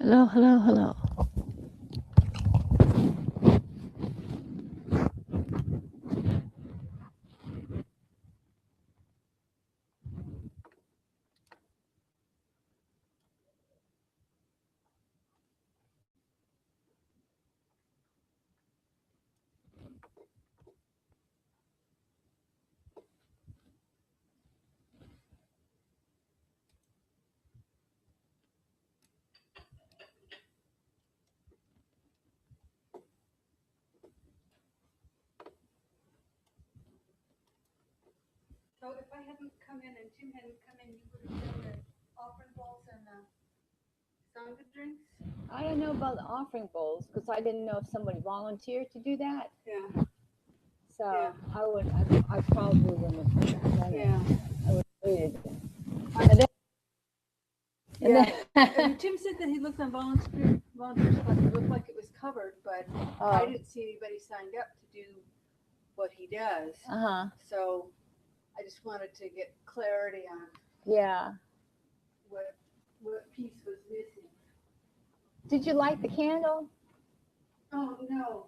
Hello, hello, hello. So if I hadn't come in and Jim hadn't come in, you would have done the offering bowls and the sangha drinks? I don't know about the offering bowls because I didn't know if somebody volunteered to do that. Yeah. So Yeah. I probably wouldn't have done it. Yeah. I would have waited. Yeah. I mean, Jim said that he looked on volunteers, but it looked like it was covered, but I didn't see anybody signed up to do what he does. So I just wanted to get clarity on what piece was missing. Did you light the candle? Oh no.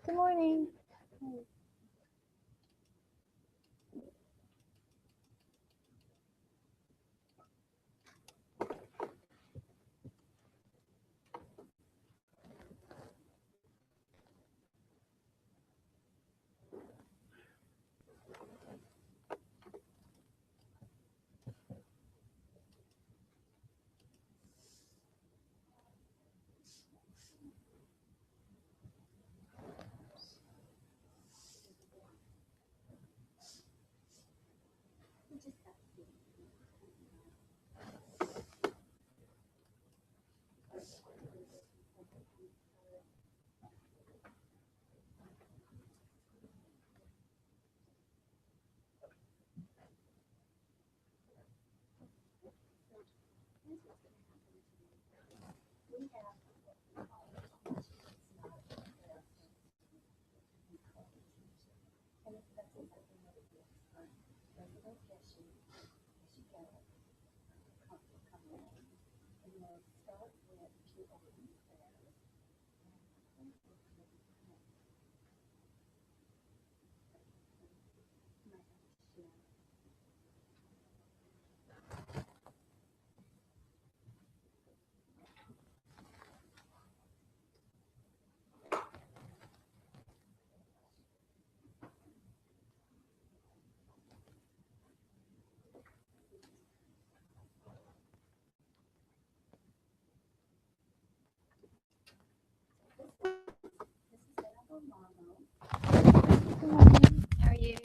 Good morning. Good morning. How are you?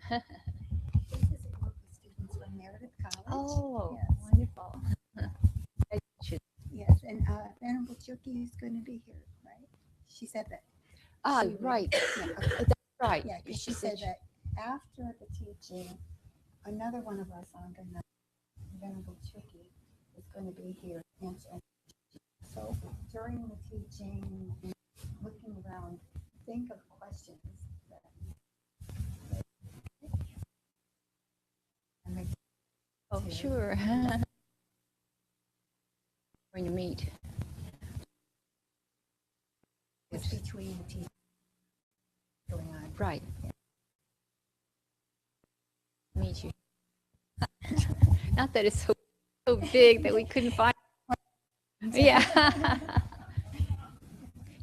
This is a group of students from Meredith College. Oh, yes. wonderful. Yes, and Venerable Chucky is going to be here, right? She said that. Ah, she would- right. Yeah, okay. That's right. Yeah, 'cause she said that after the teaching, another one of us, Andrea, Venerable Chucky, is going to be here answering. So during the teaching, and looking around, think of questions that and make Oh, sure. When you meet. it's between the teaching going on. Right. Yeah. Meet you. Not that it's so big that we couldn't find. Yeah.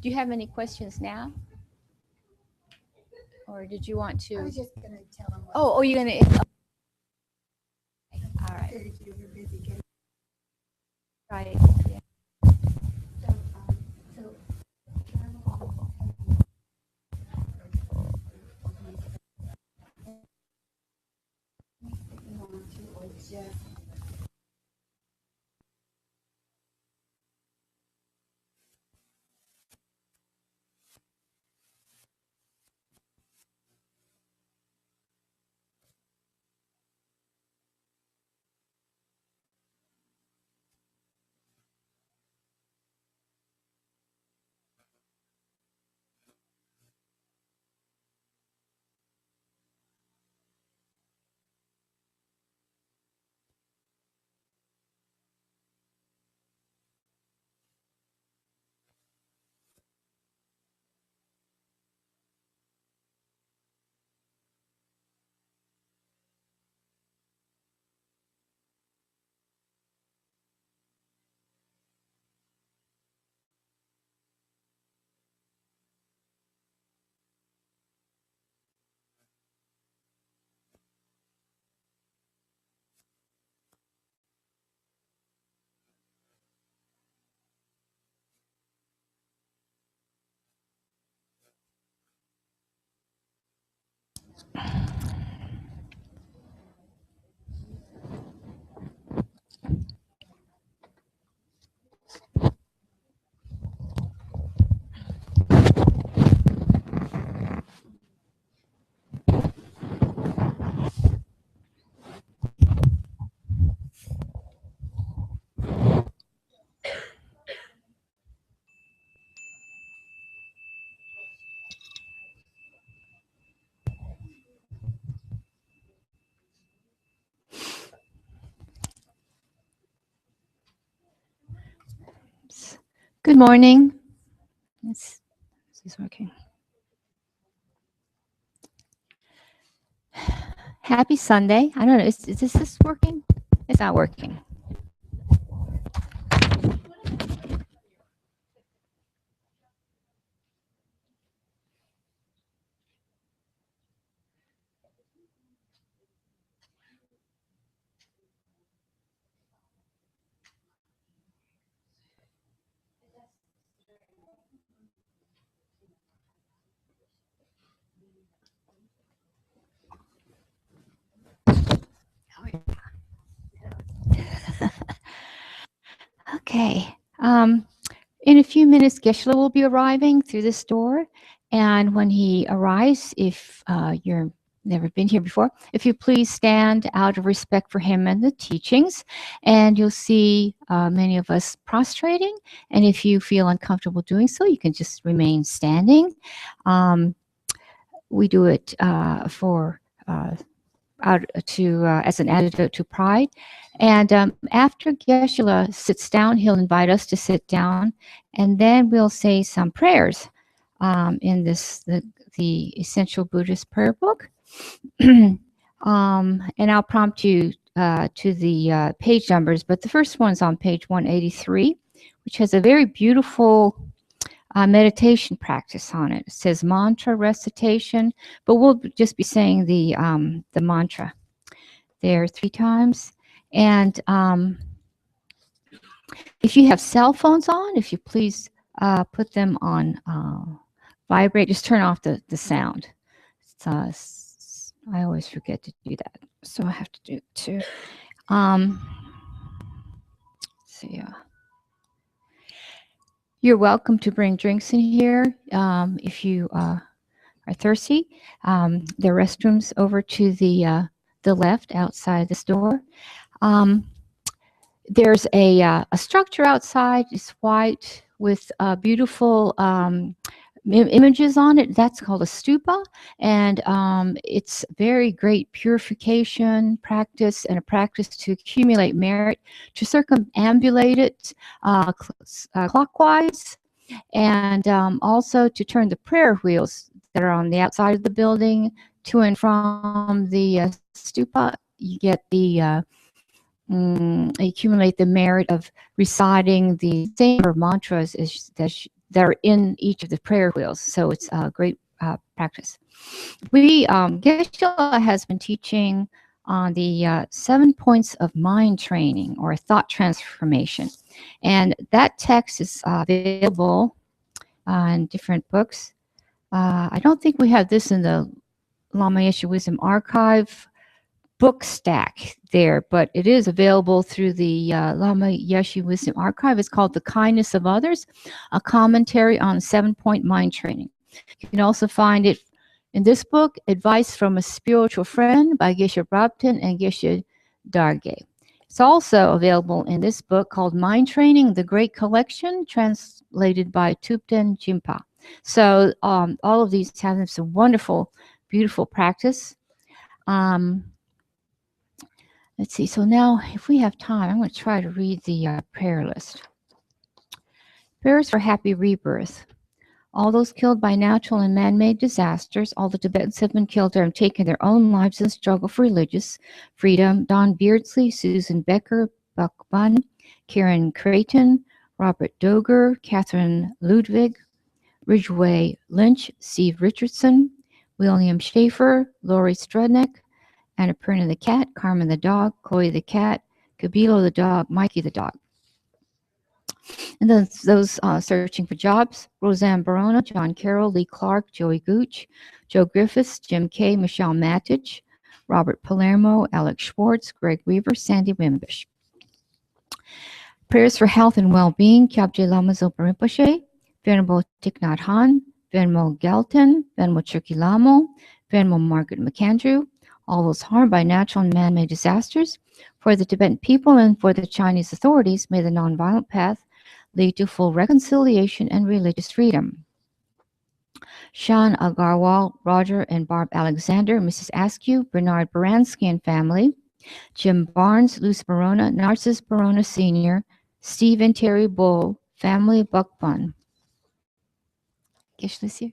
Do you have any questions now? Or did you want I to? was just going to tell them. Oh, you're going to. All right. Figured you were busy getting. Right. Yeah. So, you want to, or just Good morning. This is working. Happy Sunday. I don't know. Is this working? It's not working. Okay. In a few minutes, Geshe will be arriving through this door. And when he arrives, if you're never been here before, if you please stand out of respect for him and the teachings, and you'll see many of us prostrating. And if you feel uncomfortable doing so, you can just remain standing. We do it for as an antidote to pride. And after Geshe sits down, he'll invite us to sit down, and then we'll say some prayers in the Essential Buddhist Prayer Book. And I'll prompt you to the page numbers, but the first one's on page 183, which has a very beautiful meditation practice on it. It says mantra recitation, but we'll just be saying the mantra there 3 times. And if you have cell phones on, if you please put them on vibrate, just turn off the sound. I always forget to do that, so I have to do it too. Um, so yeah. You're welcome to bring drinks in here if you are thirsty. There are restrooms over to the left outside this door. Um, there's a structure outside. It's white with beautiful images on it. That's called a stupa, and it's very great purification practice and a practice to accumulate merit, to circumambulate it clockwise, and also to turn the prayer wheels that are on the outside of the building to and from the stupa. You get the accumulate the merit of reciting the same mantras that are in each of the prayer wheels. So it's a great practice. Geshe has been teaching on the 7 points of mind training or thought transformation. And that text is available in different books. I don't think we have this in the Lama Yeshe Wisdom Archive book stack there, but it is available through the Lama Yeshe Wisdom Archive. It's called The Kindness of Others, a commentary on 7-point mind training. You can also find it in this book, Advice from a Spiritual Friend by Geshe Rabten and Geshe Darge. It's also available in this book called Mind Training, The Great Collection, translated by Thupten Jimpa. So all of these have some wonderful, beautiful practice. Let's see. So now, if we have time, I'm going to try to read the prayer list. Prayers for happy rebirth. All those killed by natural and man-made disasters, all the Tibetans have been killed or have taken their own lives in the struggle for religious freedom. Don Beardsley, Susan Becker, Buck Bunn, Karen Creighton, Robert Doger, Catherine Ludwig, Ridgway Lynch, Steve Richardson, William Schaefer, Lori Strudnick, Annapurna the cat, Carmen the dog, Chloe the cat, Kabilo the dog, Mikey the dog. And then those searching for jobs, Roseanne Barona, John Carroll, Lee Clark, Joey Gooch, Joe Griffiths, Jim Kay, Michelle Matich, Robert Palermo, Alex Schwartz, Greg Weaver, Sandy Wimbish. Prayers for health and well-being, Kyabje Lama Zopa Rinpoche, Venerable Thich Nhat Hanh, Venerable Gelton, Venerable Chukyi Lamo, Venerable Margaret McAndrew, all those harmed by natural and man-made disasters, for the Tibetan people and for the Chinese authorities, may the nonviolent path lead to full reconciliation and religious freedom. Sean Agarwal, Roger and Barb Alexander, Mrs. Askew, Bernard Baranski and family, Jim Barnes, Luce Barona, Narcissus Barona Sr., Steve and Terry Bull, family Buckbun. Gish Lucia.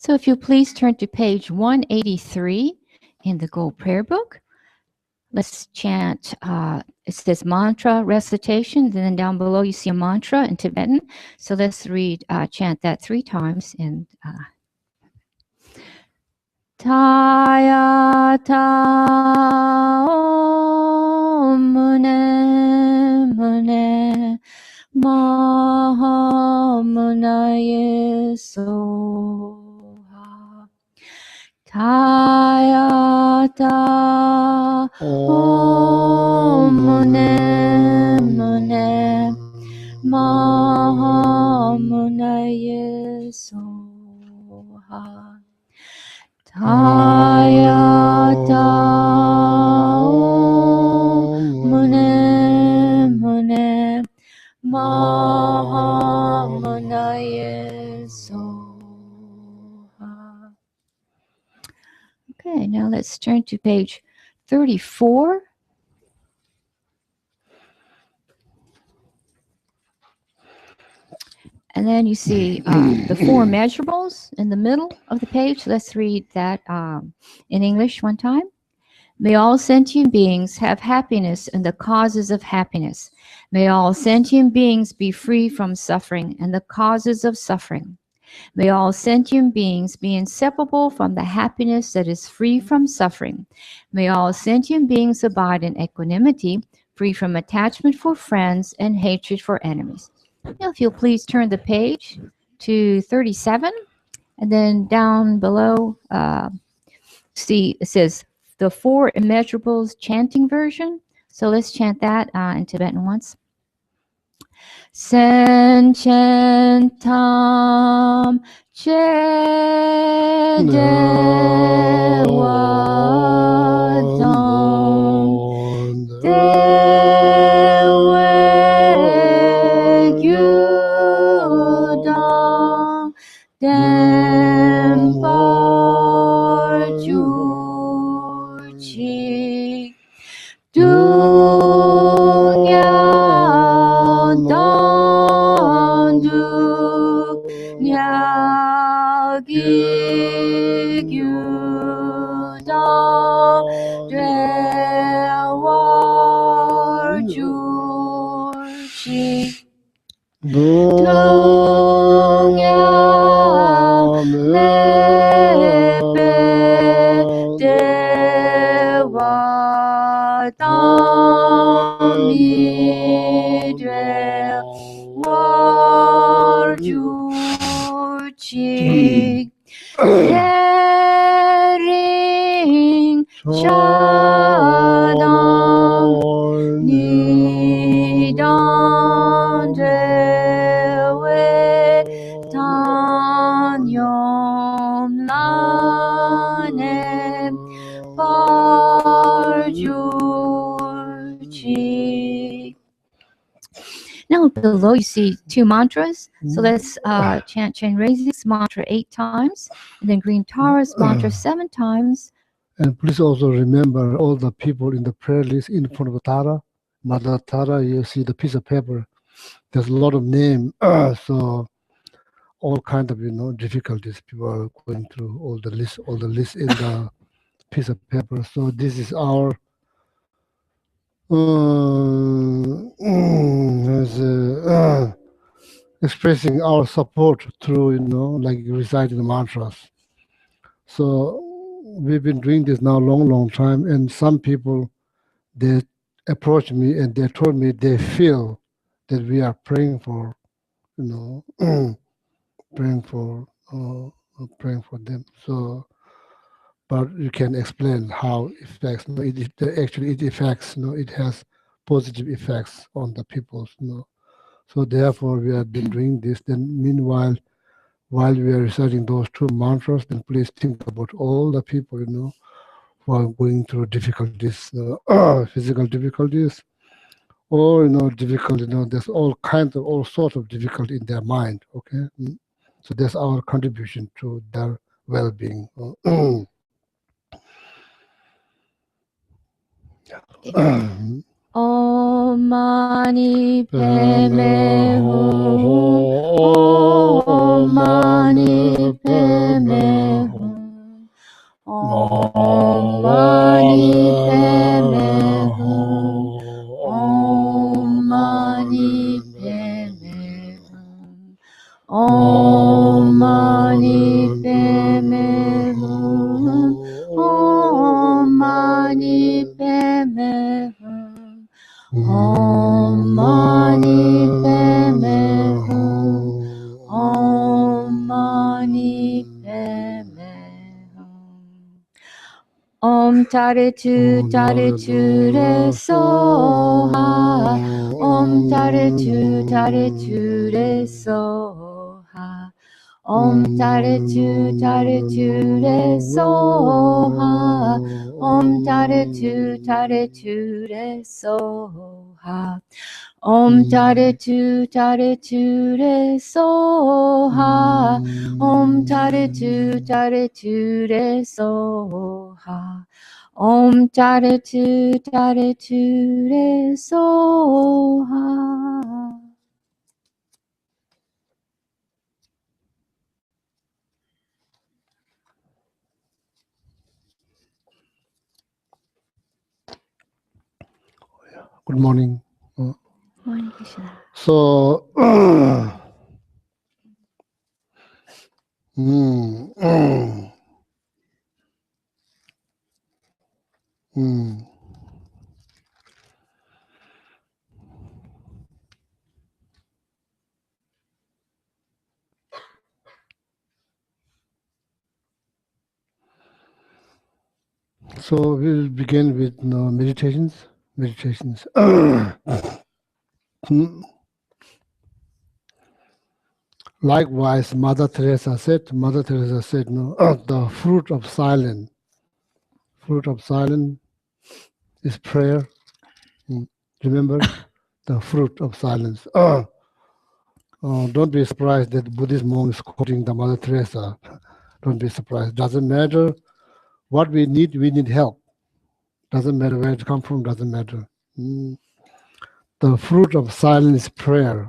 So if you please turn to page 183 in the Gold Prayer Book. Let's chant, it says mantra recitation. Then down below you see a mantra in Tibetan. So let's chant that 3 times in Taya ta om mune mune maha munaye soha. Taya ta om mune mune maha munaye soha. Taya ta om mune mune maha munaye soha. Okay, now let's turn to page 34. And then you see the 4 measurables in the middle of the page. Let's read that in English one time. May all sentient beings have happiness and the causes of happiness. May all sentient beings be free from suffering and the causes of suffering. May all sentient beings be inseparable from the happiness that is free from suffering. May all sentient beings abide in equanimity, free from attachment for friends and hatred for enemies. Now, if you'll please turn the page to 37, and then down below, see it says the 4 immeasurables chanting version. So let's chant that in Tibetan once. Sen chen tam che dewa dam dewe gyudam dem parjuchi dunya dandu nyagi gyudam dewarjuchi dunya lepe dewadamidre warjuchi dering chadam nidan dewe tanyom lane parjuchi. Now below you see 2 mantras. So let's chant Chenrezi's mantra 8 times, and then Green Tara's mantra 7 times. And please also remember all the people in the prayer list in front of Tara. Mother Tara, you see the piece of paper. There's a lot of name, so all kind of difficulties people are going through. All the list in the piece of paper. So this is our expressing our support through like reciting the mantras. So we've been doing this now long time, and some people, they approached me and they told me they feel that we are praying for praying for them. So but you can explain how it affects. It affects. It has positive effects on the people. So therefore, we have been doing this. Then meanwhile, while we are reciting those 2 mantras, then please think about all the people who are going through difficulties, physical difficulties, or difficult. There's all sorts of difficulty in their mind. Okay, so that's our contribution to their well-being. Om mani padme hum. Om mani padme Om tare tu re soha. Om tare tu re soha. Om tare tu re soha. Om tare tu re soha. Om tare tu re soha. Om tare tu re soha. Om tare tu re soha. Good morning. Morning, Krishna. So, so we'll begin with meditations. Meditations. Likewise, Mother Teresa said, no, the fruit of silence is prayer. Remember, the fruit of silence. Don't be surprised that Buddhist monk is quoting the Mother Teresa. Don't be surprised. Doesn't matter what we need help. Doesn't matter where it comes from, doesn't matter. The fruit of silence is prayer.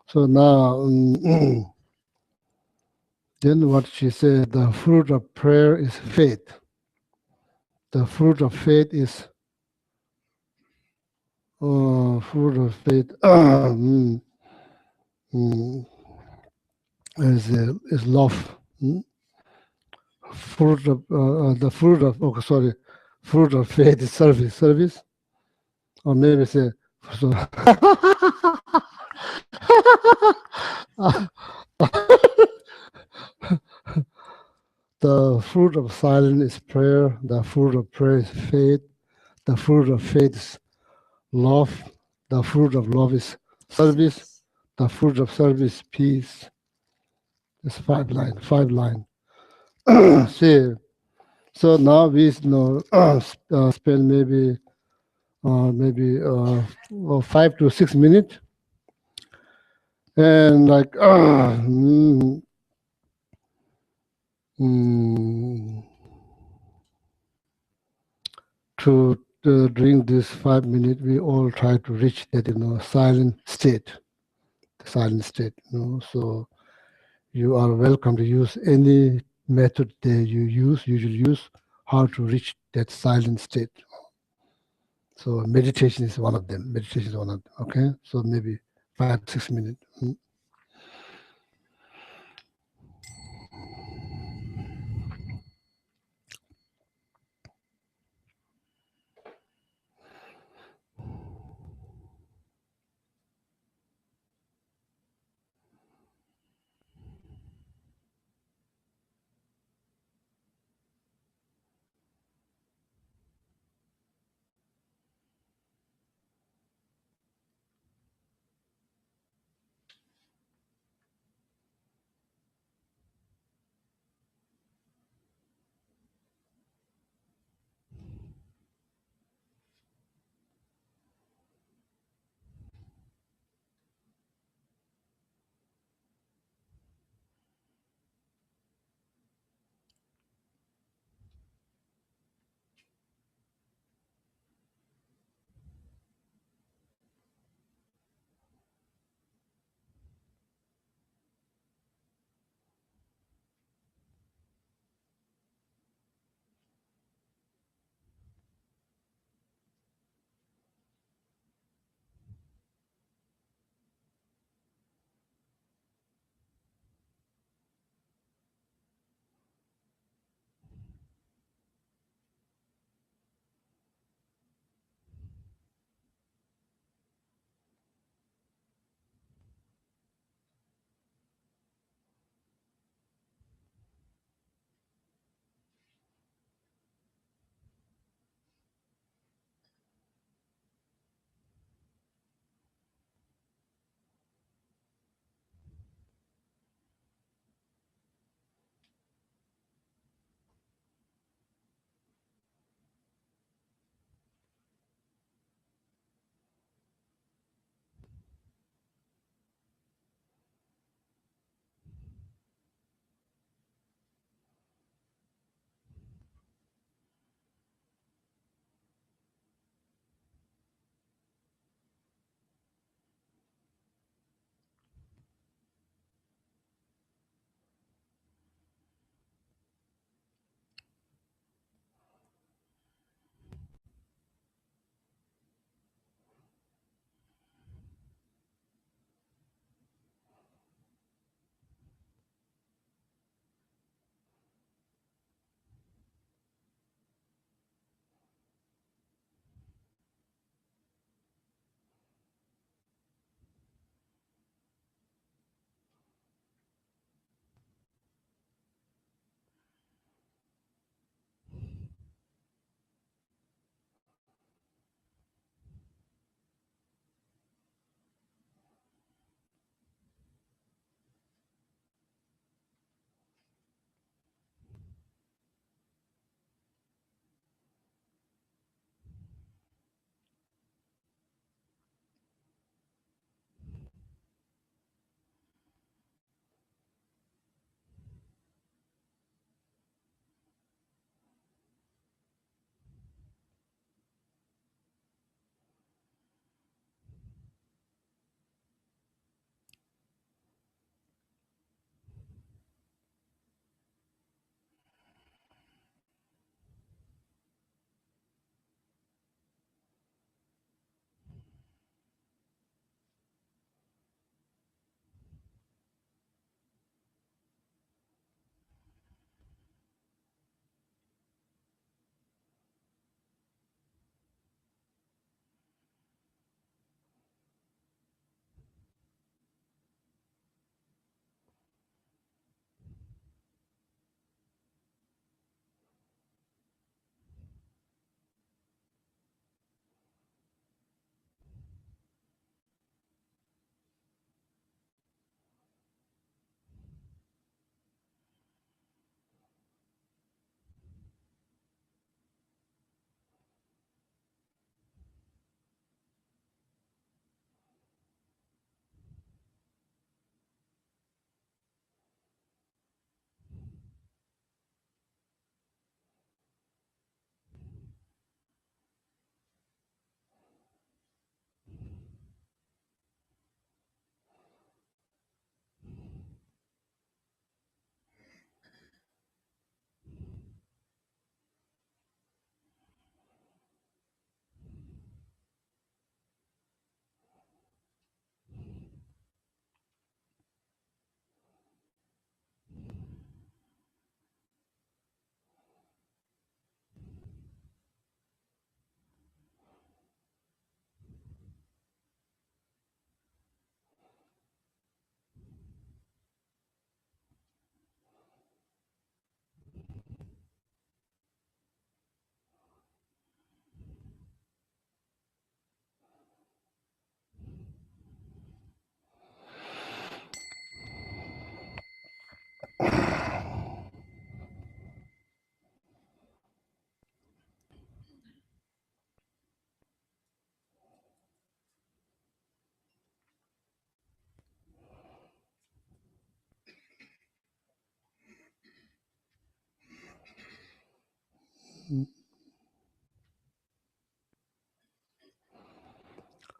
So now, then what she said, the fruit of prayer is faith. The fruit of faith is is love. Fruit of fruit of faith is service, or maybe say so. The fruit of silence is prayer. The fruit of prayer is faith. The fruit of faith is love. The fruit of love is service. The fruit of service is peace. It's 5 line. See, so now we spend maybe 5 to 6 minutes, and like to during this 5 minutes, we all try to reach that silent state, the silent state. So you are welcome to use any method that you usually use, how to reach that silent state. So meditation is one of them. Okay, so maybe 5 6 minutes.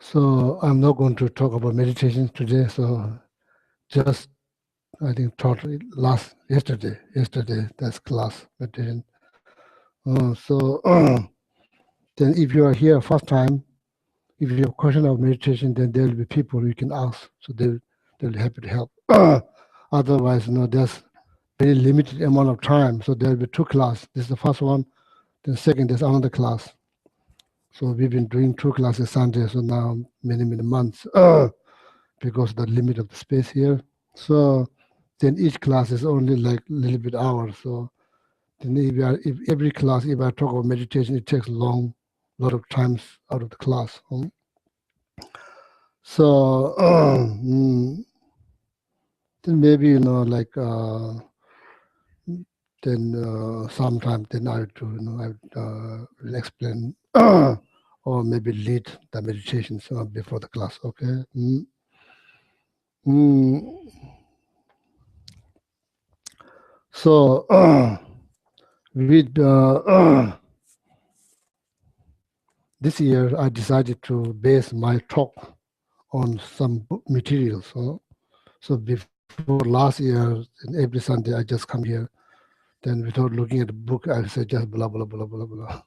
So I'm not going to talk about meditation today. So just I think taught yesterday that's class meditation. So then if you are here first time, if you have a question of meditation, then there will be people you can ask. So they'll be happy to help. Otherwise, there's very limited amount of time. So there will be 2 classes. This is the first one. Then second, there's another class. So we've been doing 2 classes Sunday. So now many months because of the limit of the space here. So then each class is only like a little bit hours. So then if every class, if I talk about meditation, it takes lot of times out of the class. So then maybe then sometime then I will explain or maybe lead the meditations before the class. Okay. So with this year, I decided to base my talk on some materials. So before last year, every Sunday, I just come here. Then without looking at the book, I say just blah, blah, blah, blah, blah.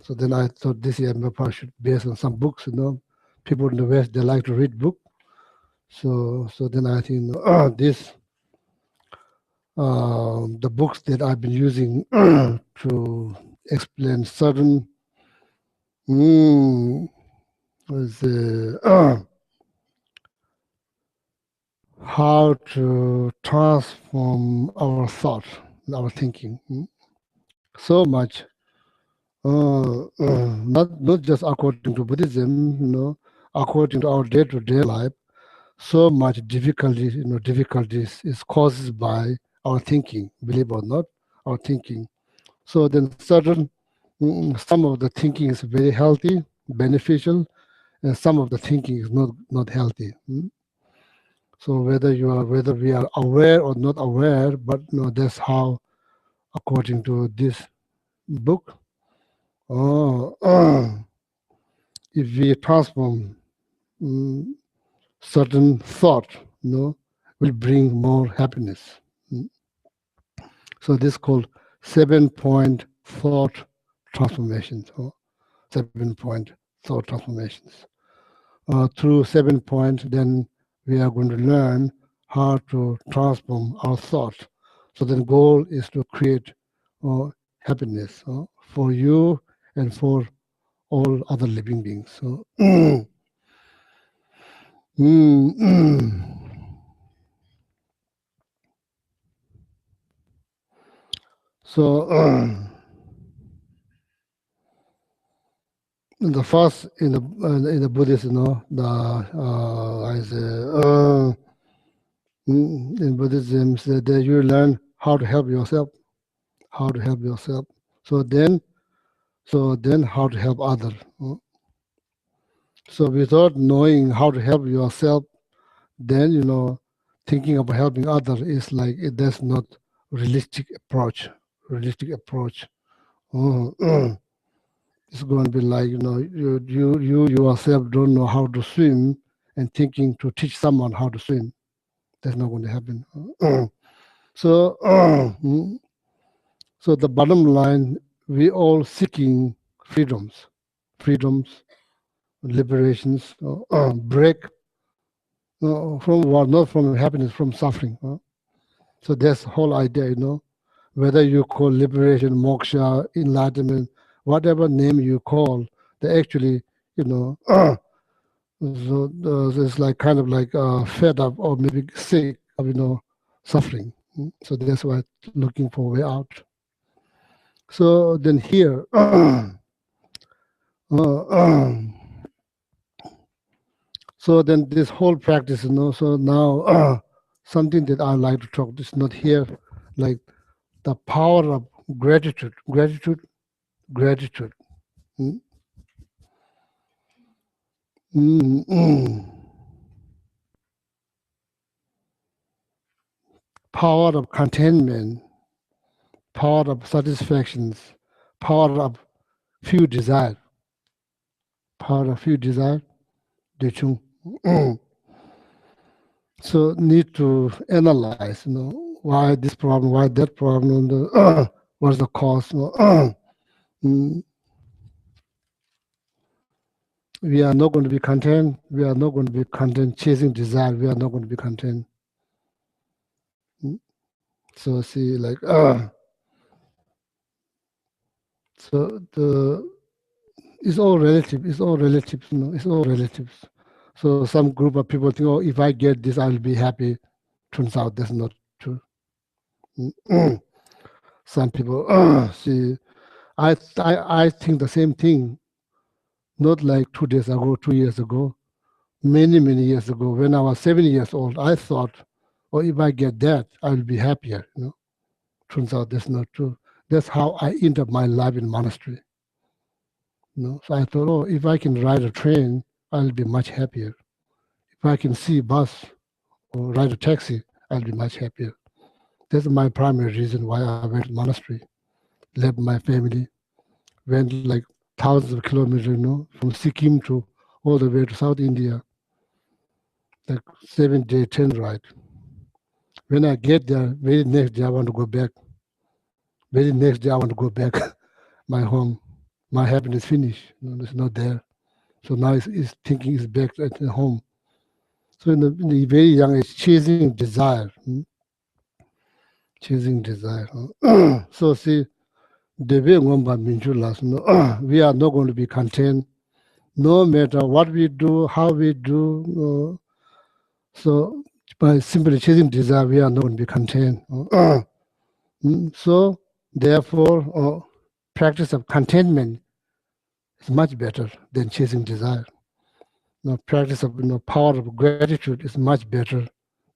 So then I thought this year maybe I should base on some books, People in the West, they like to read book. So then I think this, the books that I've been using to explain certain how to transform our thought, our thinking. So much, not just according to Buddhism, according to our day-to-day life, so much difficulties is caused by our thinking, believe or not, our thinking. So then some of the thinking is very healthy, beneficial, and some of the thinking is not healthy. So whether we are aware or not aware, but that's how, according to this book, if we transform certain thought, will bring more happiness. So this is called 7-point thought transformations, or 7-point thought transformations. Through 7 points, then we are going to learn how to transform our thought. So the goal is to create happiness for you and for all other living beings. So, so the first in the Buddhist, in Buddhism, that you learn how to help yourself, So then how to help others. So without knowing how to help yourself, then thinking about helping others is like that's not realistic approach. It's going to be like you yourself don't know how to swim, and thinking to teach someone how to swim. That's not going to happen. So so the bottom line, we all seeking freedoms, liberations, break from what, not from happiness, from suffering. So that's the whole idea, whether you call liberation, moksha, enlightenment, whatever name you call, they actually, so it's like kind of like fed up or maybe sick of, suffering. So that's why looking for a way out. So then here, so then this whole practice, so now something that I like to talk, this not here, like the power of gratitude. Power of contentment, power of satisfactions, power of few desire. Power of few desire, they chung. So need to analyze, why this problem, why that problem, what's the cause. We are not going to be content. We are not going to be content chasing desire. We are not going to be content. So see, like, so it's all relative. It's all relative. It's all relatives. So some group of people think, oh, if I get this, I'll be happy. Turns out that's not true. Some people see. I think the same thing. Not like 2 days ago, 2 years ago, many years ago. When I was 7 years old, I thought, oh, if I get that, I'll be happier. Turns out that's not true. That's how I ended my life in monastery. So I thought, oh, if I can ride a train, I'll be much happier. If I can see a bus or ride a taxi, I'll be much happier. That's my primary reason why I went to monastery. Left my family, went like thousands of kilometers, from Sikkim to all the way to South India, like 7-day train ride. When I get there, very next day I want to go back. Very next day I want to go back my home. My happiness finished. It's not there. So now it's thinking it's back at home. So in the very young age, chasing desire. Chasing desire. So see, the way we are not going to be content, no matter what we do, how we do. So by simply chasing desire, we are not going to be content. So therefore, practice of contentment is much better than chasing desire. Practice of power of gratitude is much better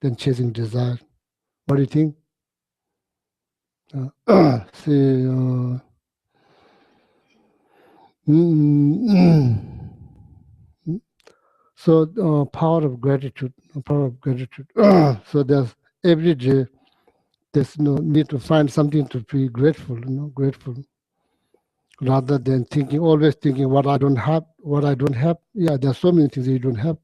than chasing desire. What do you think? See, so power of gratitude, power of gratitude. So there's every day there's need to find something to be grateful, grateful, rather than always thinking what I don't have, what I don't have. Yeah, there's so many things that you don't have.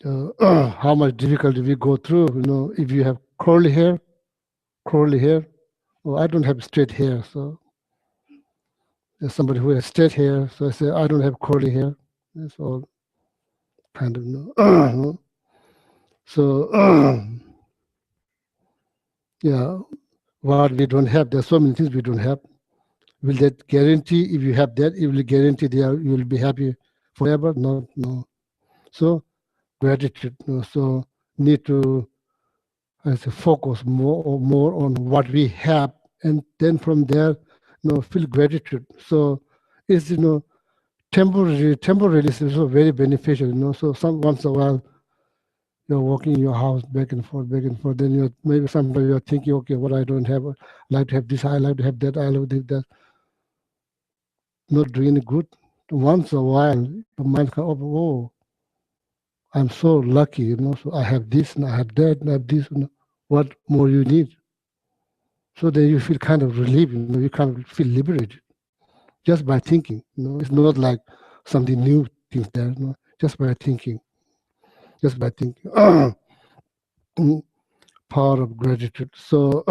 How much difficulty we go through, if you have curly hair. Oh, I don't have straight hair, so there's somebody who has straight hair, so I say I don't have curly hair. That's all kind of So yeah, what we don't have, there's so many things we don't have. Will that guarantee if you have that, it will guarantee you will be happy forever? No. So gratitude. So need to focus more on what we have, and then from there, feel gratitude. So it's temporarily it's also very beneficial. So once a while you're walking in your house back and forth. Then maybe sometimes you're thinking, okay, what I don't have, I like to have this, I like to have that, I like to have that. Not doing any good. Once a while, your mind comes up, oh, I'm so lucky, so I have this and I have that and I have this. What more you need? So then you feel kind of relieved, you kind of feel liberated just by thinking. It's not like something new things there, just by thinking. Power of gratitude. So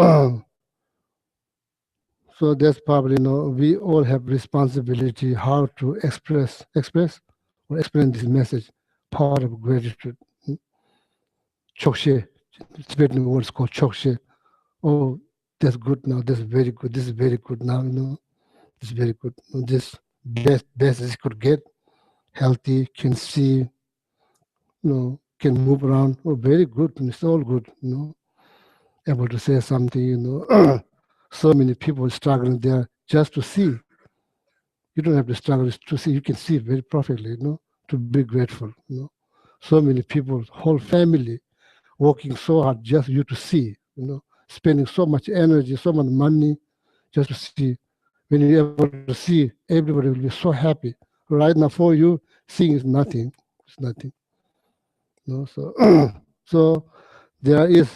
so that's probably, we all have responsibility how to express or explain this message. Power of gratitude. Chokshe, Tibetan word is called chokshe. Oh, that's good now. That's very good. This is very good now. This is very good. This best as you could get. Healthy, can see, can move around. Oh, very good. It's all good. Able to say something. So many people struggling there just to see. You don't have to struggle to see. You can see very perfectly. To be grateful. So many people, whole family, working so hard just you to see. Spending so much energy, so much money, just to see. When you're able to see, everybody will be so happy. Right now, for you, seeing is nothing. It's nothing. So, so there is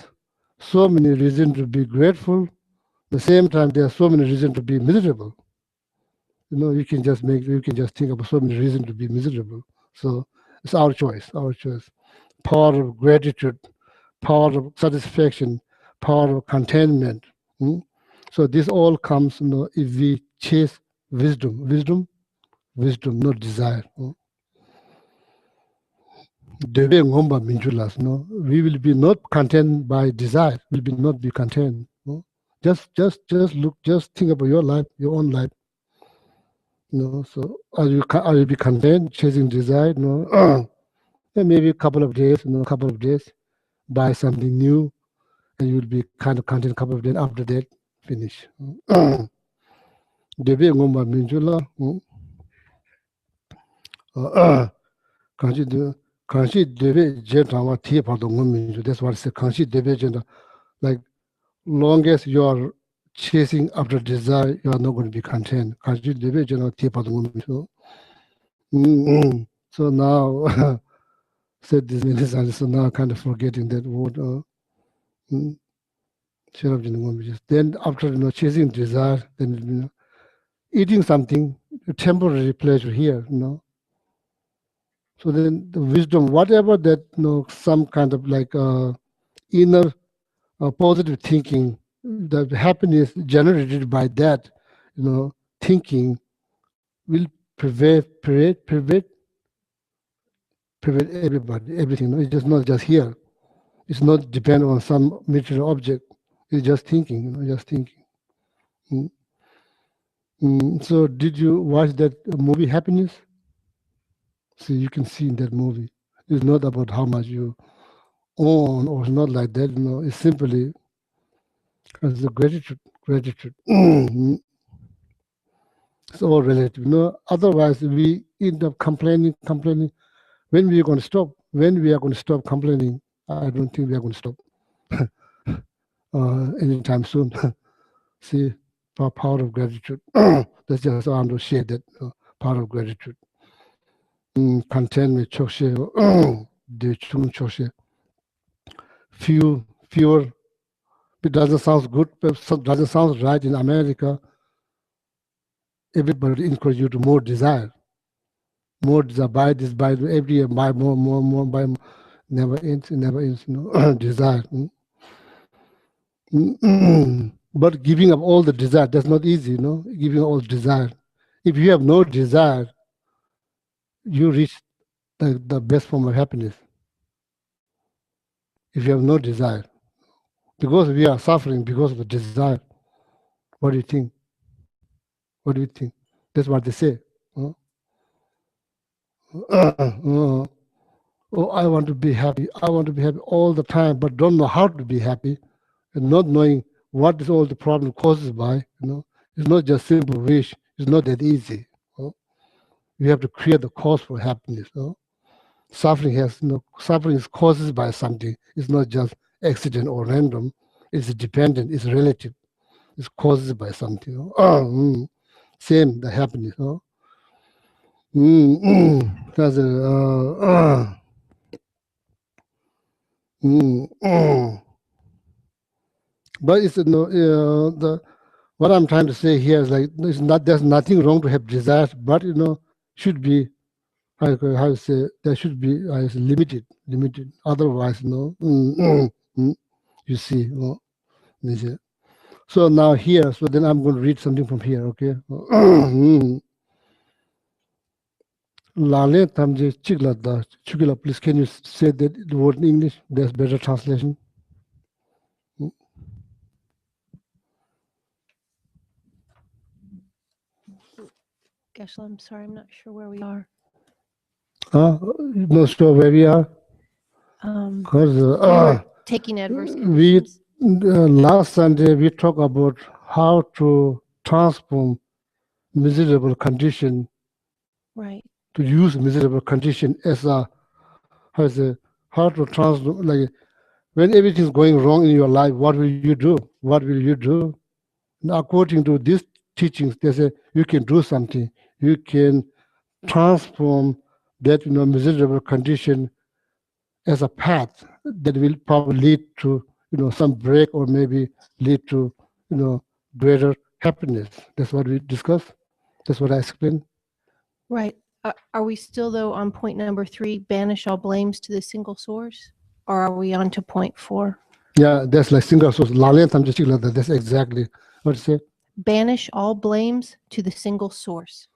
so many reasons to be grateful. At the same time, there are so many reasons to be miserable. You can just think of so many reasons to be miserable. So it's our choice, Power of gratitude, power of satisfaction, power of contentment. So this all comes, if we chase wisdom, not desire. We will be not content by desire. Will be not be content. Just think about your life, your own life. So are you be content chasing desire? No, and maybe a couple of days, buy something new, and you'll be kind of content. Couple of days after that, finish. Debe ngomba minjula, kanshi debe jetawa tiye pardo ngom. That's what I say. Kanshi debe jenda. Like long as you are chasing after desire, you are not going to be content. Kanshi debe jenda tiye pardo ngom. So now said this many times. So now kind of forgetting that word. Then after chasing desire, then eating something, temporary pleasure here, So then the wisdom, whatever that, some kind of like inner positive thinking, the happiness generated by that, thinking will pervade everybody, everything. It's just not just here. It's not depend on some material object. It's just thinking, just thinking. So did you watch that movie Happiness? So you can see in that movie, it's not about how much you own or not like that. It's simply as the gratitude. It's all relative. Otherwise we end up complaining. When we are going to stop? When we are going to stop complaining? I don't think we are going to stop anytime soon. See, power of gratitude. That's just I want to share that power of gratitude. Contentment, chokshé, de chung chokshé. Fewer. It doesn't sound good, but doesn't sound right in America. Everybody encourage you to more desire. More desire, buy this, buy every year, buy more, buy more. Never ends, desire. But giving up all the desire, that's not easy, Giving up all desire. If you have no desire, you reach the best form of happiness. If you have no desire. Because we are suffering because of the desire. What do you think? What do you think? That's what they say. Oh, I want to be happy. I want to be happy all the time, but don't know how to be happy, and not knowing what is all the problem causes by. It's not just simple wish. It's not that easy. You have to create the cause for happiness. Suffering is caused by something. It's not just accident or random. It's dependent. It's relative. It's caused by something. Same the happiness. That's but it's what I'm trying to say here is like there's nothing wrong to have desires, but should be how to say there should be limited. Otherwise, you see, So now here, so then I'm going to read something from here, okay? Lale tamje chigla da chugila. Please, can you say that the word in English? There's better translation. Geshe, I'm sorry, I'm not sure where we are. Not sure where we are. Because taking adverse conditions. Last Sunday we talked about how to transform miserable condition. Right. To use miserable condition as how to transform, like when everything's going wrong in your life, what will you do? What will you do? Now, according to these teachings, they say you can do something. You can transform that miserable condition as a path that will probably lead to some break or maybe lead to, greater happiness. That's what we discussed. That's what I explained. Right. Are we still, though, on point number 3, banish all blames to the single source? Or are we on to point 4? Yeah, that's like single source. That's exactly what you say. Banish all blames to the single source.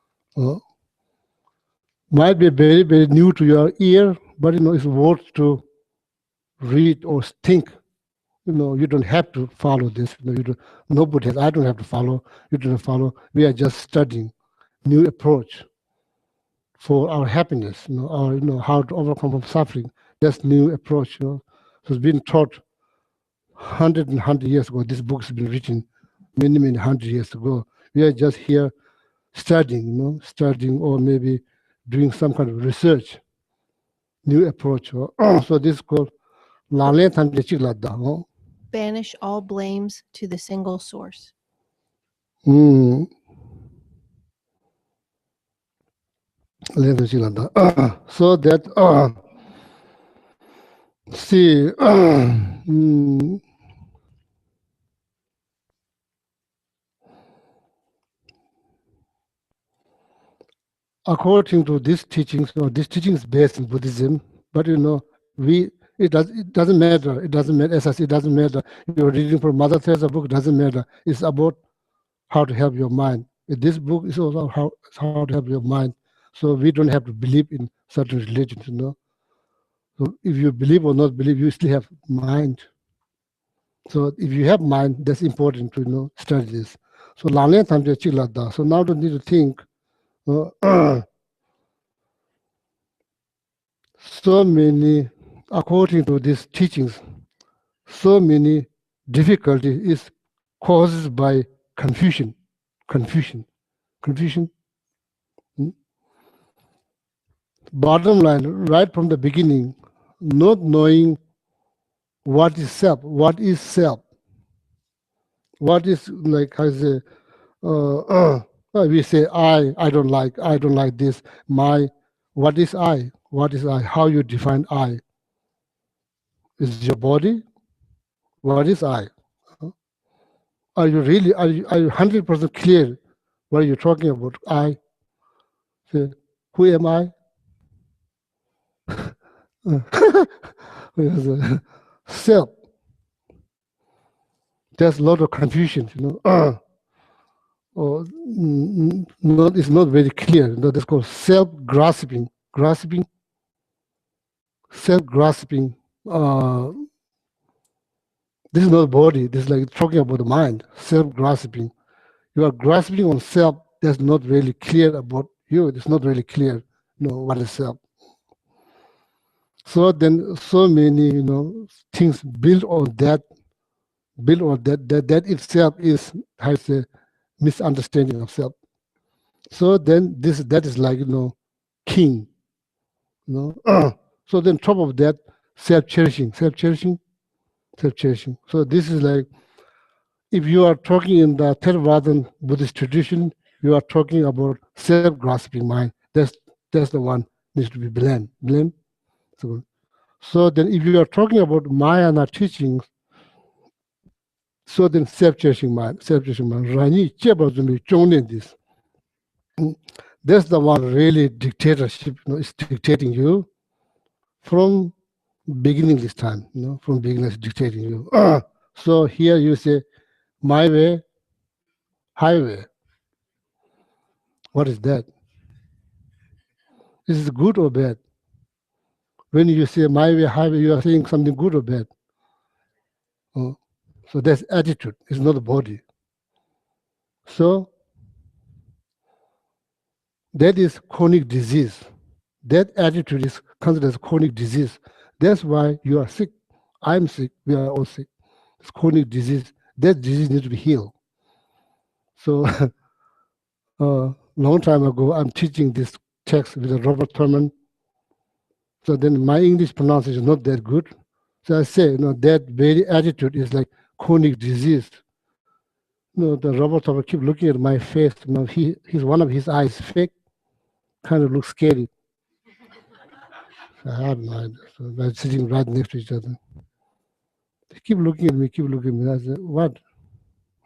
Might be very, very new to your ear, but it's worth to read or think. You don't have to follow this. Nobody has. I don't have to follow. You don't follow. We are just studying new approach for our happiness. Or how to overcome from suffering. That's new approach. So it's been taught 100 years ago. This book has been written many 100 years ago. We are just here studying. Studying or maybe doing some kind of research, new approach. So this is called Lale Tham Lechik Ladda. Banish all blames to the single source. So that see according to these teachings, this teaching is based in Buddhism, but it doesn't matter. It doesn't matter. It doesn't matter. You're reading from Mother Teresa book. Doesn't matter. It's about how to help your mind. This book is also how to help your mind. So we don't have to believe in certain religions. So if you believe or not believe, you still have mind. So if you have mind, that's important to study this. So so now don't need to think. So many, according to these teachings, so many difficulties is caused by confusion. Bottom line, right from the beginning, not knowing what is self, what is, like I say, we say I don't like this, what is I, how you define I? Is your body? What is I? Are you 100% clear what you're talking about? I, say, who am I? Self. There's a lot of confusion, or it's not very clear. That's called self-grasping. Self-grasping. This is not body. This is like talking about the mind. Self-grasping. You are grasping on self. That's not really clear about you. It's not really clear. What is self. So then, so many things built on that. That itself has a misunderstanding of self. So then that is like king. So then top of that, self-cherishing. So this is like, if you are talking in the Theravadan Buddhist tradition, you are talking about self-grasping mind. That's the one needs to be blamed. So then if you are talking about Mahayana teachings, so then self-cherishing mind. Rani Chebazumi Chongnen this. That's the one really dictatorship, is dictating you from beginning this time, from beginning it's dictating you. So here you say, my way, highway. What is that? Is it good or bad? When you say my way, highway, you are saying something good or bad. So that's attitude, it's not the body. So that is chronic disease. That attitude is considered as chronic disease. That's why you are sick. I'm sick. We are all sick. It's chronic disease. That disease needs to be healed. So long time ago, I'm teaching this text with Robert Thurman. So then my English pronunciation is not that good. So I say, that very attitude is like chronic disease. The Robert Thurman keep looking at my face. He's one of his eyes fake, kind of looks scary. I have no idea. So they're sitting right next to each other. He keep looking at me, keep looking at me. I said, what?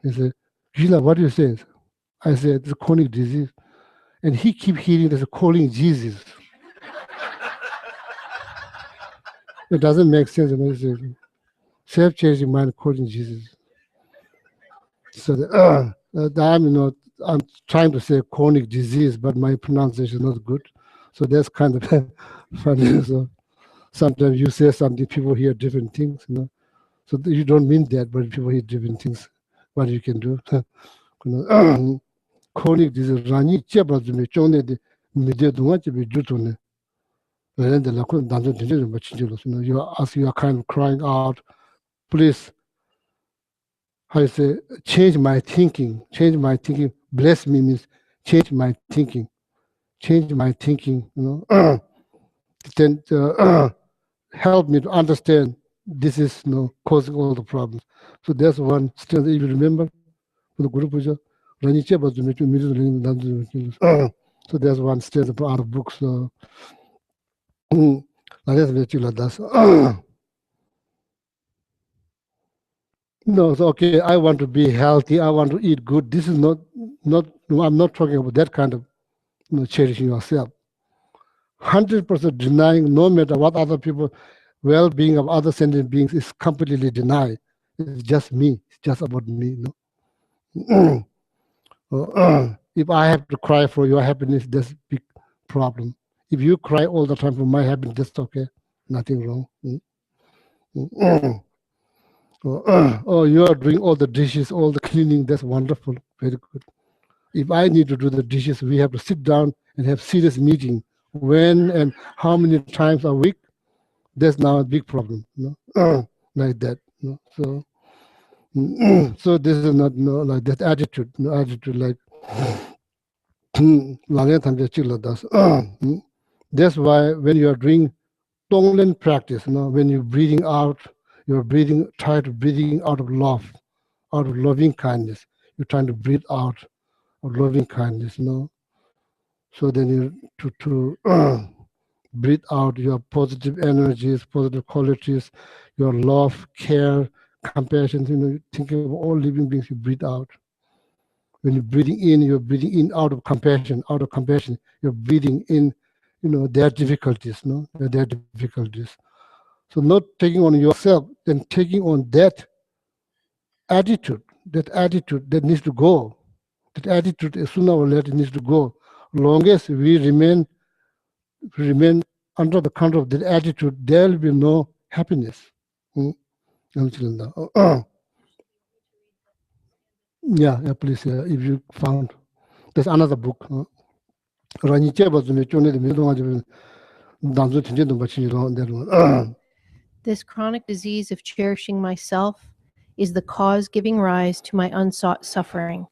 He said, Gila, what do you say? I said, it's a chronic disease. And he keep hearing there's a calling Jesus. It doesn't make sense. You know, he said, self-changing mind calling Jesus. So I'm trying to say chronic disease, but my pronunciation is not good. So that's kind of funny. So sometimes you say something, people hear different things, you know. So you don't mean that, but people hear different things. What you can do? Chronic disease. Rani cheba zume chone de midye dunga chebe jutune. And the lakun danzo dinje ba chinjilo. You are kind of crying out, please. How you say? Change my thinking. Change my thinking. Bless me means change my thinking. Change my thinking. You know. Then help me to understand this is causing all the problems. So that's one stanza. If you remember, for the Guru Puja, so there's one stanza out of books. So, no, so okay, I want to be healthy, I want to eat good. This is not I'm not talking about that kind of cherishing yourself. 100% denying, no matter what other people, well-being of other sentient beings is completely denied. It's just me. It's just about me. If I have to cry for your happiness, that's a big problem. If you cry all the time for my happiness, that's okay. Nothing wrong. Oh, you are doing all the dishes, all the cleaning. That's wonderful. Very good. If I need to do the dishes, we have to sit down and have serious meeting. When and how many times a week? That's now a big problem. Like that. So, so this is not like that attitude. Attitude like. That's why when you are doing Tonglen practice, when you're breathing out, try to breathing out of love, out of loving kindness. You're trying to breathe out of loving kindness, So then you to breathe out your positive energies, positive qualities, your love, care, compassion. Thinking of all living beings, you breathe out. When you're breathing in out of compassion. Out of compassion, you're breathing in, their difficulties, their difficulties. So not taking on yourself, then taking on that attitude that needs to go. That attitude, sooner or later, needs to go. Longest we remain under the control of that attitude, there will be no happiness. Yeah, please. If you found, there's another book. This chronic disease of cherishing myself is the cause giving rise to my unsought suffering.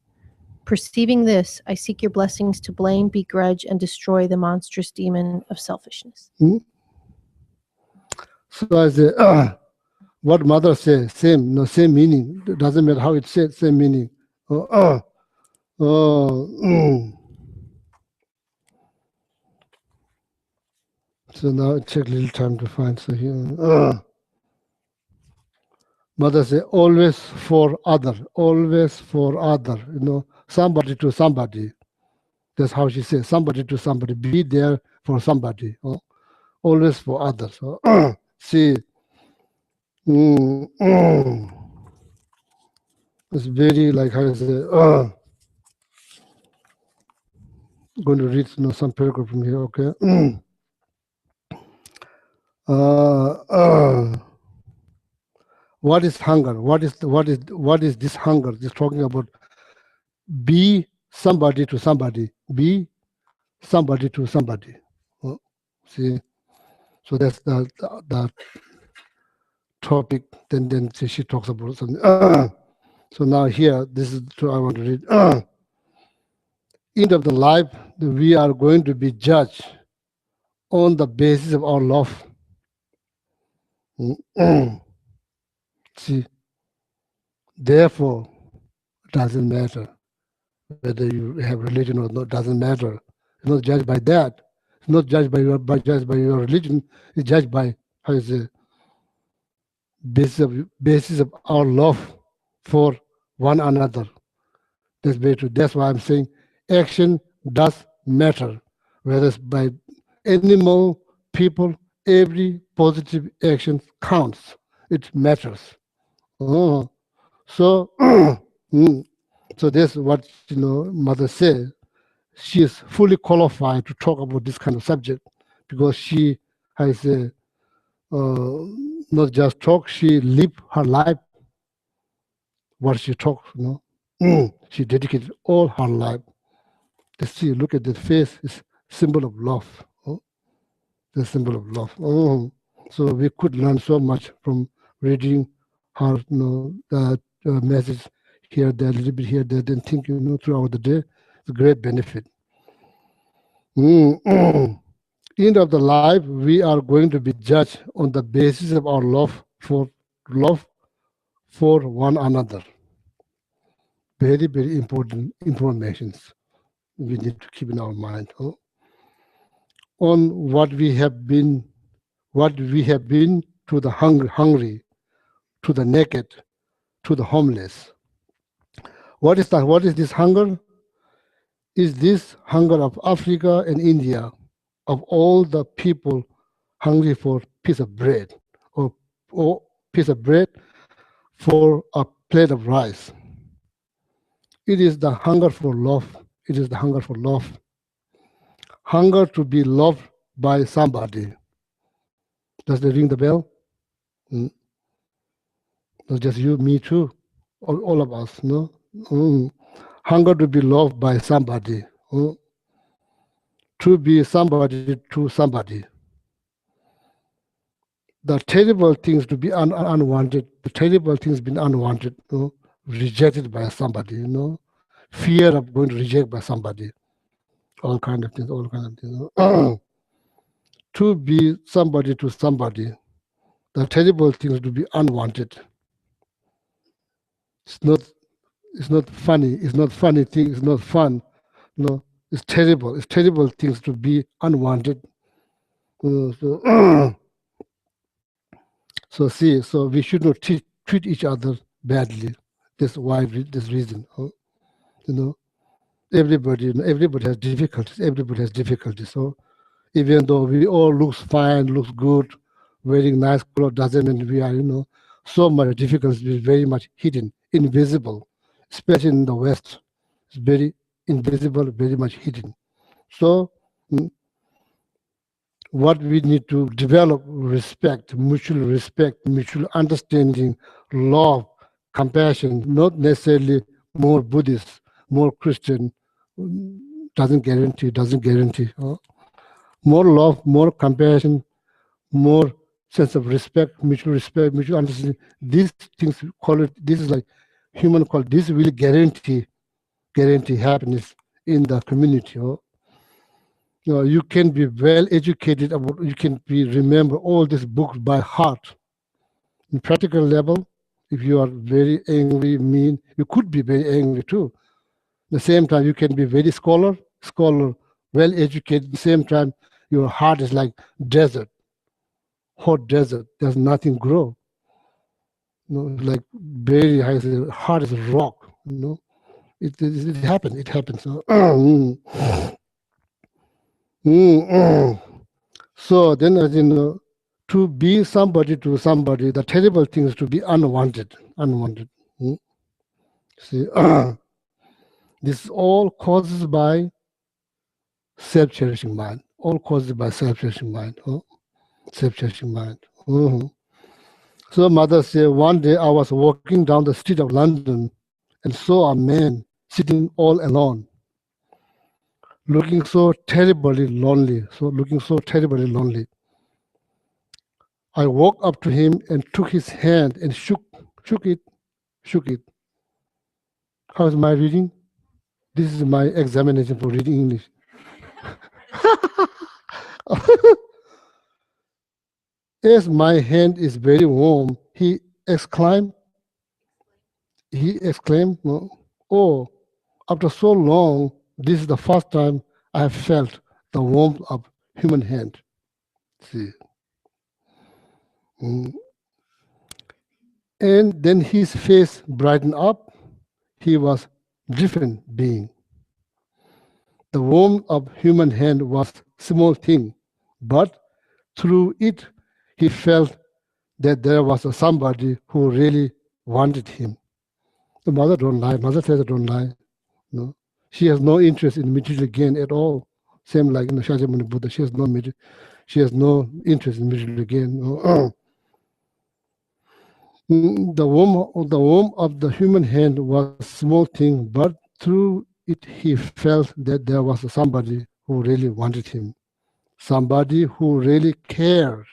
Perceiving this, I seek your blessings to blame, begrudge, and destroy the monstrous demon of selfishness. So I say, what mother says, same meaning. It doesn't matter how it said, same meaning. So now it takes a little time to find. So here, mother say, always for other, somebody to somebody. That's how she says, somebody to somebody. Be there for somebody. Always for others. See, it's very like how I say. Going to read some paragraph from here. Okay. What is hunger? What is this hunger? Just talking about be somebody to somebody. Be somebody to somebody. See, so that's the topic. Then she talks about something. So now here, this is what I want to read. End of the life, we are going to be judged on the basis of our love. See, therefore, it doesn't matter whether you have religion or not. Doesn't matter. It's not judged by that. It's not judged by your religion. It's judged by how you say basis of our love for one another. That's very true. That's why I'm saying action does matter, whether it's by animal, people, every positive action counts. It matters. Oh, so, so that's what Mother said. She is fully qualified to talk about this kind of subject because she has not just talk, she lived her life. What she talks, she dedicated all her life. See, look at that face, it's symbol of love. The symbol of love. So we could learn so much from reading her, message here, there, a little bit here, there, then think, throughout the day. It's a great benefit. End of the life, we are going to be judged on the basis of our love for one another. Very, very important information we need to keep in our mind. On what we have been to the hungry, to the naked, to the homeless. What is that? What is this hunger? Is this hunger of Africa and India, of all the people hungry for a piece of bread, or piece of bread for a plate of rice? It is the hunger for love. It is the hunger for love. Hunger to be loved by somebody. Does that ring the bell? Not just you, me too, all of us, no? Hunger to be loved by somebody, to be somebody to somebody. The terrible things to be unwanted, the terrible things being unwanted, rejected by somebody, fear of going to reject by somebody, all kind of things. To be somebody to somebody, the terrible things to be unwanted. It's not funny. It's not funny thing. It's not fun. No, it's terrible. It's terrible things to be unwanted. So we should not treat each other badly. That's why this reason. Everybody has difficulties. Everybody has difficulties. So even though we all looks fine, looks good, wearing nice clothes, doesn't mean we are, so much difficulties is very much hidden, invisible, especially in the West. It's very invisible, very much hidden. So what we need to develop respect, mutual understanding, love, compassion, not necessarily more Buddhist, more Christian, doesn't guarantee. More love, more compassion, more sense of respect, mutual understanding. These things, this is like human quality. This will guarantee happiness in the community. You can be well educated, you can remember all these books by heart. In practical level, if you are very angry, mean, you could be very angry too. At the same time, you can be very scholar, well educated. At the same time, your heart is like desert, hot desert. There's nothing grow. Like very high, heart is rock. It happens. It happens. So then, as to be somebody to somebody, the terrible thing is to be unwanted. See, this all causes by self-cherishing mind. All causes by self-cherishing mind. Self-cherishing mind. So Mother said, one day I was walking down the street of London and saw a man sitting all alone, looking so terribly lonely. I walked up to him and took his hand and shook it. How's my reading? This is my examination for reading English. As my hand is very warm, he exclaimed, oh, after so long, this is the first time I have felt the warmth of human hand. See. And then his face brightened up. He was different being. The warmth of human hand was small thing, but through it he felt that there was somebody who really wanted him. The mother don't lie. Mother Teresa don't lie. No, she has no interest in material gain at all. Same like Shakyamuni Buddha. She has no interest in material gain. No. The warmth of the human hand was a small thing, but through it he felt that there was somebody who really wanted him, somebody who really cared.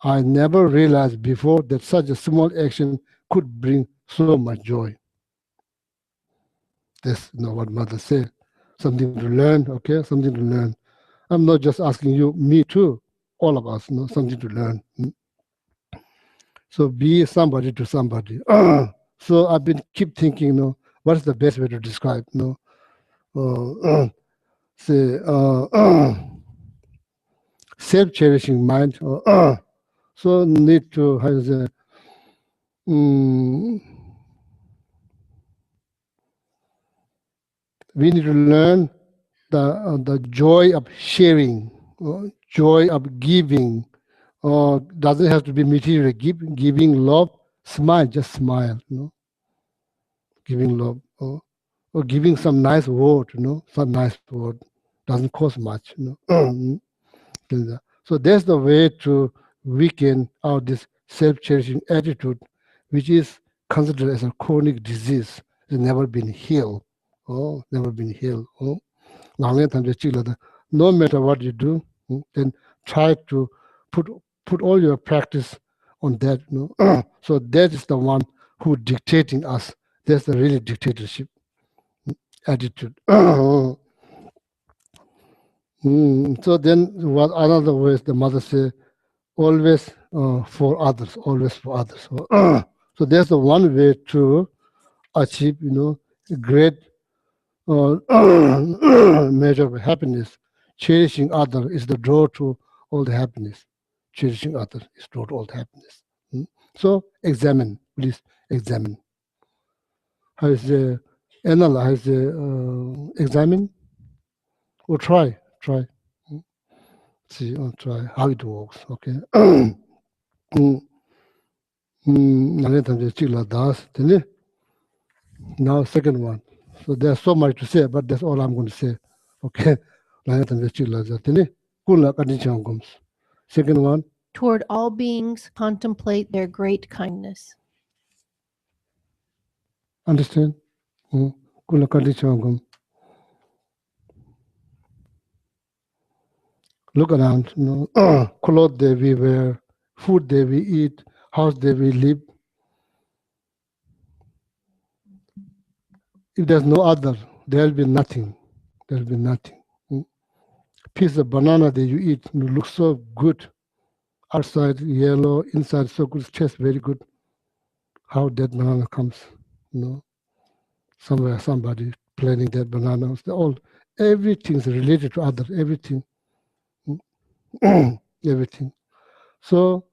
I never realized before that such a small action could bring so much joy. That's what Mother said. Something to learn, okay? Something to learn. I'm not just asking you, me too, all of us, something to learn. So be somebody to somebody. So I've been keep thinking, what is the best way to describe, say, self-cherishing mind. So need to have the, we need to learn the joy of sharing, joy of giving. Doesn't have to be material. Giving love, smile, just smile. Giving love, or giving some nice word. Some nice word doesn't cost much. So that's the way to weaken our this self-cherishing attitude, which is considered as a chronic disease. It's never been healed. Never been healed. No matter what you do, then try to put all your practice on that. So that is the one who dictating us. That's the really dictatorship attitude. So then what another way is the mother say, always for others, always for others. So that's the one way to achieve, great measure of happiness. Cherishing other is the door to all the happiness. Cherishing other is door to all the happiness. So examine, please examine. How is the analyze the examine or try. See, try how it works. Okay. Now second one. So there's so much to say, but that's all I'm going to say. Okay. Second one. Toward all beings, contemplate their great kindness. Understand? Look around, clothes that we wear, food that we eat, house that we live. If there's no other, there'll be nothing. There'll be nothing. Piece of banana that you eat looks so good. Outside yellow, inside so good, tastes very good. How that banana comes, somewhere somebody planting that banana. Everything's related to other, everything. Everything. So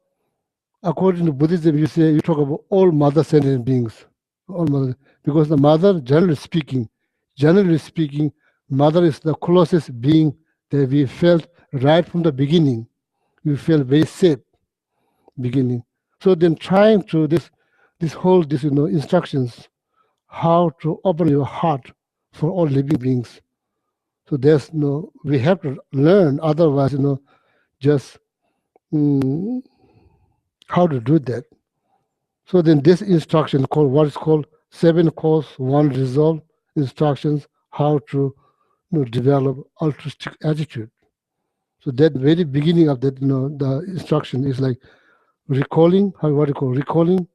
according to Buddhism, you talk about all mother sentient beings, all mother, because the mother, generally speaking, mother is the closest being that we felt right from the beginning. We felt very safe, beginning. So then, trying to this instructions, how to open your heart for all living beings. So there's we have to learn. Otherwise, just how to do that. So then this instruction called what is called 7 cause 1 resolve instructions, how to develop altruistic attitude. So that very beginning of that, the instruction is like recalling, recalling,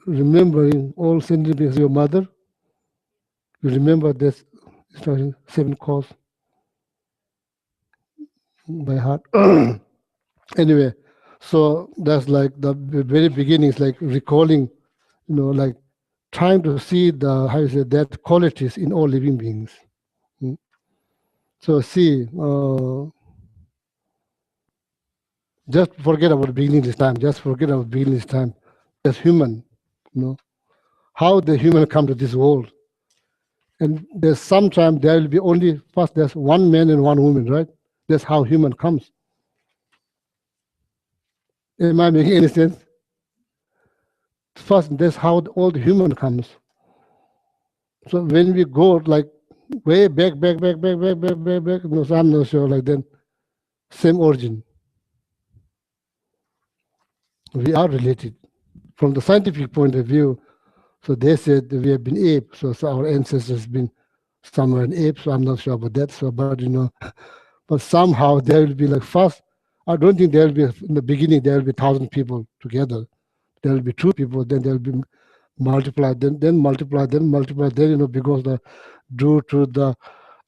remembering all sentient beings, your mother. You remember this instruction, 7 cause by heart. Anyway, so that's like the very beginning is like recalling, like trying to see that qualities in all living beings. So see, Just forget about beginning this time. Just forget about beginning this time. As human, you know, how the human come to this world. And there's sometime there will be only first there's one man and one woman, right? That's how human comes. Am I making any sense? First, that's how all the human comes. So when we go like way back, no, so I'm not sure, like then same origin. We are related. From the scientific point of view, so they said that we have been apes, so our ancestors been somewhere in apes, so I'm not sure about that. So, but you know, but somehow there will be like first, I don't think there will be, in the beginning, there will be 1,000 people together. There will be 2 people, then there will be multiply, then multiply, then, you know, because due to the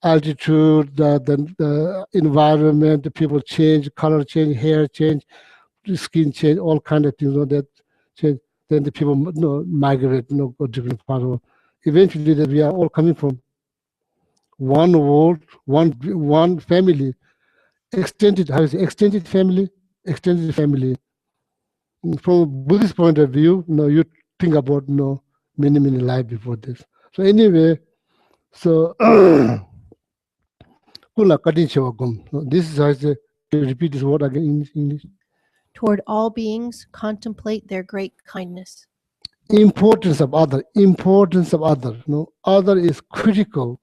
altitude, the environment, the people change, color change, hair change, skin change, all kind of things, you know, that change. Then the people, you know, migrate, you know, go different parts of. Eventually, that we are all coming from one world, one family, extended. How is it? Extended family, extended family. From a Buddhist point of view, you know, you think about, you know, many lives before this. So anyway, so kula kadin shawagum. This is how I say. Repeat this word again in English. Toward all beings, contemplate their great kindness. Importance of other. Importance of other. You know, other is critical.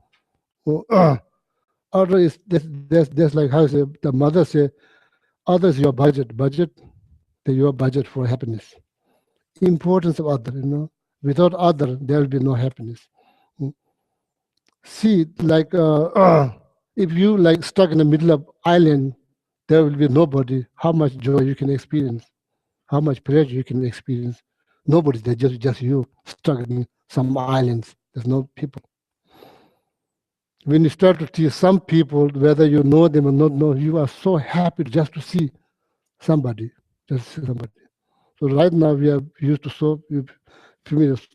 Other is that's like how I say, the mother say, other is your budget. Budget, your budget for happiness. Importance of other. You know, without other, there will be no happiness. See, like if you like stuck in the middle of island, there will be nobody. How much joy you can experience, how much pleasure you can experience. Nobody's there, just you stuck in some islands. There's no people. When you start to see some people, whether you know them or not know, you are so happy just to see somebody, just see somebody. So right now we are used to so few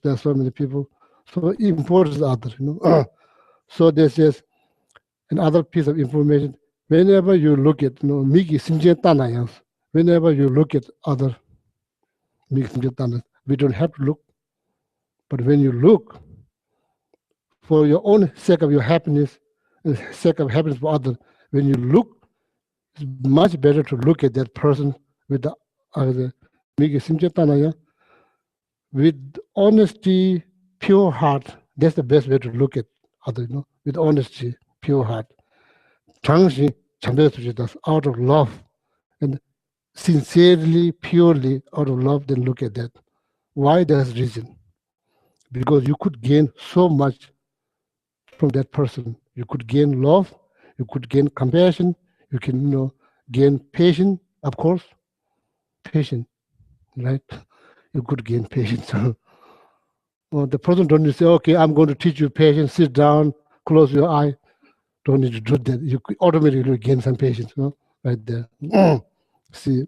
there's so many people. So important other, you know. So this is another piece of information. Whenever you look at, you know, Miki Sinjetana, whenever you look at other Miki Sinjetana, we don't have to look. But when you look for your own sake of your happiness, and sake of happiness for others, when you look, it's much better to look at that person with the Miki Sinjetana, with honesty, pure heart. That's the best way to look at others, you know, with honesty, pure heart. Tangshi Chambesujidas, out of love and sincerely, purely out of love, then look at that. Why? There's reason. Because you could gain so much from that person. You could gain love, you could gain compassion, you can, you know, gain patience, of course. Patience, right? You could gain patience. Well, the person don't need to say, okay, I'm going to teach you patience, sit down, close your eye. Don't need to do that. You could automatically gain some patience, you know, right there. See,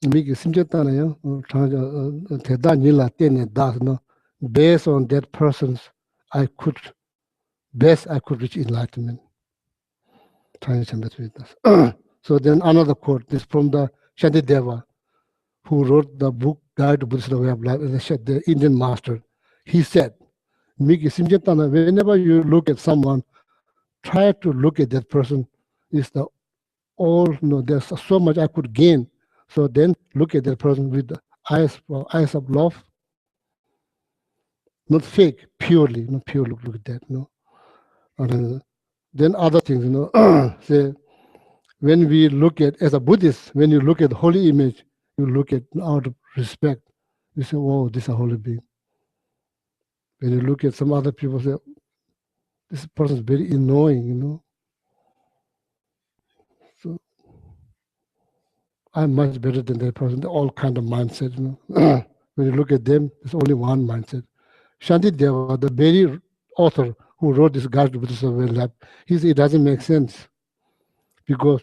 based on that person's, I could reach enlightenment. So then another quote is from the Shantideva, who wrote the book Guide to Buddhist Way of Life, the Indian master. He said, whenever you look at someone, try to look at that person. Is the all, you know, there's so much I could gain. So then look at that person with the eyes of love, not fake, purely, not pure look at that, you know. And then other things, you know, say, when we look at, as a Buddhist, when you look at the holy image, you look at out of respect. You say, "Whoa, this is a holy being." When you look at some other people, say, "This person is very annoying," you know. So I'm much better than that person. They're all kind of mindset, you know. When you look at them, there's only one mindset. Shantideva, the very author who wrote this Guide to Buddhist Way of Life, he said it doesn't make sense because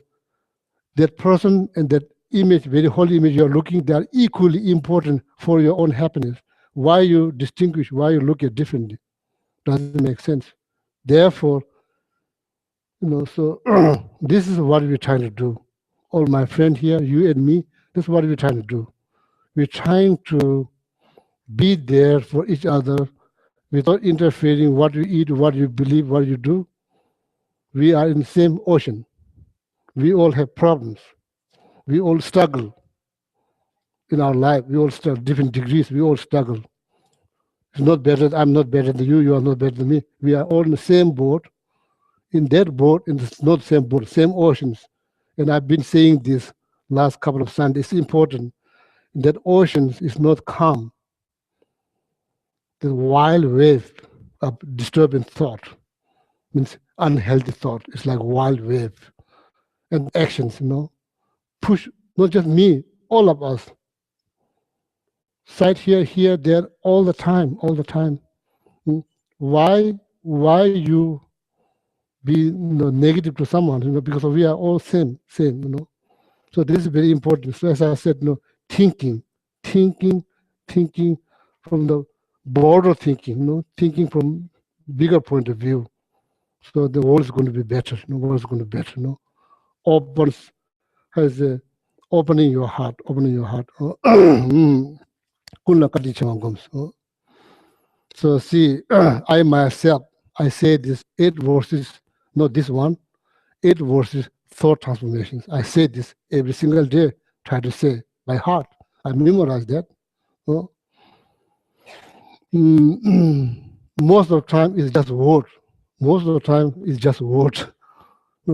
that person and that image, very holy image you're looking, they are equally important for your own happiness. Why you distinguish, why you look at differently? Doesn't make sense. Therefore, you know, so this is what we're trying to do. all my friend here, you and me, that's what we're trying to do. We're trying to be there for each other without interfering what you eat, what you believe, what you do. We are in the same ocean. We all have problems. We all struggle in our life. We all struggle, different degrees. We all struggle. It's not better. I'm not better than you. You are not better than me. We are all in the same boat. In that boat, in the not same boat, same oceans. And I've been saying this last couple of Sundays. It's important that oceans is not calm. The wild wave of disturbing thought means unhealthy thought. It's like wild wave. And actions, push, not just me, all of us. Side here, there, all the time. Why you be negative to someone, because we are all same. So this is very important. So as I said, thinking from the broader thinking, thinking from bigger point of view. So the world is going to be better. The world is going to be better. Opens has opening your heart. So see, I myself, I say this 8 verses, not this one, 8 verses, thought transformations. I say this every single day, try to say by heart. I memorize that. Most of the time it's just word.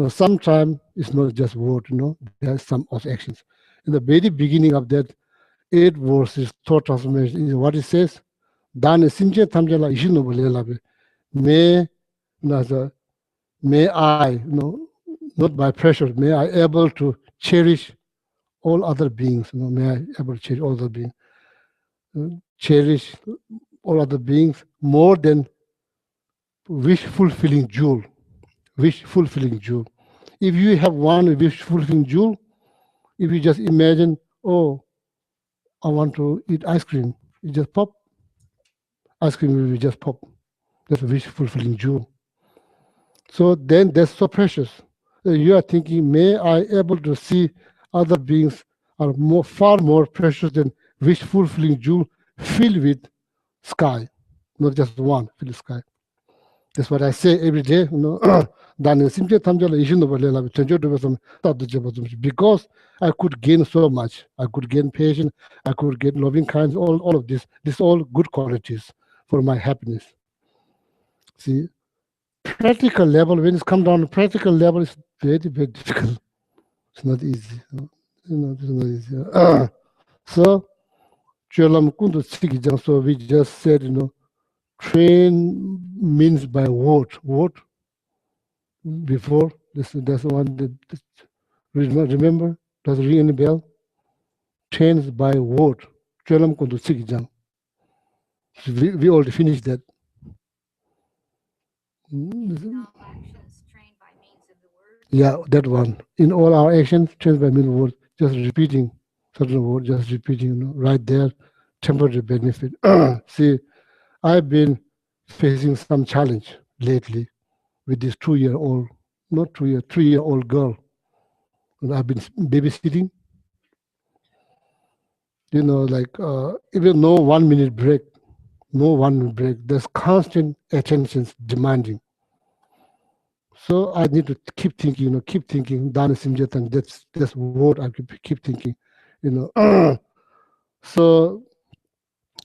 Sometimes it's not just word, there's some other actions. In the very beginning of that 8 verses, thought transformation is what it says. May I, not by pressure, may I able to cherish all other beings. May I able to cherish all other beings. Cherish all other beings more than wish-fulfilling jewel. Wish-fulfilling jewel. If you have one wish-fulfilling jewel, if you just imagine, oh, I want to eat ice cream, you just pop. Ice cream will just pop. That's a wish-fulfilling jewel. So then that's so precious. You are thinking, may I able to see other beings are far more precious than wish-fulfilling jewel filled with sky, not just one, filled with sky. That's what I say every day. Because I could gain so much. I could gain patience. I could gain loving kindness. All of this. These all good qualities for my happiness. See, practical level. When it's come down to practical level, it's very, very difficult. It's not easy. It's not easy. So, so we just said, train means by word. Before that's one that remember, does it ring any bell? Trains by word. We already finished that. Yeah, that one. In all our actions, trained by means of words. Just repeating certain words, just repeating, right there, temporary benefit. See, I've been facing some challenge lately with this 2-year-old, not 2-year, 3-year-old girl. And I've been babysitting. Even no 1 minute break, there's constant attention demanding. So I need to keep thinking, Dana Simjatan, that's what I keep thinking, So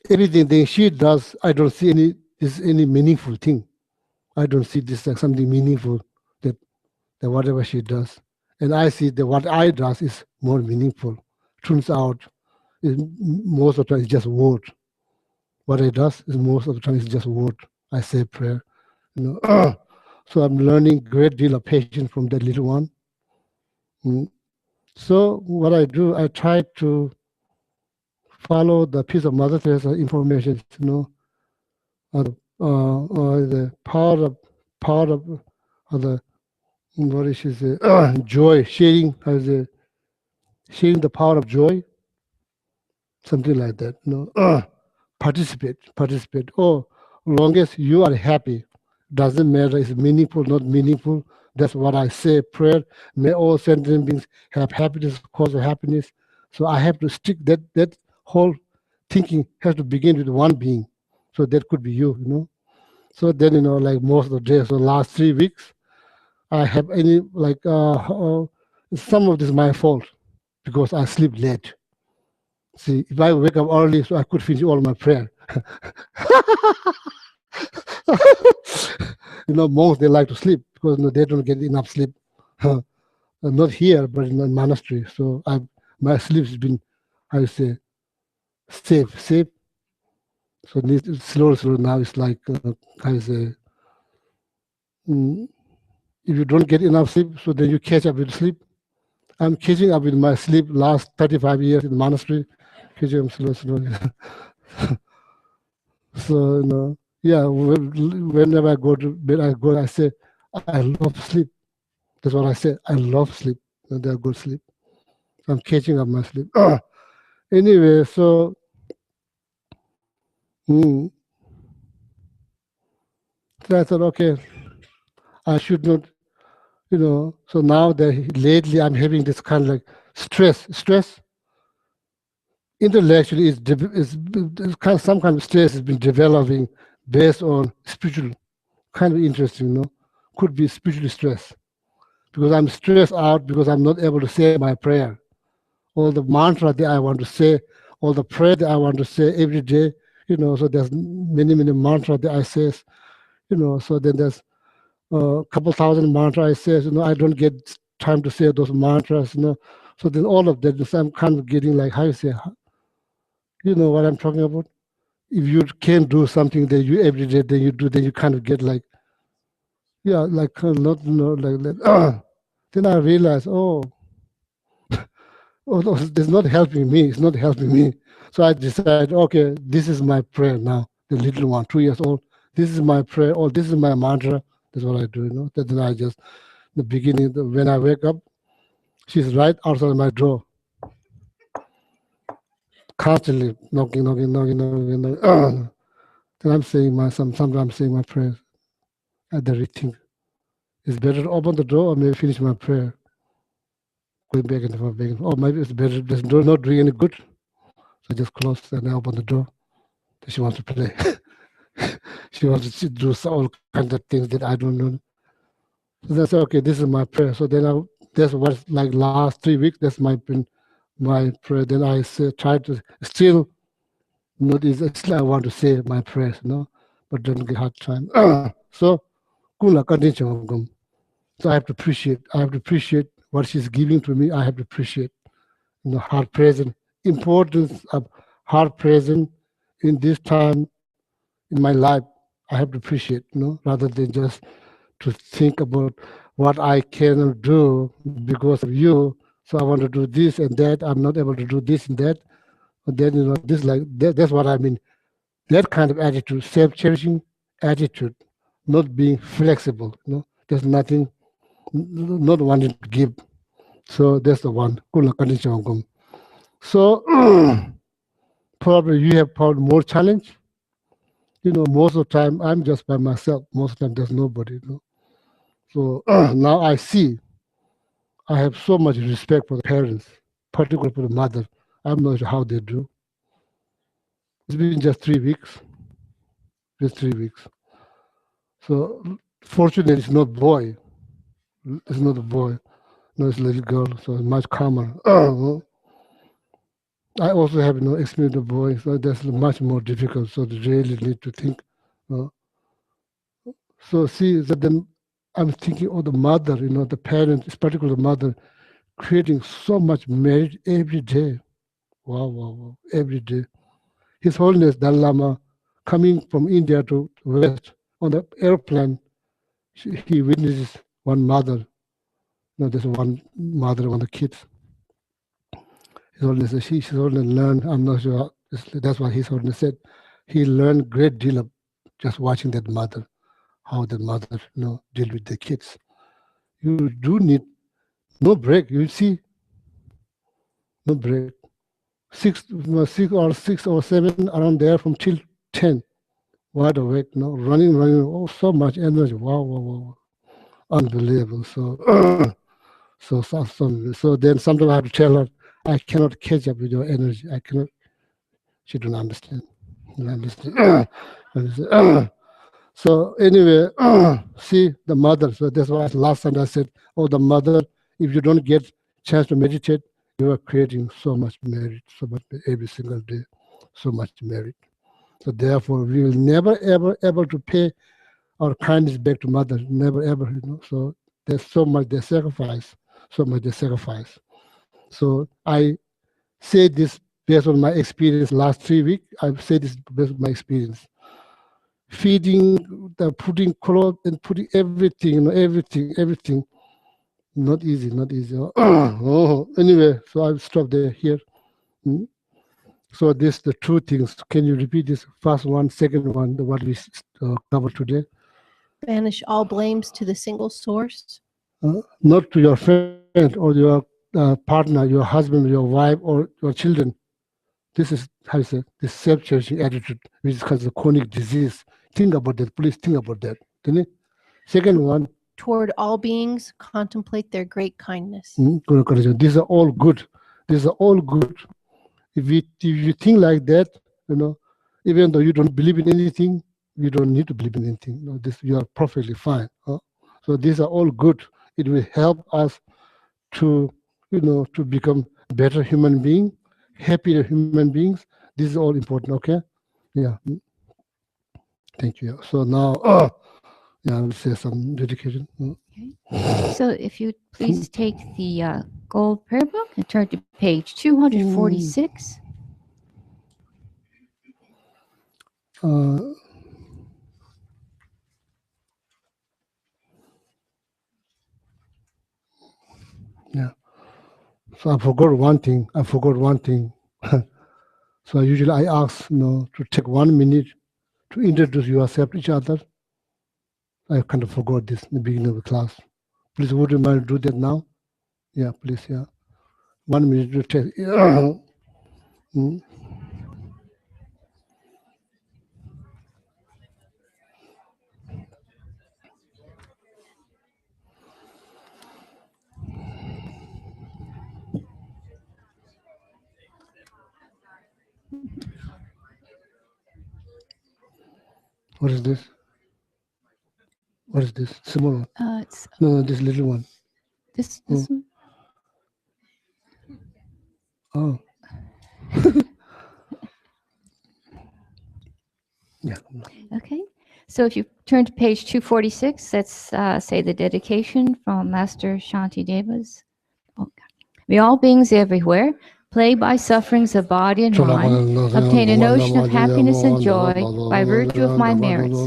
everything that she does, I don't see any meaningful thing. I don't see this like something meaningful that whatever she does. And I see that what I does is more meaningful. Turns out, most of the time it's just word. What I does is most of the time it's just word. I say prayer, So I'm learning great deal of patience from that little one. So what I do, I try to follow the piece of Mother Teresa information, the part of the what is she say? Joy, sharing the power of joy, something like that. Participate. Oh, long as you are happy, doesn't matter. It's meaningful, not meaningful. That's what I say. Prayer, may all sentient beings have happiness, cause of happiness. So I have to stick that whole thinking has to begin with one being. So that could be you, you know. So then, you know, like most of the days, so last 3 weeks, I have any like some of this is my fault because I sleep late. See, if I wake up early, so I could finish all my prayer. You know, monks they like to sleep because you know, they don't get enough sleep. Not here, but in the monastery. So my sleep has been, how you say, safe. So slow now it's like, how you say, mm, if you don't get enough sleep, so then you catch up with sleep. I'm catching up with my sleep last 35 years in the monastery. Catching up slowly. So, you know, yeah, whenever I go to bed, I say, I love sleep. That's what I say. I love sleep. And they're good sleep. I'm catching up my sleep. Anyway, so, so I thought, okay, I should not, you know, so now that lately I'm having this kind of like stress. Intellectually, it's kind of, some kind of stress has been developing based on spiritual, kind of interesting, you know, could be spiritual stress. Because I'm stressed out because I'm not able to say my prayer. All the mantra that I want to say, all the prayer that I want to say every day, you know, so there's many mantras that I say, you know, so then there's a couple thousand mantras I say, you know, I don't get time to say those mantras, you know. So then all of that, so I'm kind of getting like, how you say, you know what I'm talking about? If you can do something that you every day, then you do, then you kind of get like, yeah, like not, you know, like then I realized, oh, it's not helping me. It's not helping me. So I decided, okay, this is my prayer now. The little one, 2 years old. This is my prayer. Oh, this is my mantra. That's what I do. You know. Then I just, the beginning, when I wake up, she's right outside my door, constantly knocking. Then I'm saying sometimes I'm saying my prayers. At the think it's better to open the door or maybe finish my prayer. Going back and forth. Oh, maybe it's better. This door not doing any good. So I just close and I open the door. She wants to play. She wants to do all kinds of things that I don't know. So that's okay. This is my prayer. So then that's what like last 3 weeks. That's my prayer. Then I try to still not easy. Still I want to say my prayers, you know, but don't get hard time. So kula continue. So I have to appreciate. I have to appreciate what she's giving to me. I have to appreciate, you know, heart present, importance of heart present in this time in my life. I have to appreciate, you know, rather than just to think about what I cannot do because of you. So I want to do this and that. I'm not able to do this and that. But then, you know, this like that's what I mean. That kind of attitude, self-cherishing attitude, not being flexible. You know, there's nothing, not wanting to give. So that's the one. So probably you have probably more challenge. You know, most of the time I'm just by myself. Most of the time there's nobody. You know? So now I see. I have so much respect for the parents, particularly for the mother. I'm not sure how they do. It's been just 3 weeks. Just 3 weeks. So fortunately, it's not boy. It's not a boy. No, it's a little girl. So it's much calmer. I also have no experience of boy, so that's much more difficult. So they really need to think. So see that then I'm thinking of the mother, you know, the parents, particularly the mother, creating so much merit every day. Wow, every day. His Holiness Dalai Lama, coming from India to West on the airplane, he witnesses one mother. You know, there's one mother, one of the kids. His Holiness, she only learned, I'm not sure, that's what His Holiness said. He learned great deal of just watching that mother, how the mother, you know, deal with the kids. You do need no break. You see, no break. 6 or 7 around there from till 10, wide awake, you know, running. Oh, so much energy. Wow. unbelievable. So, so then sometimes I have to tell her, I cannot catch up with your energy. I cannot. She don't understand. You understand? So anyway, see the mother. So that's why last time I said, oh, the mother. If you don't get chance to meditate, you are creating so much merit, so much every single day, so much merit. So therefore, we will never ever able to pay our kindness back to mother. Never ever, you know. So there's so much they sacrifice, so much they sacrifice. So I say this based on my experience last 3 weeks. I say this based on my experience. Feeding, putting clothes and putting everything, you know, everything. Not easy, not easy. Oh, anyway, so I'll stop there here. So this the two things. Can you repeat this first one, second one, what we covered today? Banish all blames to the single source. Not to your friend or your partner, your husband, your wife, or your children. This is how you say this self-cherishing attitude, which is called the chronic disease. Think about that. Please think about that. Second one. Toward all beings, contemplate their great kindness. These are all good. These are all good. If you think like that, you know, even though you don't believe in anything, you don't need to believe in anything. You know, you are perfectly fine. So these are all good. It will help us to, you know, to become better human being, happier human beings. This is all important. Okay. Yeah. Thank you. So now, yeah, I'll say some dedication. Okay. So if you please take the gold prayer book and turn to page 246. Yeah. So I forgot one thing. So usually I ask, you know, to take 1 minute to introduce yourself to each other. I kind of forgot this in the beginning of the class. Please, would you mind do that now? Yeah, please, yeah. 1 minute to take. What is this? What is this? Small one? It's No, this little one. this one. Oh. Yeah. Okay. So if you turn to page 246, let's say the dedication from Master Shantidevas. Oh, God. May all beings everywhere, plagued by sufferings of body and mind, obtain a notion of happiness and joy by virtue of my merits.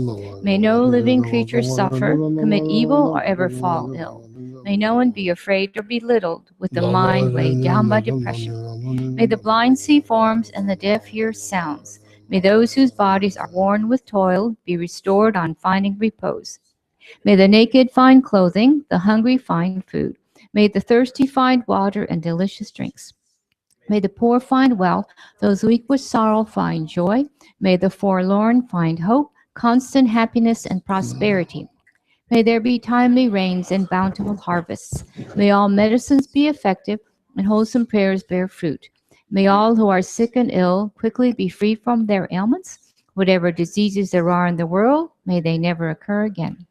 May no living creature suffer, commit evil, or ever fall ill. May no one be afraid or belittled with the mind weighed down by depression. May the blind see forms and the deaf hear sounds. May those whose bodies are worn with toil be restored on finding repose. May the naked find clothing, the hungry find food. May the thirsty find water and delicious drinks. May the poor find wealth, those weak with sorrow find joy. May the forlorn find hope, constant happiness and prosperity. May there be timely rains and bountiful harvests. May all medicines be effective and wholesome prayers bear fruit. May all who are sick and ill quickly be free from their ailments. Whatever diseases there are in the world, may they never occur again.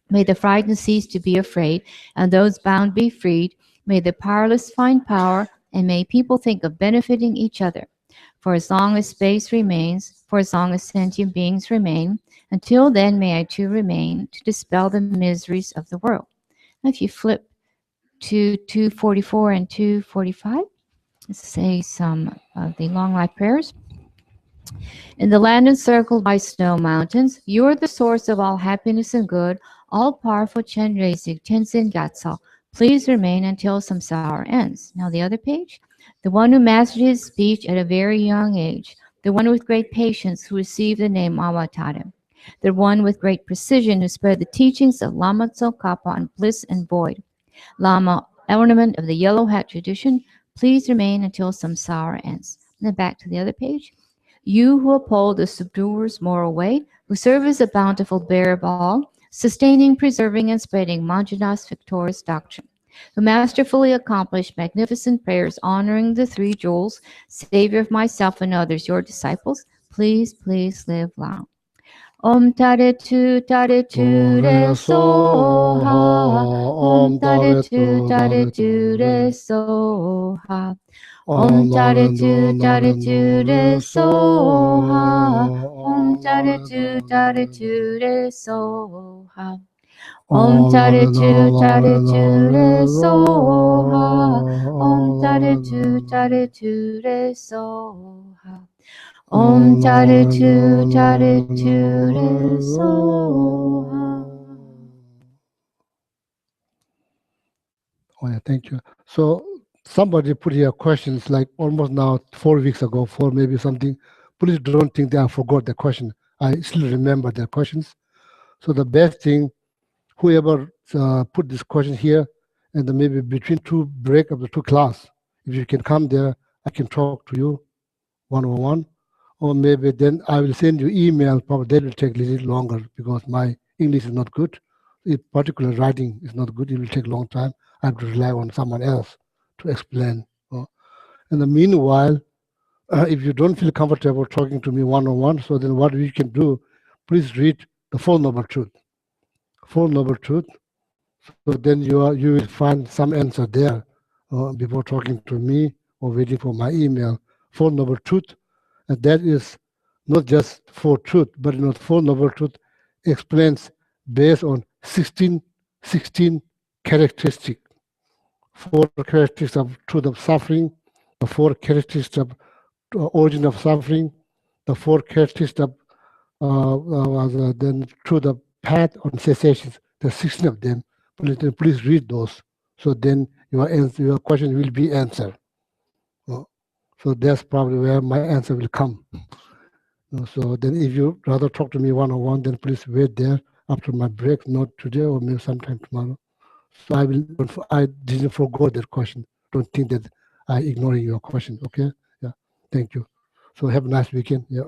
May the frightened cease to be afraid, and those bound be freed. May the powerless find power, and may people think of benefiting each other. For as long as space remains, for as long as sentient beings remain, until then may I too remain to dispel the miseries of the world. Now if you flip to 244 and 245, let's say some of the long life prayers. In the land encircled by snow mountains, you are the source of all happiness and good, all-powerful Chenrezig Tenzin Gyatso. Please remain until samsara ends. Now the other page. The one who mastered his speech at a very young age. The one with great patience who received the name Awatara. The one with great precision who spread the teachings of Lama Tsongkhapa on bliss and void. Lama, ornament of the yellow hat tradition, please remain until samsara ends. And then back to the other page. You who uphold the subduer's moral way, who serve as a bountiful bearer of all, sustaining, preserving, and spreading Manjunath's victorious doctrine, who masterfully accomplished magnificent prayers honoring the three jewels, Savior of myself and others, your disciples, please, please live long. Om Tare Tu Re Soha. Om Tare Tu Re Soha. Om Tare Tu Re Soha. Om Tare Tu Re Soha. Om Tare Tu Re Soha. Om Tare Tu Re Soha. Om Tare Tu Re Soha. Oh, yeah, thank you. So somebody put here questions like almost now 4 weeks ago, for maybe something. Please don't think that I forgot the question. I still remember the questions. So the best thing, whoever put this question here, and then maybe between two break of the two class, if you can come there, I can talk to you one-on-one, or maybe then I will send you email. Probably that will take a little longer because my English is not good. In particular, writing is not good. It will take a long time. I have to rely on someone else to explain. In the meanwhile, if you don't feel comfortable talking to me one-on-one, so then what we can do, please read the Four Noble Truth. Four Noble Truth. So then you will find some answer there before talking to me or waiting for my email. Four Noble Truth, and that is not just four truth, but Four Noble Truth explains based on 16 characteristics. Four characteristics of truth of suffering, the four characteristics of origin of suffering, the four characteristics of then truth of path on cessations. The 16 of them. Please read those. So then your question will be answered. So that's probably where my answer will come. So then if you rather talk to me one-on-one, then please wait there after my break, not today or maybe sometime tomorrow. So I didn't forget that question. Don't think that I ignoring your question, okay? Yeah, thank you. So have a nice weekend. Yeah.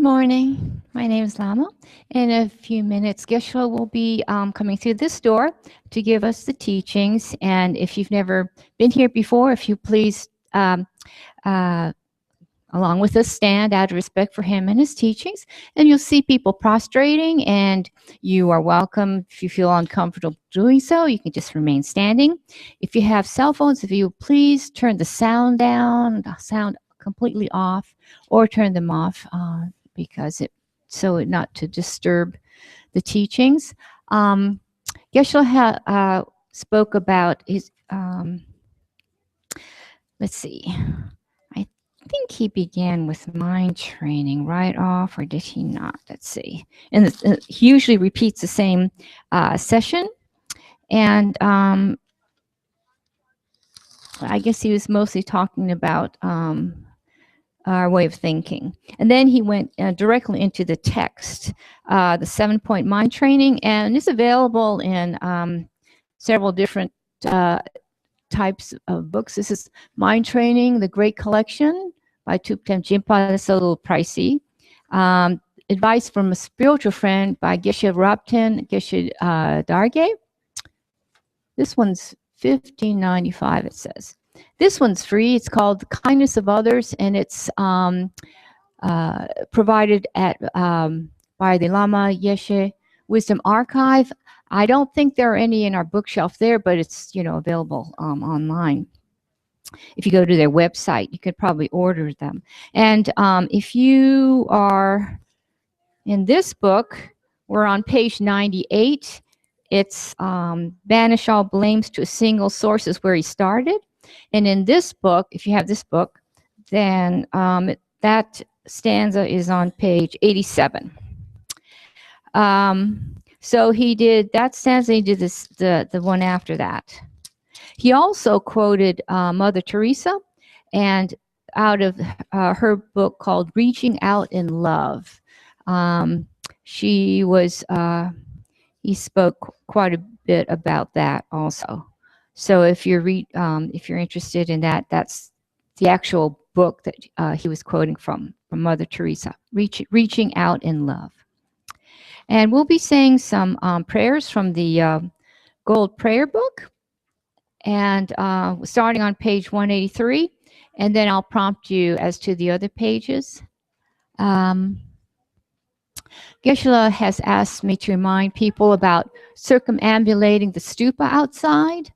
Good morning. My name is Lama. In a few minutes, Geshe will be coming through this door to give us the teachings. And if you've never been here before, if you please, along with us, stand out of respect for him and his teachings. And you'll see people prostrating, and you are welcome. If you feel uncomfortable doing so, you can just remain standing. If you have cell phones, if you please turn the sound down, the sound completely off, or turn them off because not to disturb the teachings. Geshe spoke about his, let's see, I think he began with mind training right off, or did he not? Let's see. And he usually repeats the same session. And I guess he was mostly talking about our way of thinking. And then he went directly into the text, the 7-point mind training, and it's available in several different types of books. This is Mind Training, The Great Collection by Thupten Jinpa. That's a little pricey. Advice from a Spiritual Friend by Geshe Rabten, Geshe Darge. This one's $15.95, it says. This one's free. It's called The Kindness of Others, and it's provided by the Lama Geshe Wisdom Archive. I don't think there are any in our bookshelf there, but it's available online. If you go to their website, you could probably order them. And if you are in this book, we're on page 98. It's banish all blames to a single source is where he started. And in this book, if you have this book, then that stanza is on page 87. So he did that stanza, he did the one after that. He also quoted Mother Teresa, and out of her book called Reaching Out in Love. He spoke quite a bit about that also. So if you're interested in that, that's the actual book that he was quoting from Mother Teresa, Reaching Out in Love. And we'll be saying some prayers from the Gold Prayer Book, and starting on page 183, and then I'll prompt you as to the other pages. Geshe has asked me to remind people about circumambulating the stupa outside.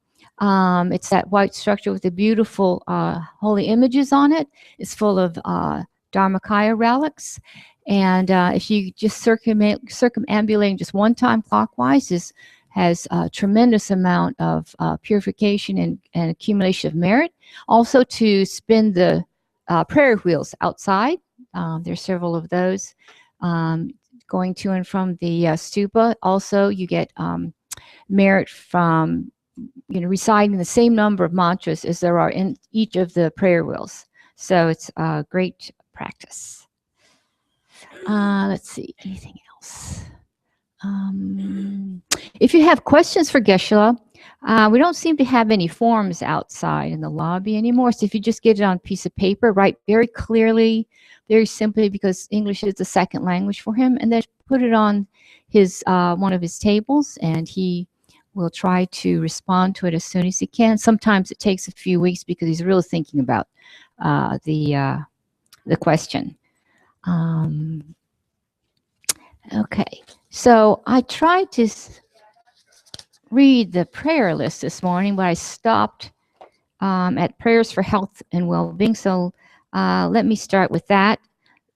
It's that white structure with the beautiful holy images on it. It's full of Dharmakaya relics. And if you just circumambulating just one time clockwise has a tremendous amount of purification and accumulation of merit. Also to spin the prayer wheels outside. There's several of those going to and from the stupa. Also, you get merit from reciting the same number of mantras as there are in each of the prayer wheels. So it's a great practice. Let's see, anything else? If you have questions for Geshe, we don't seem to have any forms outside in the lobby anymore. So if you just get it on a piece of paper, write very clearly, very simply, because English is the second language for him, and then put it on his one of his tables, and he will try to respond to it as soon as he can. Sometimes it takes a few weeks because he's really thinking about the question. Okay, so I tried to read the prayer list this morning, but I stopped at prayers for health and well-being. So let me start with that.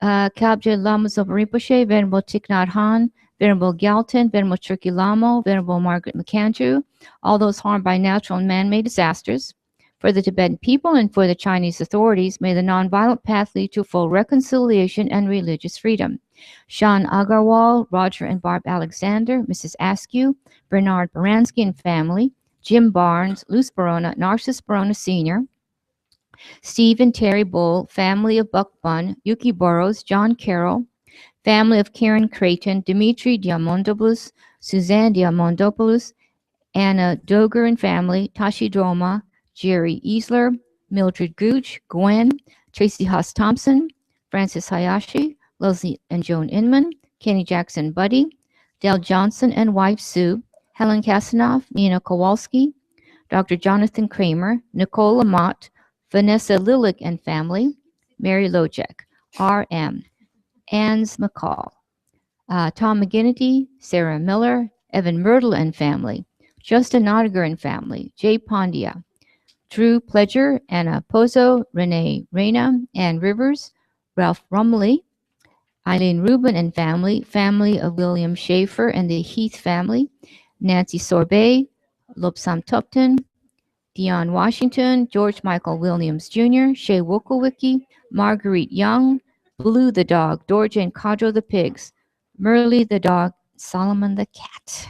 Kabje Lama Zopa Rinpoche, Venerable Thich Nhat Hanh, Venerable Gyalten, Venerable Chökyi Lama, Venerable Margaret McAndrew, all those harmed by natural and man-made disasters. For the Tibetan people and for the Chinese authorities, may the nonviolent path lead to full reconciliation and religious freedom. Sean Agarwal, Roger and Barb Alexander, Mrs. Askew, Bernard Baranski and family, Jim Barnes, Luz Barona, Narcissus Barona Sr., Steve and Terry Bull, family of Buck Bunn, Yuki Burrows, John Carroll, family of Karen Creighton, Dimitri Diamondopoulos, Suzanne Diamondopoulos, Anna Doger and family, Tashi Droma, Jerry Easler, Mildred Gooch, Gwen, Tracy Haas Thompson, Francis Hayashi, Leslie and Joan Inman, Kenny Jackson Buddy, Dale Johnson and wife Sue, Helen Kasanoff, Nina Kowalski, Dr. Jonathan Kramer, Nicole Lamott, Vanessa Lillick and family, Mary Lojek, R.M., Anns McCall, Tom McGinnity, Sarah Miller, Evan Myrtle and family, Justin Nodiger and family, Jay Pondia, Drew Pledger, Anna Pozo, Renee Reyna, Ann Rivers, Ralph Rumley, Eileen Rubin and family, family of William Schaefer and the Heath family, Nancy Sorbet, Lobsam Tupton, Dion Washington, George Michael Williams Jr., Shay Wokowicki, Marguerite Young, Blue the dog, Dorja and Cadro the pigs, Merle the dog, Solomon the cat.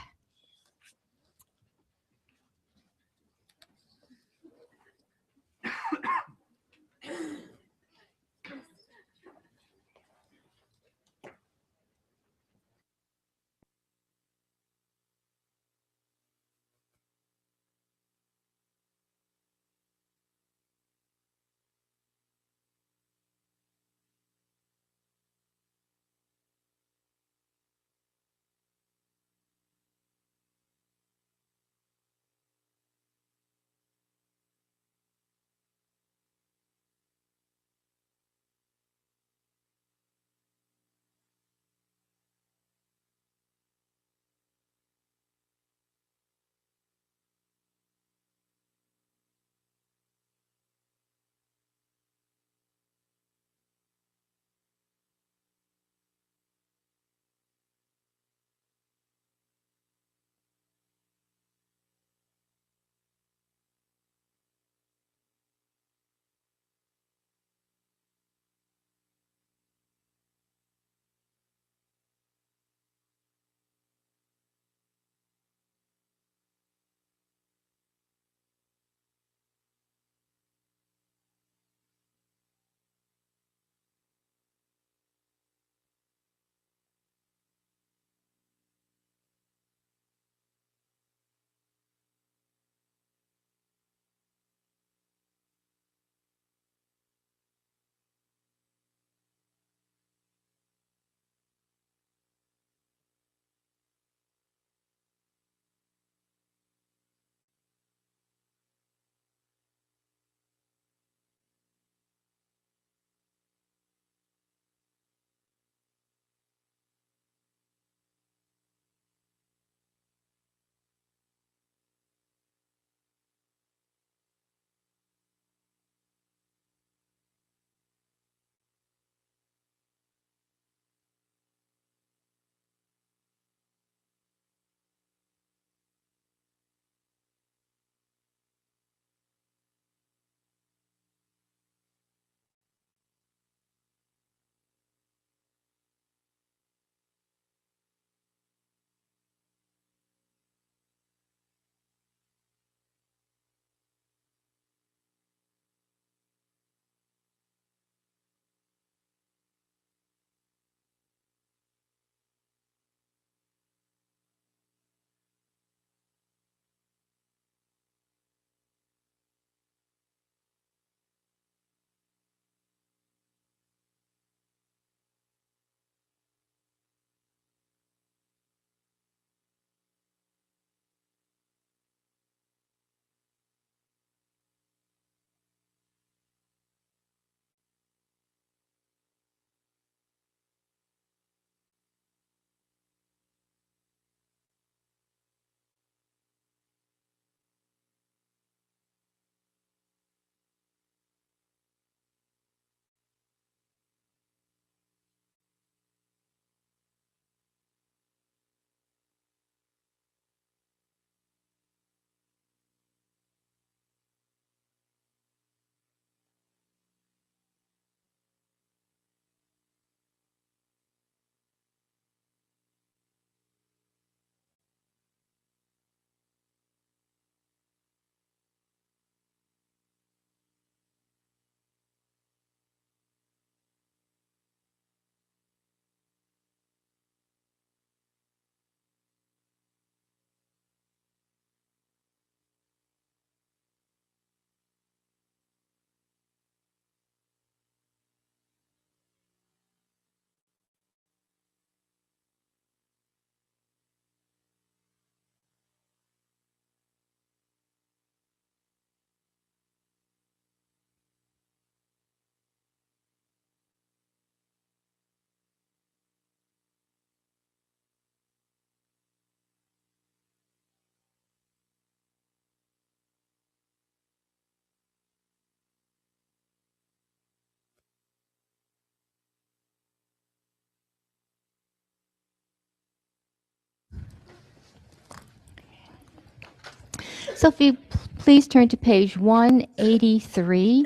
So if you please turn to page 183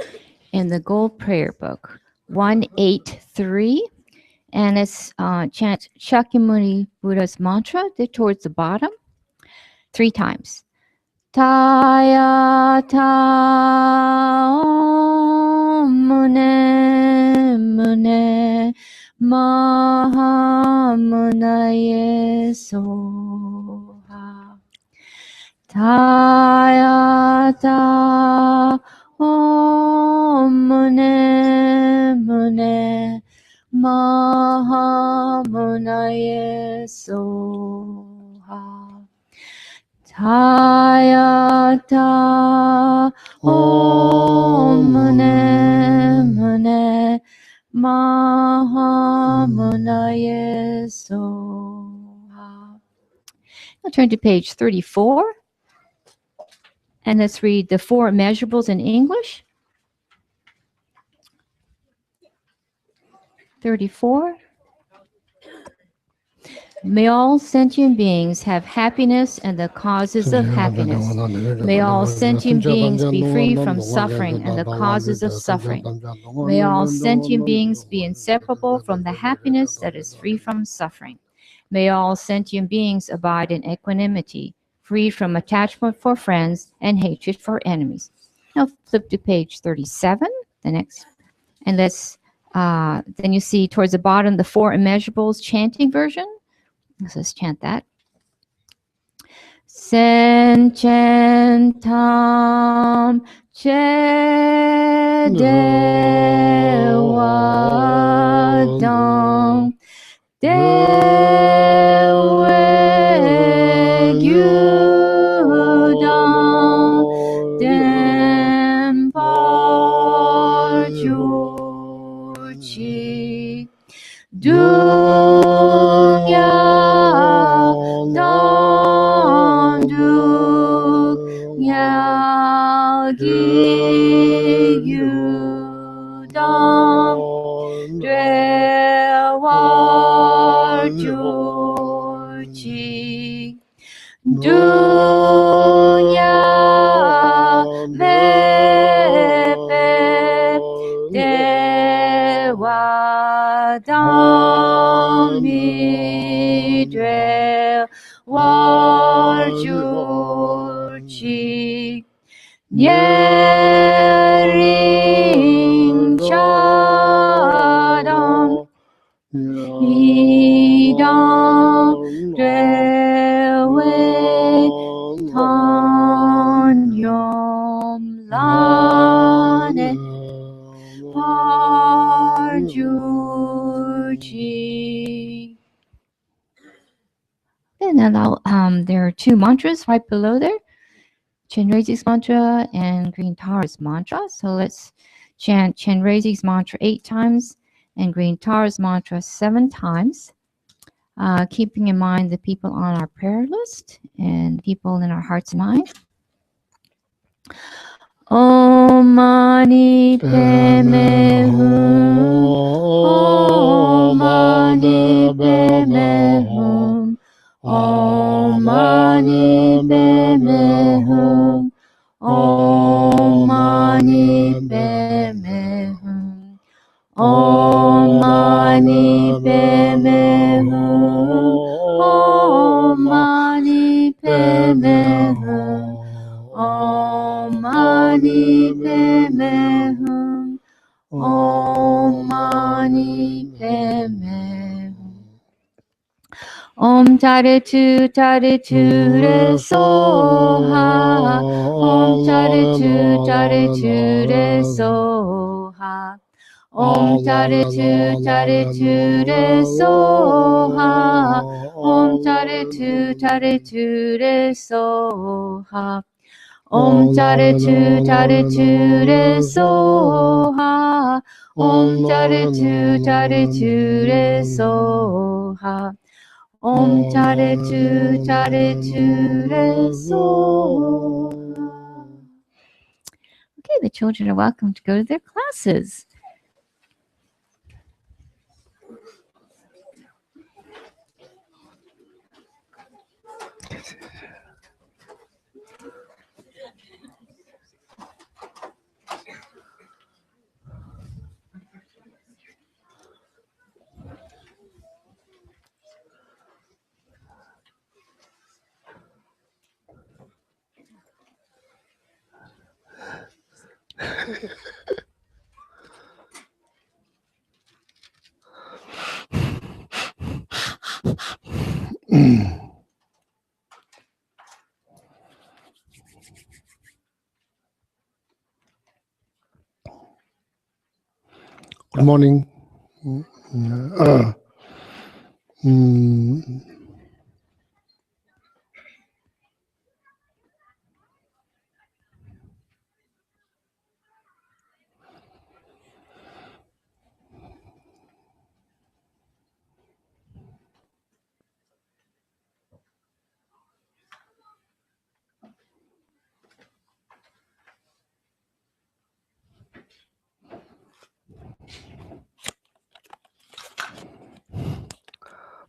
in the Gold Prayer Book. 183. And let's chant Shakyamuni Buddha's mantra. They're towards the bottom. 3 times. Taya ta mune mune maha munaye soha. Taya ta mune mune maha munaye soha. Tayata Om Mune Mune Maha Munaye Soha. I'll turn to page 34 and let's read the 4 immeasurables in English. 34. May all sentient beings have happiness and the causes of happiness. May all sentient beings be free from suffering and the causes of suffering. May all sentient beings be inseparable from the happiness that is free from suffering. May all sentient beings abide in equanimity, free from attachment for friends and hatred for enemies. Now flip to page 37, the next, and let's, then you see towards the bottom the 4 immeasurables chanting version. Let's chant that. Sen chen tam che dewa dong dewe gyu dong dem par ju chi dung ya dong dung ya gi yu dong due war ju chi dung ya me pe de wa dong mi due war ju chi nie ring cha dong yi dong due wei ton yom lan par ju chi. And allow, there are 2 mantras right below there. Chenrezi's mantra and Green Tara's mantra. So let's chant Chenrezi's mantra 8 times and Green Tara's mantra 7 times. Keeping in mind the people on our prayer list and people in our hearts and minds. Om Mani Padme Hum. Om Mani Padme Hum. Om Mani Padme Hum. Om Mani Padme Hum. Om Mani Padme Hum. Om Mani Padme Hum. Om Mani Padme Hum. Om Mani Padme Hum. Om Taritu Taritu Re Soha. Om Taritu Taritu Re Soha. Om Taritu Taritu Re Soha. Om Taritu Taritu Re Soha. Om Taritu Taritu Re Soha. Om Taritu Taritu Re Soha. Om Taritu Taritu Re Soha. Okay, the children are welcome to go to their classes. Good morning. Mm,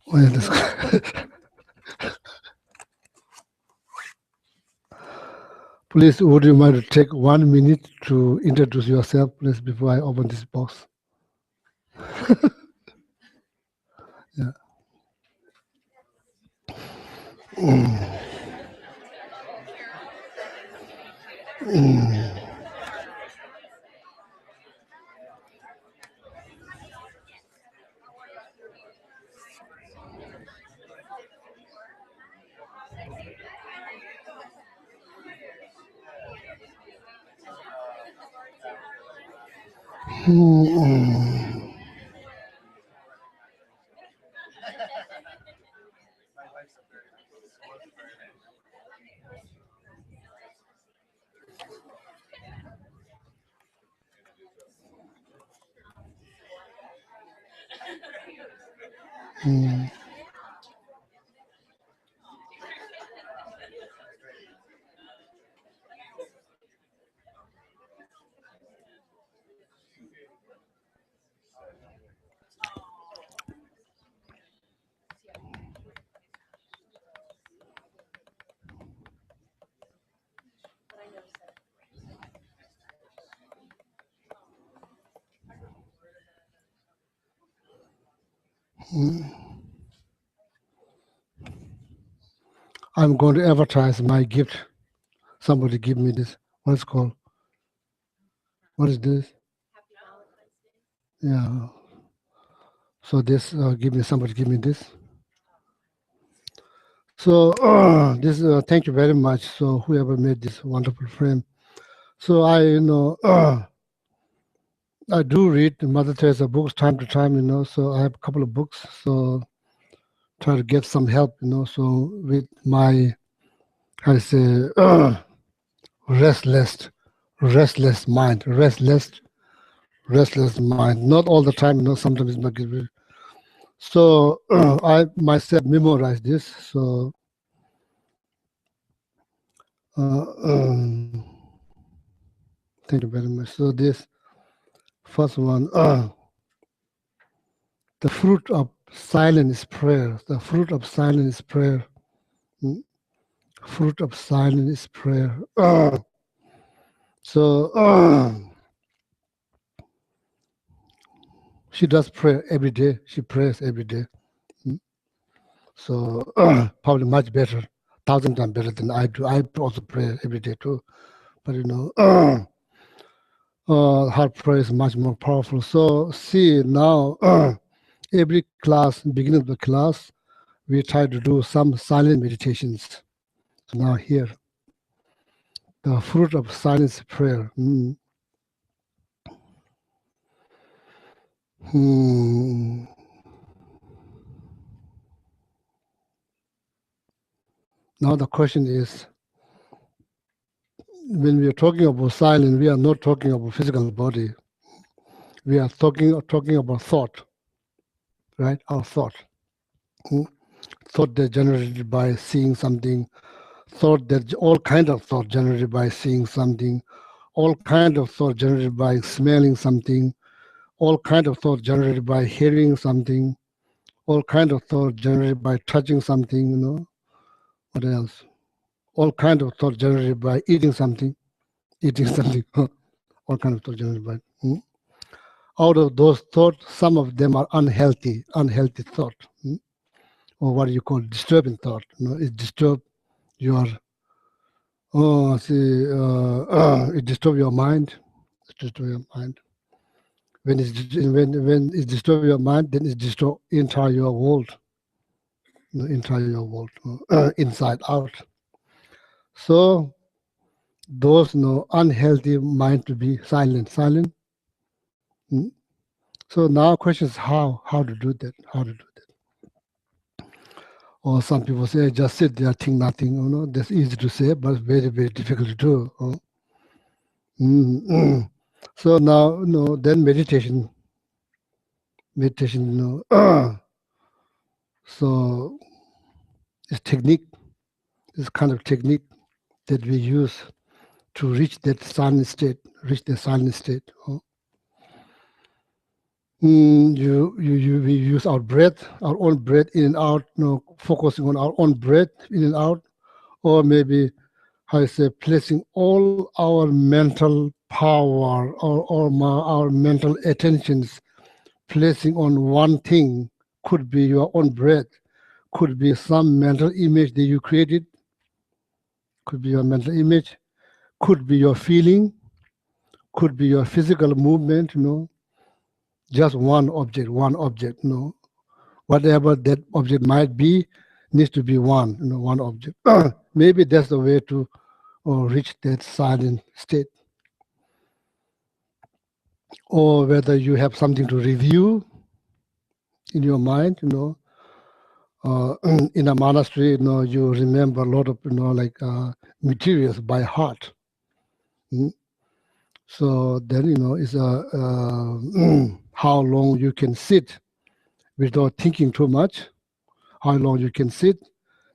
well, please, would you mind to take 1 minute to introduce yourself, please, before I open this box? Yeah. I'm going to advertise my gift. Somebody give me this. What's it called? What is this? Yeah. So this, somebody give me this. So this, thank you very much. So whoever made this wonderful frame. So I do read Mother Teresa books time to time, so I have a couple of books. So try to get some help, so with my, how to say, restless mind, restless mind. Not all the time, sometimes it might get really. So I myself memorize this. So thank you very much. So this first one, the fruit of silence is prayer. The fruit of silence is prayer. Fruit of silence is prayer. So she does pray every day. She prays every day. So probably much better, 1,000 times better than I do. I also pray every day too. But her prayer is much more powerful. So see now, every class, beginning of the class, we try to do some silent meditations. So now here, the fruit of silence prayer. Now the question is, when we are talking about silence, we are not talking about physical body. We are talking about thought, right? Our thought. Thought that generated by seeing something, thought that all kind of thought generated by seeing something, all kind of thought generated by smelling something, all kind of thought generated by hearing something, all kind of thought generated by touching something, what else? All kind of thought generated by eating something, all kind of thought generated by. Out of those thoughts, some of them are unhealthy thought, or what you call disturbing thought. It disturb your, it disturb your mind, destroy your mind. When it destroy your mind, then it destroy entire your world, entire your world, inside out. So those unhealthy mind to be silent. Mm. So now question is how to do that, Or some people say just sit there, think nothing. That's easy to say, but very difficult to do. So now then meditation. So it's technique, this kind of technique that we use to reach that silent state, We use our breath, our own breath in and out, focusing on our own breath in and out, or maybe, how I say, placing all our mental power or our mental attentions, placing on one thing, could be your own breath, could be some mental image that you created, could be your mental image, could be your feeling, could be your physical movement, just one object, whatever that object might be, needs to be one object. Maybe that's the way to reach that silent state. Or whether you have something to review in your mind, in a monastery, you remember a lot of, materials by heart. So then, it's how long you can sit without thinking too much, how long you can sit.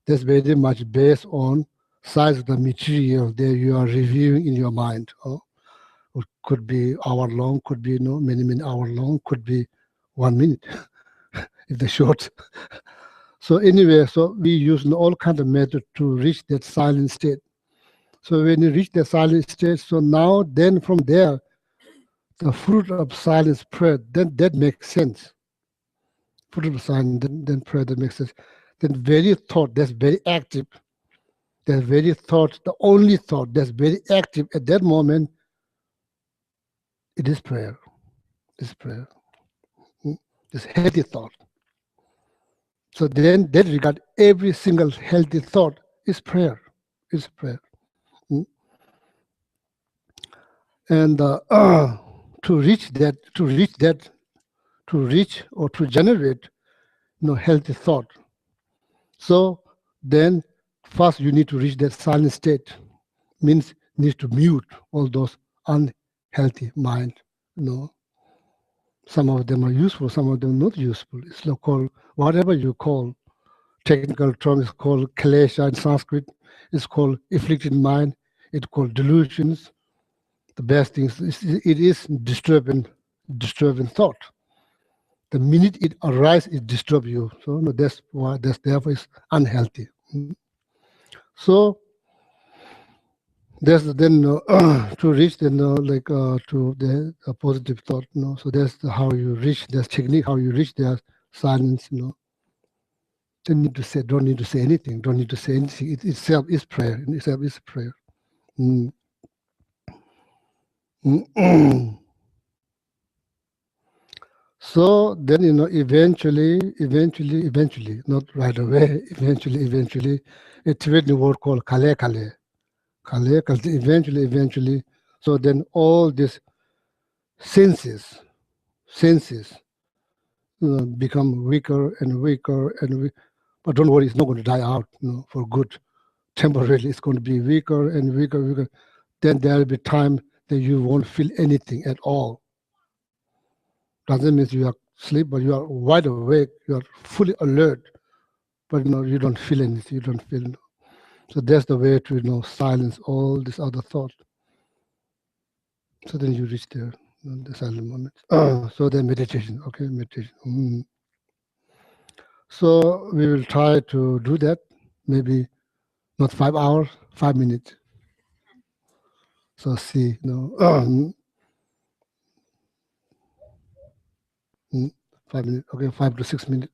That's very much based on size of the material that you are reviewing in your mind. It could be hour long, could be many hour long, could be 1 minute if they're short. So anyway, so we use all kind of method to reach that silent state. So when you reach the silent state, so now then from there, the fruit of silence spread, then that makes sense. Fruit of silence, then prayer, that makes sense. Then very thought that's very active, that very thought, the only thought that's very active at that moment, it is prayer. It's prayer. It's healthy thought. So then that regard, every single healthy thought is prayer. Is prayer. And to reach or to generate healthy thought. So then first you need to reach that silent state. Means needs to mute all those unhealthy mind. Some of them are useful, some of them not useful. It's called, whatever you call, technical term is called klesha in Sanskrit. It's called afflicted mind. It's called delusions. The best thing is it is disturbing thought. The minute it arises, it disturbs you. So that's why therefore is unhealthy. So that's then to reach to the positive thought. So that's how you reach. That's technique how you reach the silence. Don't need to say anything. Don't need to say anything. It itself is prayer. In itself is prayer. So then eventually, not right away. Eventually, a Tibetan word called kale. Eventually. So then all these senses become weaker and weaker but don't worry, it's not going to die out for good. Temporarily it's going to be weaker and weaker. Then there will be time that you won't feel anything at all. Doesn't mean you are asleep, but you are wide awake, you are fully alert, but you don't feel anything, you don't feel. So that's the way to silence all this other thought. So then you reach there, the silent moment. So then meditation, okay, meditation. So we will try to do that, maybe not 5 hours, 5 minutes. So see, 5 minutes, okay, 5 to 6 minutes.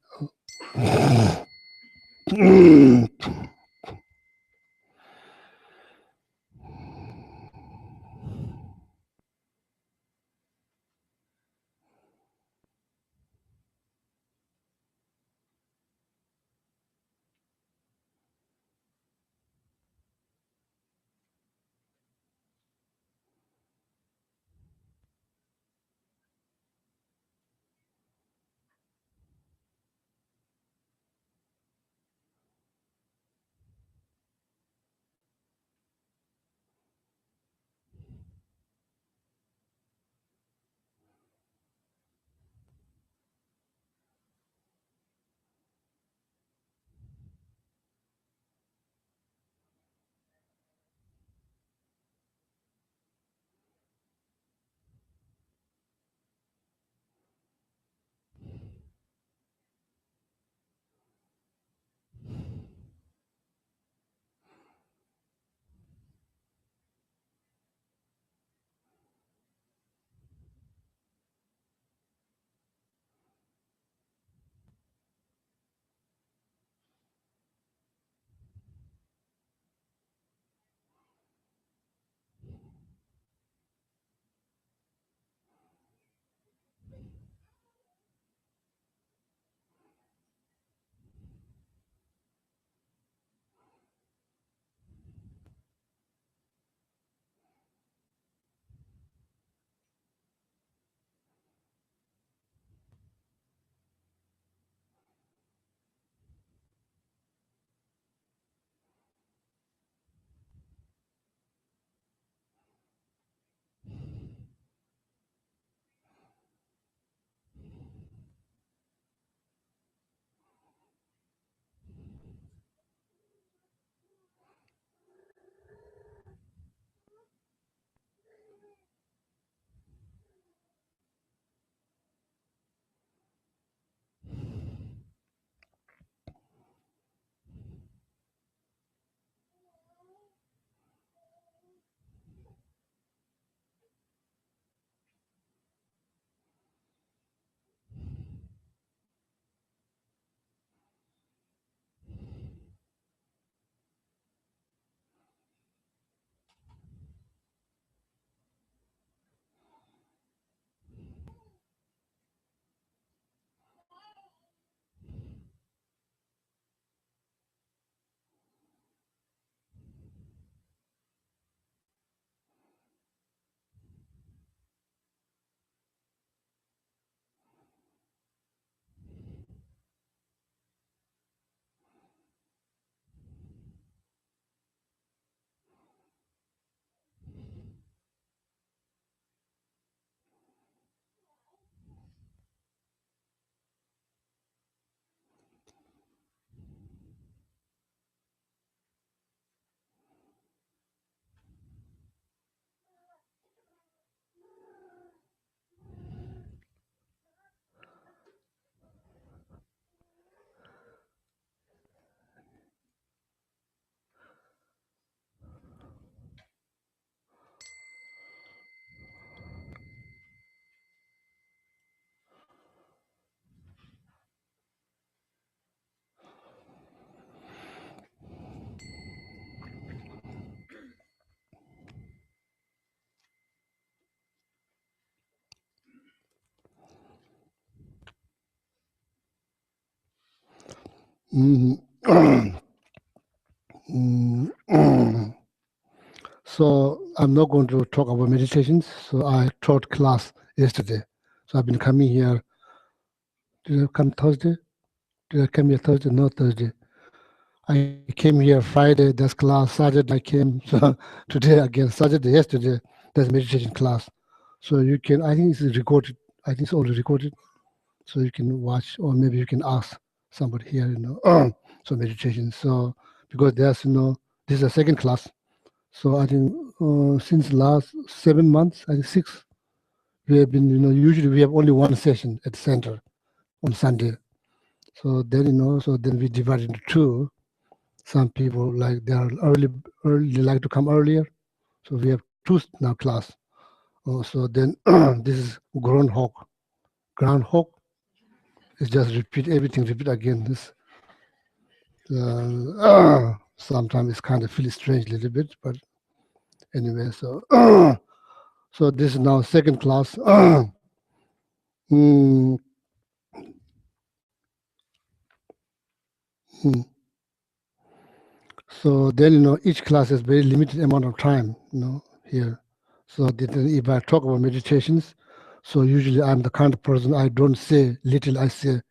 Mm. So I'm not going to talk about meditations. So I taught class yesterday. So I've been coming here. Did I come Thursday? Did I come here Thursday? No, Thursday. I came here Friday, there's class. Saturday I came. So today again, Saturday, yesterday, there's meditation class. So you can, I think it's recorded. I think it's already recorded. So you can watch, or maybe you can ask somebody here, so meditation. So because there's, this is a second class. So I think since last 7 months, I think 6, we have been, usually we have only one session at the center on Sunday. So then, so then we divide into 2. Some people like they are early, they like to come earlier. So we have 2 now class. So then this is groundhog. Groundhog is just repeat everything, repeat again. This sometimes it's kind of feel strange a little bit, but anyway. So so this is now second class. Mm, mm. So then, each class has very limited amount of time, here. So then if I talk about meditations, so usually I'm the kind of person, I don't say little, I say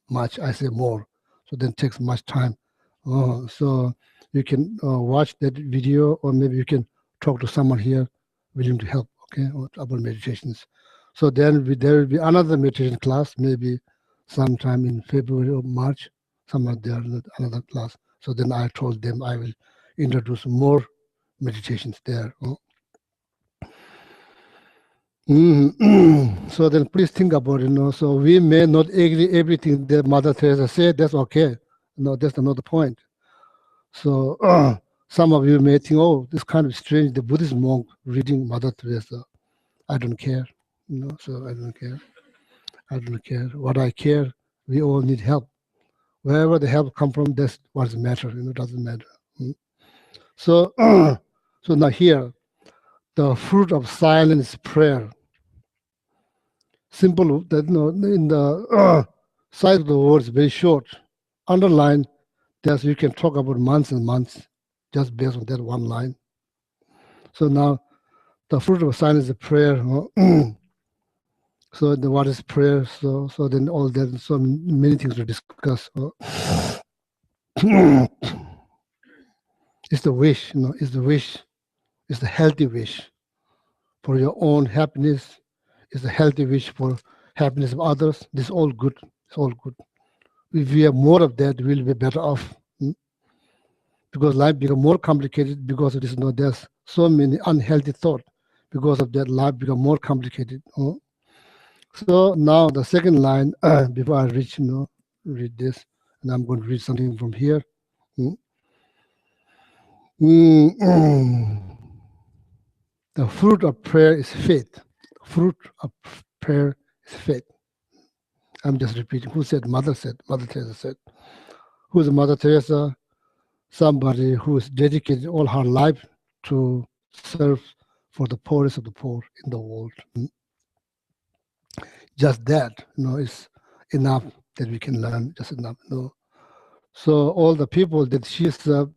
much, I say more. So then it takes much time. So you can watch that video, or maybe you can talk to someone here willing to help, okay, about meditations. So then there will be another meditation class, maybe sometime in February or March, somewhere there, another class. So then I told them I will introduce more meditations there. So then please think about it. So we may not agree everything that Mother Teresa said, that's okay. No, that's another point. So some of you may think, oh, this kind of strange, the Buddhist monk reading Mother Teresa. I don't care. So I don't care. I don't care. What I care, we all need help. Wherever the help come from, that's what matters. Doesn't matter. So, so now here, the fruit of silence prayer. Simple, that in the side of the words, very short. Underline, that you can talk about months and months, just based on that one line. So now, the fruit of silence is prayer. So what is prayer? So then all that, so many things to discuss. It's the wish, it's the wish, it's the healthy wish for your own happiness, it's a healthy wish for happiness of others. This is all good, it's all good. If we have more of that, we'll be better off. Because life becomes more complicated because of this, there's so many unhealthy thoughts. Because of that, life becomes more complicated. So now the second line, before I reach, read this, and I'm going to read something from here. The fruit of prayer is faith. Fruit of prayer is faith. I'm just repeating. Who said? Mother said. Mother Teresa said. Who is Mother Teresa? Somebody who is dedicated all her life to serve for the poorest of the poor in the world. Just that, is enough that we can learn. Just enough. So all the people that she served,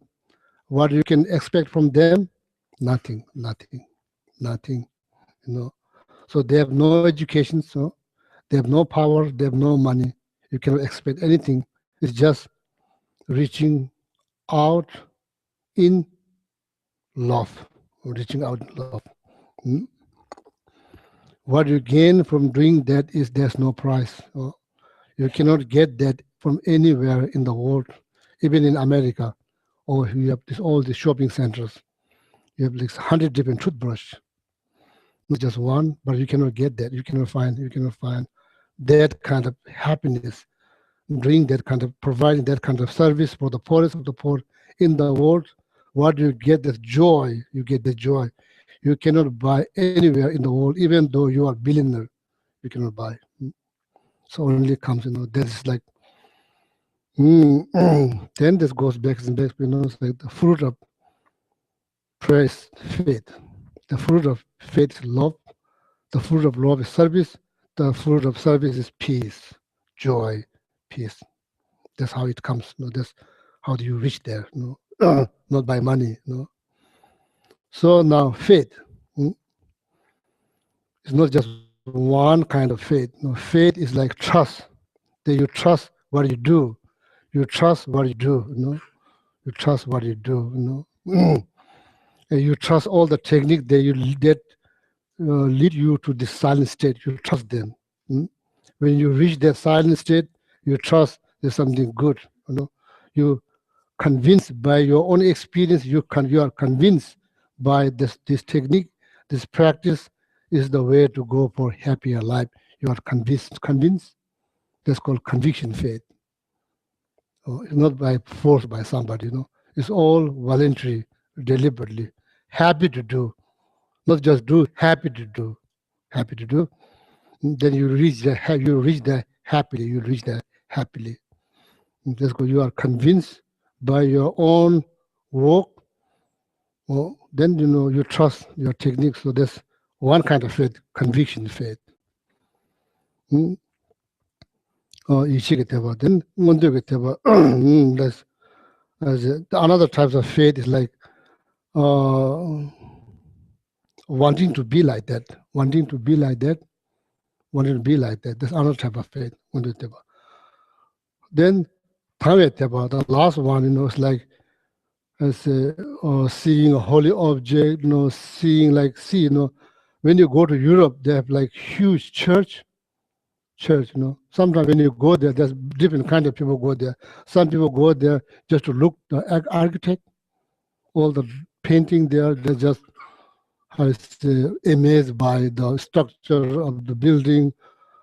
what you can expect from them? Nothing. So they have no education, so they have no power, they have no money. You cannot expect anything. It's just reaching out in love, reaching out in love. What you gain from doing that is there's no price. You cannot get that from anywhere in the world, even in America. Or you have all the shopping centers. You have like 100 different toothbrushes. Not just one, but you cannot get that. You cannot find that kind of happiness, doing that kind of, providing that kind of service for the poorest of the poor in the world. What do you get? The joy. You get the joy. You cannot buy anywhere in the world, even though you are billionaire. You cannot buy. So only comes, that is like. Then this goes back and back. It's like the fruit of prayer is faith. The fruit of faith is love. The fruit of love is service. The fruit of service is peace, joy, peace. That's how it comes. That's how do you reach there? Not by money. So now faith. It's not just one kind of faith. Faith is like trust. That you trust what you do. You trust what you do. You trust what you do. And you trust all the technique that lead you to this silent state. You trust them. When you reach that silent state, you trust there's something good. You convinced by your own experience. You are convinced by this technique, this practice is the way to go for happier life. You are convinced. That's called conviction faith. It's not by force by somebody. It's all voluntary, deliberately, happy to do, not just do, happy to do. Then you reach that happily. You reach that happily. That's because you are convinced by your own work. Then you trust your technique. So that's one kind of faith, conviction faith. Then another type of faith is like wanting to be like that. That's another type of faith. Then the last one, is like seeing a holy object, when you go to Europe, they have like huge church. Sometimes when you go there, there's different kind of people go there. Some people go there just to look the architect, all the painting there. They're just amazed by the structure of the building,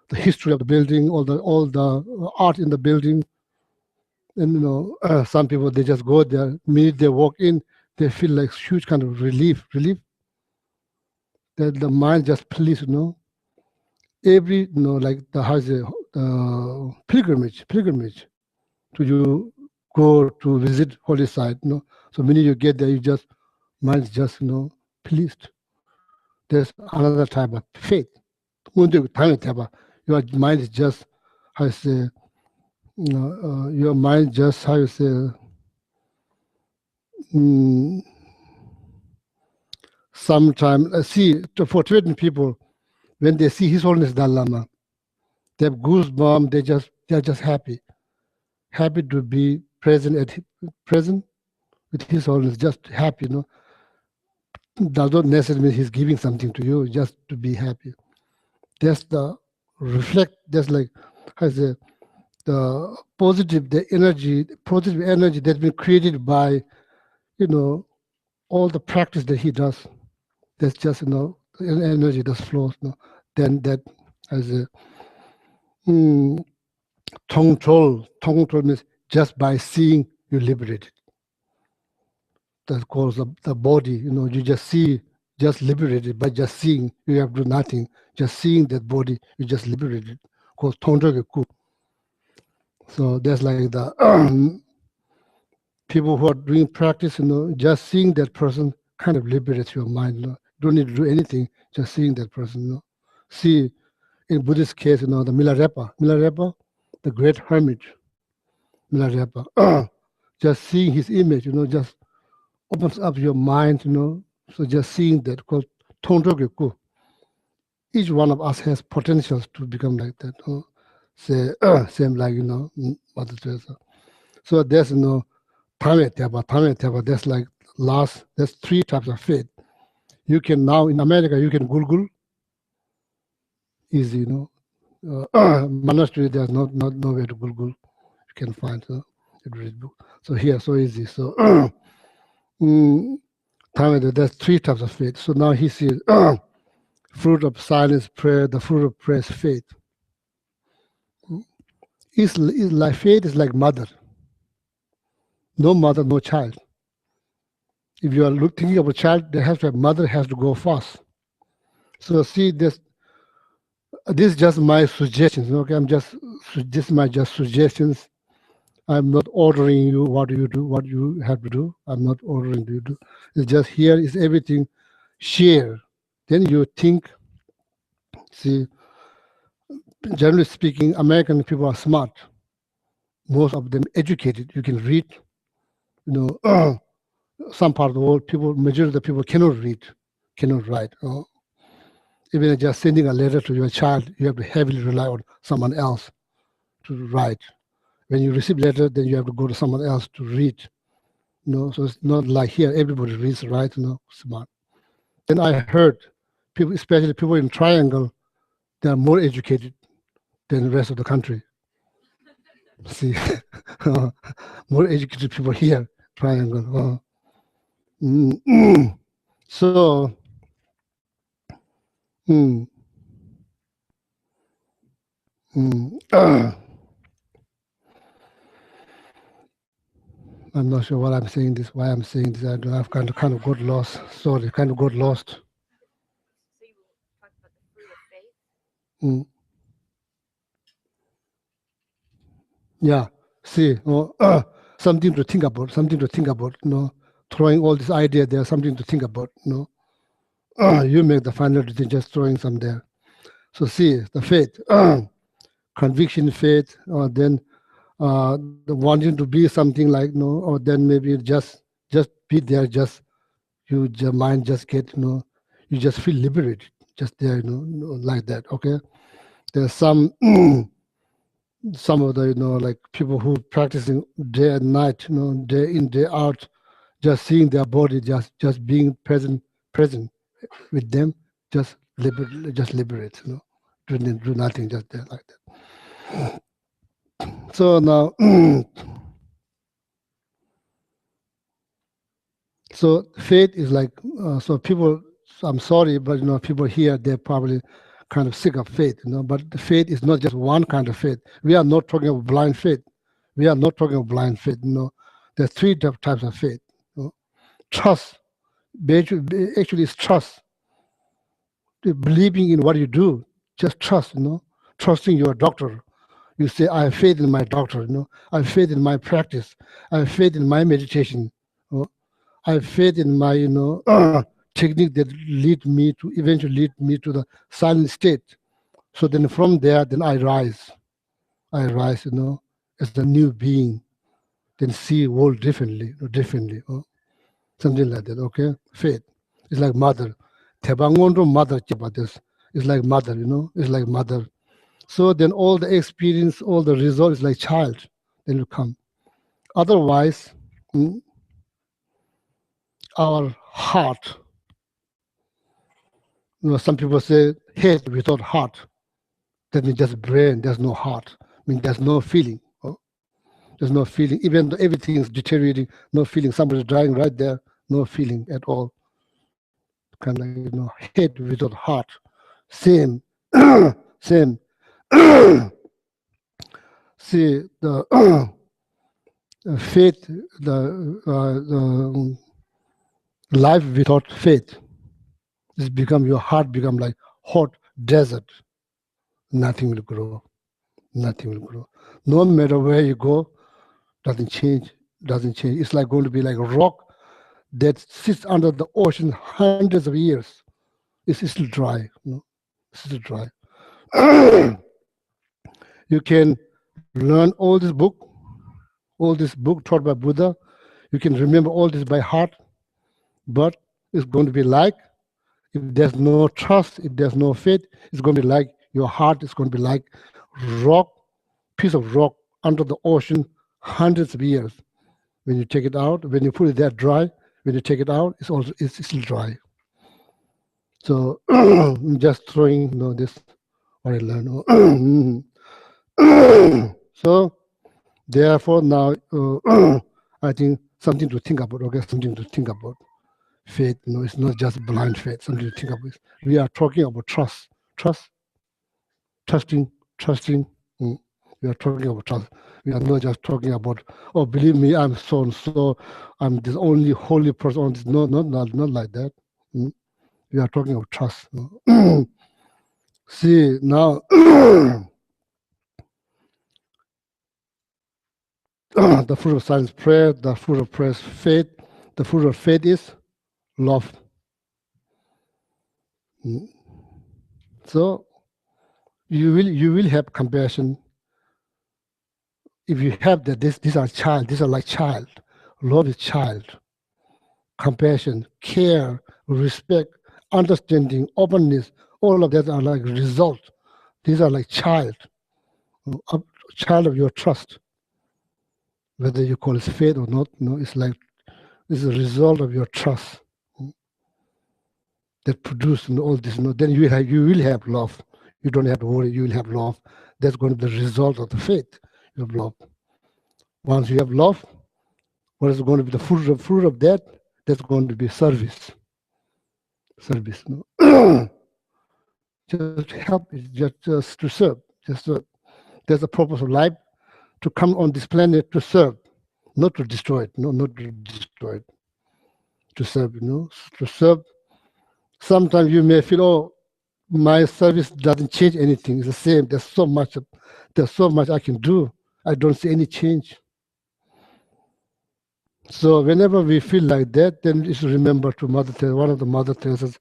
the history of the building, all the art in the building. And some people, they just go there. Immediately they walk in, they feel like huge kind of relief. That the mind just please. Every like the pilgrimage to you go to visit holy site. So when you get there, you just mind just pleased. There's another type of faith. Your mind is just your mind just sometimes see for Tibetan people, when they see His Holiness Dalai Lama, they have goosebumps. They're just happy to be present with His Holiness. Just happy, Does not necessarily mean He's giving something to you. Just to be happy. That's the reflect. That's like the positive energy that's been created by all the practice that he does. That's just energy that flows. Then that as a control means just by seeing you liberated. That calls the body. You just see, just liberated by just seeing. You have to do nothing. Just seeing that body, you just liberated. Called Tongjogeku. So that's like the people who are doing practice, just seeing that person kind of liberates your mind. Don't need to do anything, just seeing that person. See, in Buddhist case, the Milarepa, the great hermit, Milarepa, just seeing his image, just opens up your mind, So just seeing that, called Tongjogeku. Each one of us has potentials to become like that. Same like Mother Teresa. So there's Tame Tepa. That's like there's three types of faith. You can now in America you can Google easy, monastery there's nowhere to Google. You can find read book. So here so easy. So Tame, there's three types of faith. So now he says fruit of silence prayer, the fruit of prayer is faith. It's like faith is like mother. No mother, no child. If you are thinking of a child, mother has to go first. So see this is just my suggestions. Okay, this is my just suggestions. I'm not ordering you what you have to do. I'm not ordering you to do. It's just here is everything share. Then you think. See, generally speaking, American people are smart. most of them educated. You can read. You know, some part of the world, majority of the people cannot read, cannot write. Even just sending a letter to your child, you have to heavily rely on someone else to write. When you receive letter, then you have to go to someone else to read. So it's not like here everybody reads, right? Smart. Then I heard people, especially people in Triangle, they are more educated than the rest of the country. See, more educated people here, Triangle. So, mm, I'm not sure what I'm saying this, why I'm saying this. I've kind of got lost. Sorry, kind of got lost. So you talk about the fruit of faith? Yeah, see, something to think about, throwing all this idea there, something to think about, you make the final decision, just throwing some there. So see, the faith, conviction faith, or then the wanting to be something like, or then maybe just be there, your mind just get, you just feel liberated, just there, like that, okay? There's some of the, like people who practicing day and night, day in, day out, just seeing their body, just being present with them, just liberate, do nothing, just there like that. So now, so faith is like, so people, I'm sorry, but people here, they're probably kind of sick of faith, but the faith is not just one kind of faith. We are not talking about blind faith. We are not talking about blind faith, There are three types of faith. Trust, actually it's trust. Believing in what you do, just trust, trusting your doctor. You say, I have faith in my doctor, I have faith in my practice, I have faith in my meditation, I have faith in my, technique that eventually lead me to the silent state. So then from there, then I rise, as a new being, then see world differently, something like that, okay? Faith. It's like mother. Tebangondo mother chapatis. It's like mother, it's like mother. So then all the experience, all the result is like child, then you come. Otherwise, our heart, some people say head without heart. That means just brain, there's no heart. I mean, there's no feeling. There's no feeling. Even though everything is deteriorating, no feeling. Somebody's dying right there, no feeling at all. Kind of like, head without heart. Same, same. See, the faith, the life without faith, your heart become like hot desert. Nothing will grow. Nothing will grow. No matter where you go, doesn't change. It's like going to be like a rock that sits under the ocean hundreds of years. It's still dry. It's still dry. You can learn all this book taught by Buddha. You can remember all this by heart, but it's going to be like, if there's no trust, if there's no faith, it's going to be like your heart is going to be like piece of rock under the ocean hundreds of years. When you take it out, when you put it there dry, when you take it out, it's still dry. So I'm just throwing, this what I learned. So therefore now, I think something to think about. Okay, something to think about. Faith, it's not just blind faith. Something to think about. We are talking about trusting. We are talking about trust. We are not just talking about, oh, believe me, I'm so and so, I'm the only holy person on this. No, not like that. We are talking about trust. See, now, the fruit of silence, prayer, the fruit of prayer is faith. The fruit of faith is love. So you will have compassion if you have that, these are child, these are like child. Love is child. Compassion, care, respect, understanding, openness, all of that are like result. These are like child, a child of your trust. Whether you call it faith or not, it's like it's a result of your trust that produce all this. Then you will have love. You don't have to worry. You will have love. That's going to be the result of the faith. You have love. Once you have love, what is going to be the fruit of that? That's going to be service. Service. Just help, just to serve. There's a purpose of life to come on this planet to serve, not to destroy it. No, not to destroy it. To serve, to serve. Sometimes you may feel, oh, my service doesn't change anything. It's the same. There's so much I can do. I don't see any change. So whenever we feel like that, then you should remember to Mother Teresa, one of the Mother Teresa's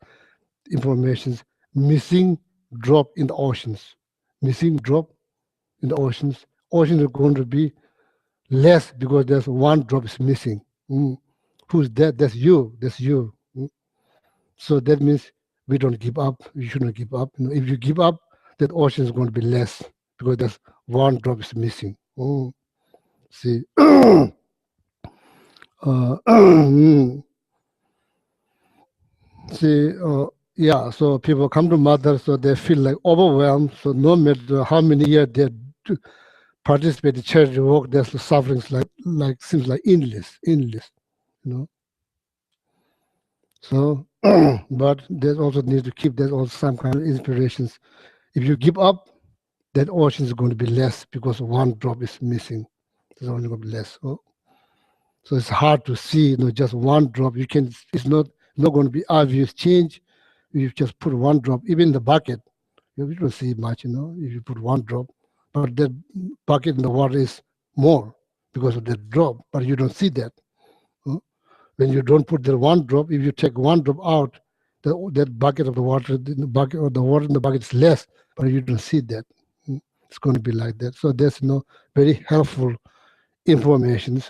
informations, missing drop in the oceans. Missing drop in the oceans. Oceans are going to be less because there's one drop is missing. Who's that? That's you. That's you. So that means we don't give up. We shouldn't give up. If you give up, that ocean is going to be less because there's one drop is missing. See. See, yeah, so people come to Mother, so they feel like overwhelmed. So no matter how many years they participate in charity work, there's the sufferings like seems like endless. So, but there's also need to keep there's also some kind of inspirations. If you give up, that ocean is going to be less because one drop is missing. There's only going to be less. So it's hard to see, just one drop. It's not going to be obvious change. You just put one drop, even in the bucket. You don't see much, if you put one drop. But the bucket in the water is more because of that drop, but you don't see that. When you don't put the one drop, if you take one drop out, that bucket of the water, the bucket or the water in the bucket is less, but you don't see that. It's going to be like that. So there's very helpful information.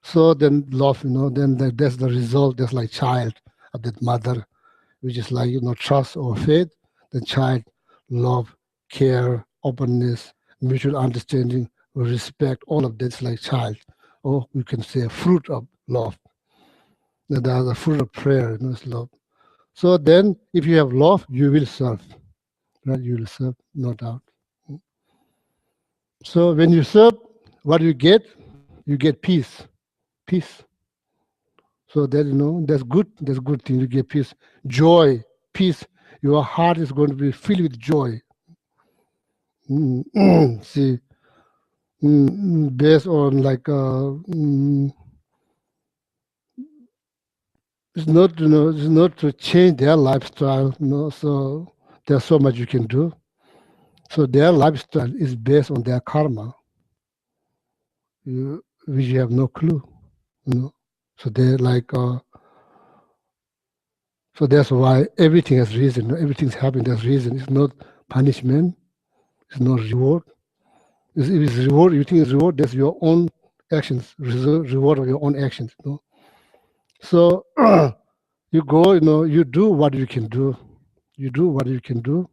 So then love, then that's the result. That's like child of that mother, which is like trust or faith. The child, love, care, openness, mutual understanding, respect. All of that's like child. Or we can say fruit of love. The fruit of prayer, is love. So then, if you have love, you will serve. Right? You will serve, no doubt. So when you serve, what do you get? You get peace. Peace. So that that's good. That's good thing. You get peace, joy, peace. Your heart is going to be filled with joy. See, based on it's not to change their lifestyle. So there's so much you can do. So their lifestyle is based on their karma, which you have no clue. So they're so that's why everything has reason. Everything's happening. There's reason. It's not punishment. It's not reward. If it's reward, you think it's reward. That's your own actions. Reward of your own actions. So you go. You do what you can do. You do what you can do.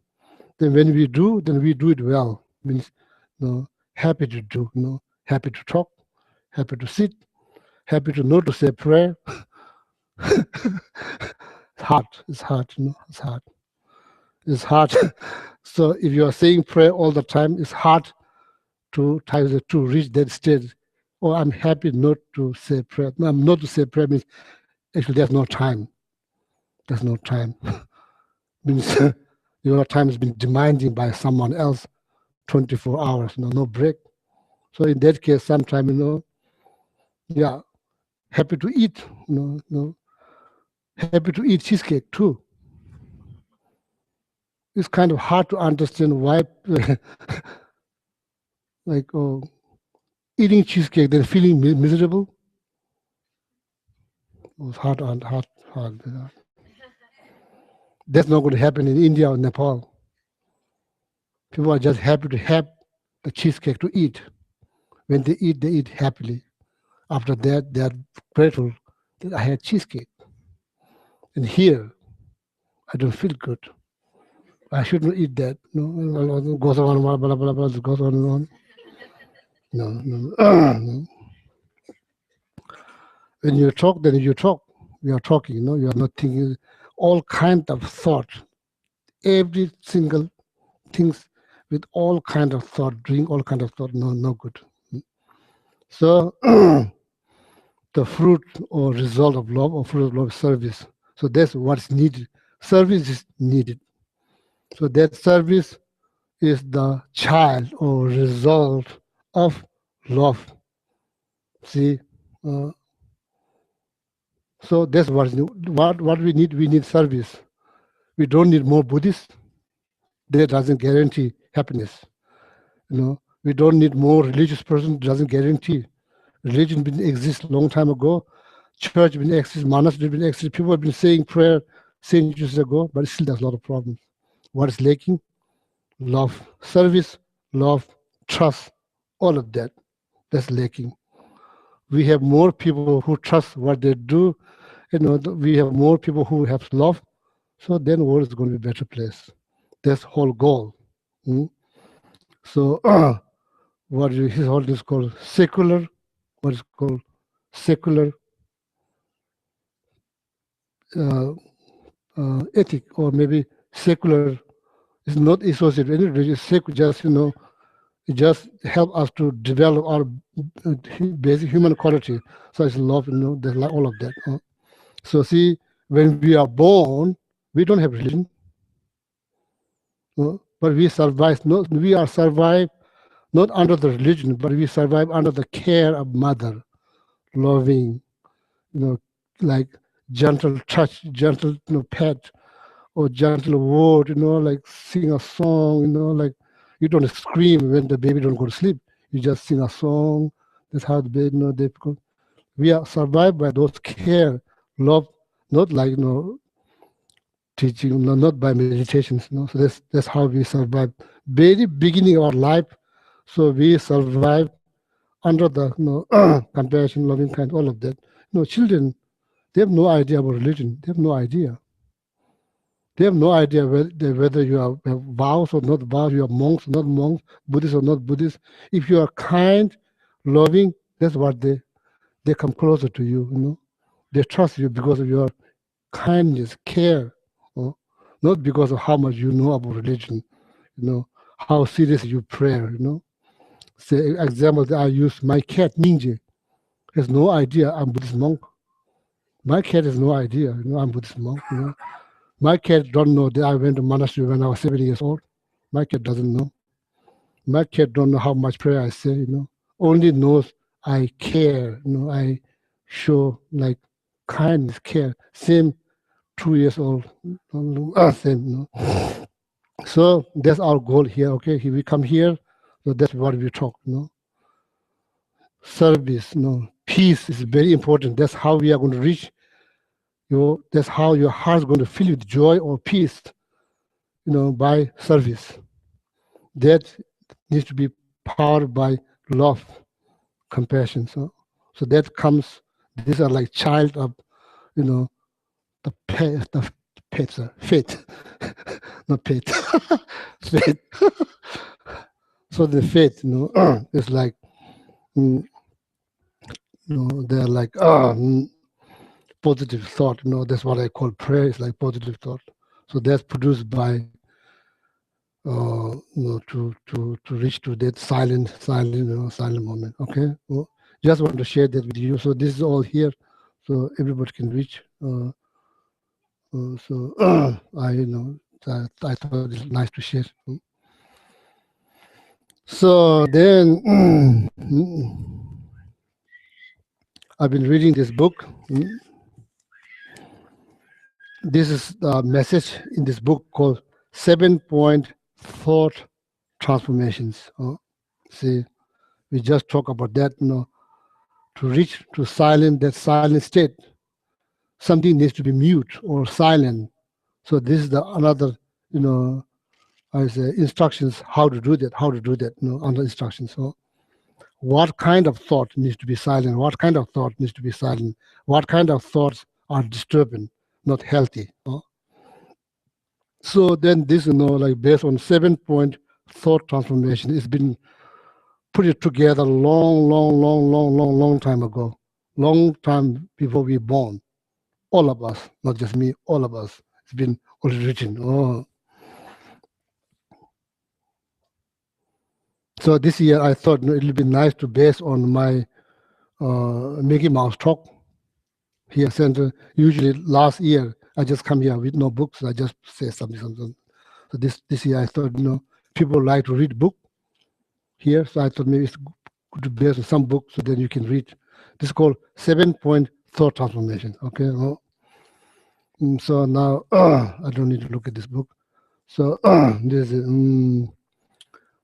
Then when we do, then we do it well. Means, happy to do. Happy to talk. Happy to sit. Happy to know to say prayer. It's hard. It's hard. It's hard. It's hard. So if you are saying prayer all the time, it's hard to reach that stage. Oh, I'm happy not to say prayer. No, not to say prayer means actually there's no time. There's no time. Means your time has been demanded by someone else 24 hours, no break. So in that case, sometimes, yeah, happy to eat, happy to eat cheesecake too. It's kind of hard to understand why, eating cheesecake, then feeling miserable. It was hard. That's not going to happen in India or Nepal. People are just happy to have the cheesecake to eat. When they eat happily. After that, they are grateful that I had cheesecake. And here, I don't feel good. I shouldn't eat that. No, it goes on, blah, blah, blah, blah, it goes on and on. No, no, no. When you talk, then you talk. You are talking, you are not thinking all kind of thought. Every single things with all kind of thought, doing all kind of thought, no good. So the fruit or result of love or fruit of love is service. So that's what's needed. Service is needed. So that service is the child or result of love. See, so that's what we need. We need service. We don't need more Buddhists. That doesn't guarantee happiness. We don't need more religious person. Doesn't guarantee. Religion been exist long time ago. Church been exist. Monastery been exist. People have been saying prayer centuries ago, but still there's a lot of problems. What is lacking? Love, service, love, trust, all of that. That's lacking. We have more people who trust what they do. We have more people who have love. So then the world is going to be a better place. That's the whole goal. So his whole is called secular, what is called secular ethic, or maybe secular is not associated with any religion. Secular just it just help us to develop our basic human quality. So it's love, there's like all of that. So see, when we are born, we don't have religion, but we survive. We are survive not under the religion, but we survive under the care of mother, loving, like gentle touch, gentle pet, or gentle word, like sing a song, like you don't scream when the baby don't go to sleep. You just sing a song. That's how the baby, we are survived by those care, love, not like teaching, not by meditations. So that's how we survive. Very beginning of our life, so we survive under the compassion, loving kind, all of that. Children, they have no idea about religion. They have no idea. They have no idea whether you have vows or not vows, you are monks or not monks, Buddhists or not Buddhists. If you are kind, loving, that's what they come closer to you. They trust you because of your kindness, care, not because of how much you know about religion, how serious you pray, Say example that I use, my cat Ninja has no idea I'm Buddhist monk. My cat has no idea, I'm Buddhist monk. My cat don't know that I went to monastery when I was 7 years old. My cat doesn't know. My cat don't know how much prayer I say. Only knows I care. I show like kindness, care. Same 2 years old. Same. So that's our goal here. Okay, we come here. So that's what we talk. Service. Peace is very important. That's how we are going to reach. That's how your heart is going to fill with joy or peace, by service. That needs to be powered by love, compassion. So that comes, these are like child of, the pets, faith, not pet, faith. So the faith, is like, they're like, positive thought. That's what I call prayer. It's like positive thought. So that's produced by, to reach to that silent moment. Okay. Well, just want to share that with you. So this is all here, so everybody can reach. So I thought it's nice to share. So then I've been reading this book. This is the message in this book called 7-Point Thought Transformations. See, we just talk about that, to reach to that silent state, something needs to be mute or silent. So this is the another, I say instructions how to do that, under instructions. So what kind of thought needs to be silent? What kind of thought needs to be silent? What kind of thoughts are disturbing, not healthy? So then this, like based on 7-point thought transformation, it's been put it together long time ago. Long time before we born. All of us, not just me, all of us. It's been already written. So this year I thought it would be nice to base on my Mickey Mouse talk here center. Usually last year I just come here with no books. I just say something. So this year I thought, people like to read book here. So I thought maybe it's good to base on some books so then you can read. This is called 7-point thought transformation. Okay. So now I don't need to look at this book. So this is,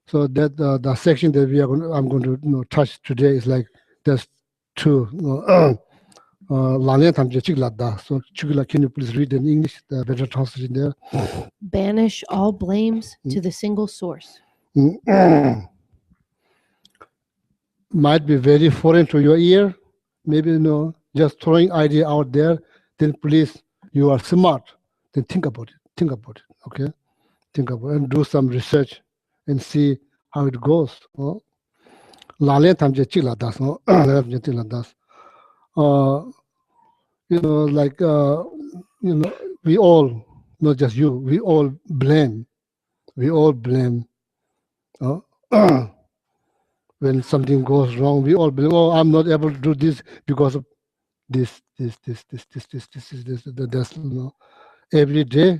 so that the section that I'm going to touch today is like there's two. So Chugla, can you please read in English the better translation there? Banish all blames to the single source. Might be very foreign to your ear. Maybe just throwing idea out there. Then please, you are smart. Then think about it. Okay, think about it and do some research and see how it goes. We all, not just you, we all blame. When something goes wrong, we all blame. Oh, I'm not able to do this because of this. Every day.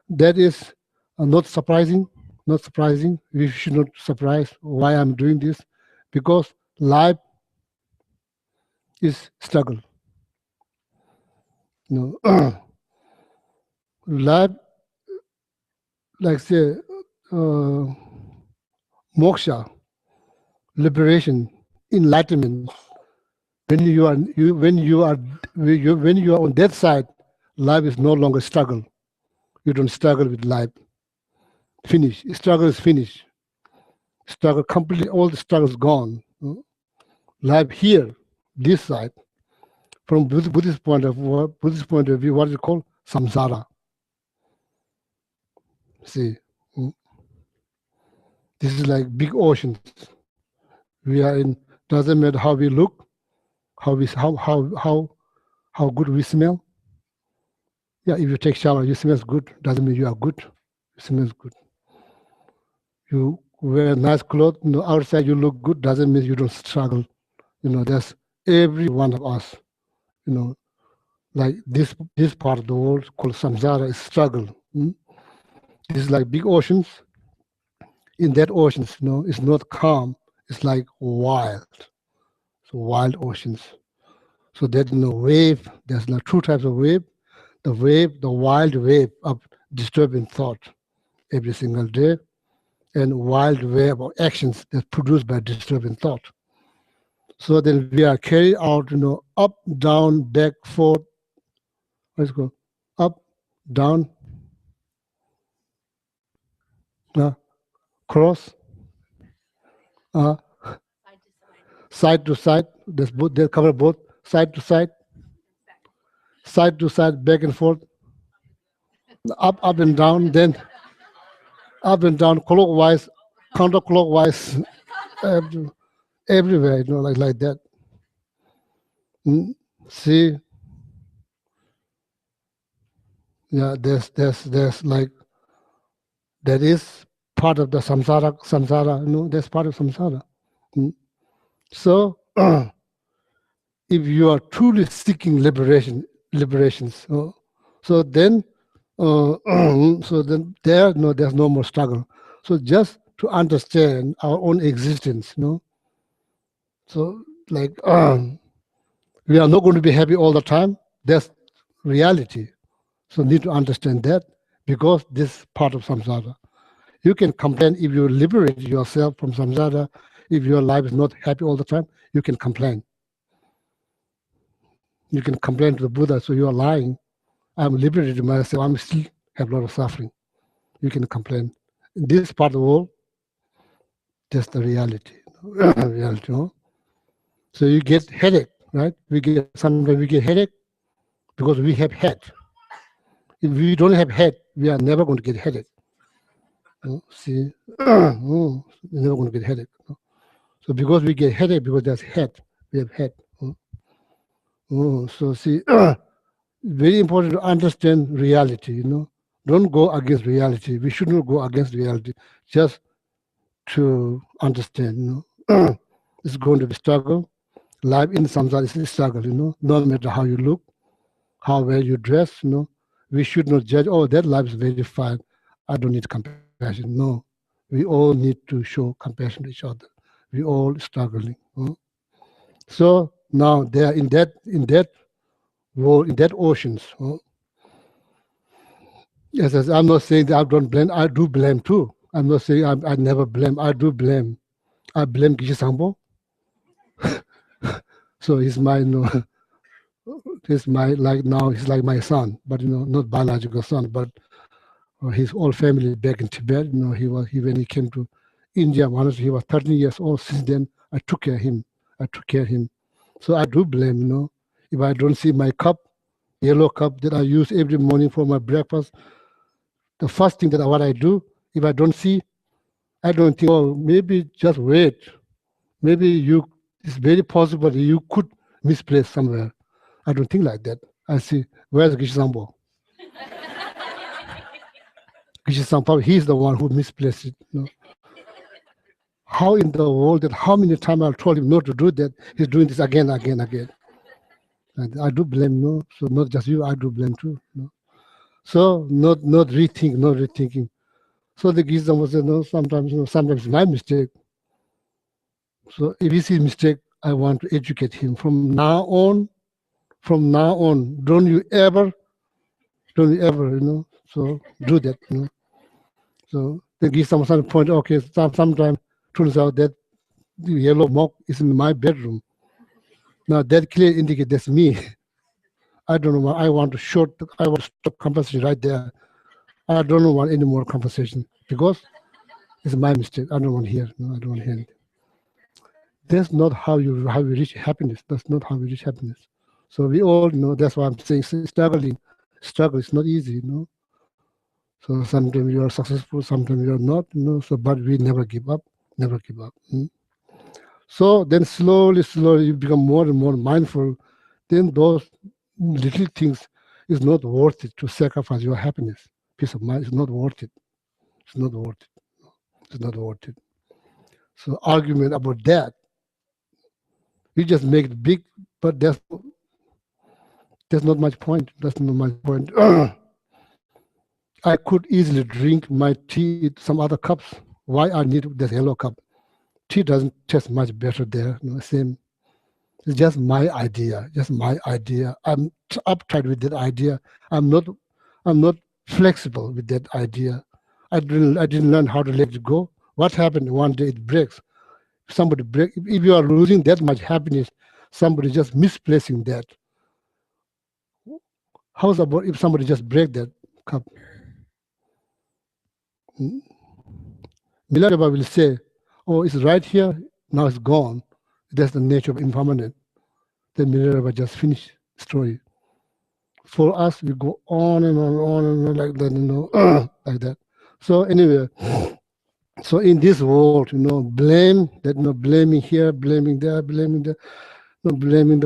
That is not surprising. We should not surprise why I'm doing this, because life is struggle. Life, like say, moksha, liberation, enlightenment. When you are on that side, life is no longer struggle. You don't struggle with life. Finish. Struggle is finished. Struggle completely. All the struggle is gone. Life here, this side, from Buddhist point of view, what is it called? Samsara. See, this is like big oceans. We are in. Doesn't matter how we look, how good we smell. Yeah, if you take shower, you smell good. Doesn't mean you are good. You smell good. You wear nice clothes. Outside you look good. Doesn't mean you don't struggle. That's every one of us. Like this part of the world called samsara is struggle. This is like big oceans. In that oceans, it's not calm. It's like wild. So wild oceans. So there's no wave. There's like two types of wave. The wild wave of disturbing thought every single day, and wild wave of actions that's produced by disturbing thought. So then we are carried out, up, down, back, forth. Let's go. Up, down, cross, side to side. They cover both, side to side, back and forth, up and down, then up and down, clockwise, counterclockwise, everywhere, like that. See, yeah, there's like, that is part of the samsara, that's part of samsara. So, if you are truly seeking liberations, so then there's no more struggle. So just to understand our own existence, so like we are not going to be happy all the time. That's reality. So need to understand that, because this part of samsara. You can complain if you liberate yourself from samsara. If your life is not happy all the time, you can complain. You can complain to the Buddha, so you are lying. I'm liberated myself, I'm still have a lot of suffering. you can complain. In this part of the world, that's the reality. Reality, no? So you get headache, right? Sometimes we get headache because we have head. If we don't have head, we are never going to get headache. See, you're never going to get headache. So because we get headache because there's head, we have head. So see, very important to understand reality. Don't go against reality. We should not go against reality. Just to understand. It's going to be struggle. Life in samsara is a struggle. No matter how you look, how well you dress. We should not judge. Oh, that life is very fine. I don't need compassion. No, we all need to show compassion to each other. We all struggling. So now there in that world, in that oceans. Yes, I'm not saying that I don't blame. I do blame too. I'm not saying I never blame. I do blame. I blame Geshe Sampo. So he's my, he's my, like now he's like my son, but not biological son, but his whole family back in Tibet. When he came to India, honestly, he was 13 years old. Since then, I took care of him. So I do blame. If I don't see my cup, yellow cup that I use every morning for my breakfast, the first thing that what I do, if I don't see, I don't think, oh, maybe just wait. Maybe it's very possible that you could misplace somewhere. I don't think like that. I see, where's Geshe Sampo? Geshe Sampo, he's the one who misplaced it. How in the world that how many times I told him not to do that, he's doing this again. And I do blame, so not just you, I do blame too. So not rethinking. So the Geshe Sampo said, sometimes it's my mistake. So if he sees mistake, I want to educate him. From now on, don't you ever, so do that. So the Geshe Sampo point, okay, sometimes turns out that the yellow mark is in my bedroom. Now that clearly indicates that's me. I don't know what I want to stop conversation right there. I don't want any more conversation because it's my mistake. I don't want to hear. I don't want to hear anything. That's not how we reach happiness. That's not how we reach happiness. So we all know. That's why I'm saying struggle is not easy. So sometimes you are successful, sometimes you are not. So but we never give up. So then slowly you become more and more mindful. Then those little things is not worth it to sacrifice your happiness. Peace of mind is not worth it. It's not worth it. So argument about that, we just make it big, but there's not much point. I could easily drink my tea in some other cups. Why I need this yellow cup? Tea doesn't taste much better there. Same. It's just my idea. I'm uptight with that idea. I'm not flexible with that idea. I didn't learn how to let it go. What happened one day it breaks. Somebody break. If you are losing that much happiness, somebody just misplacing that. How's about if somebody just break that cup? Milarepa will say, oh, it's right here, now it's gone. That's the nature of impermanent. Then Milarepa just finish story. For us, we go on and on like that, like that. So anyway, so in this world, blame, blaming here, blaming there, blaming the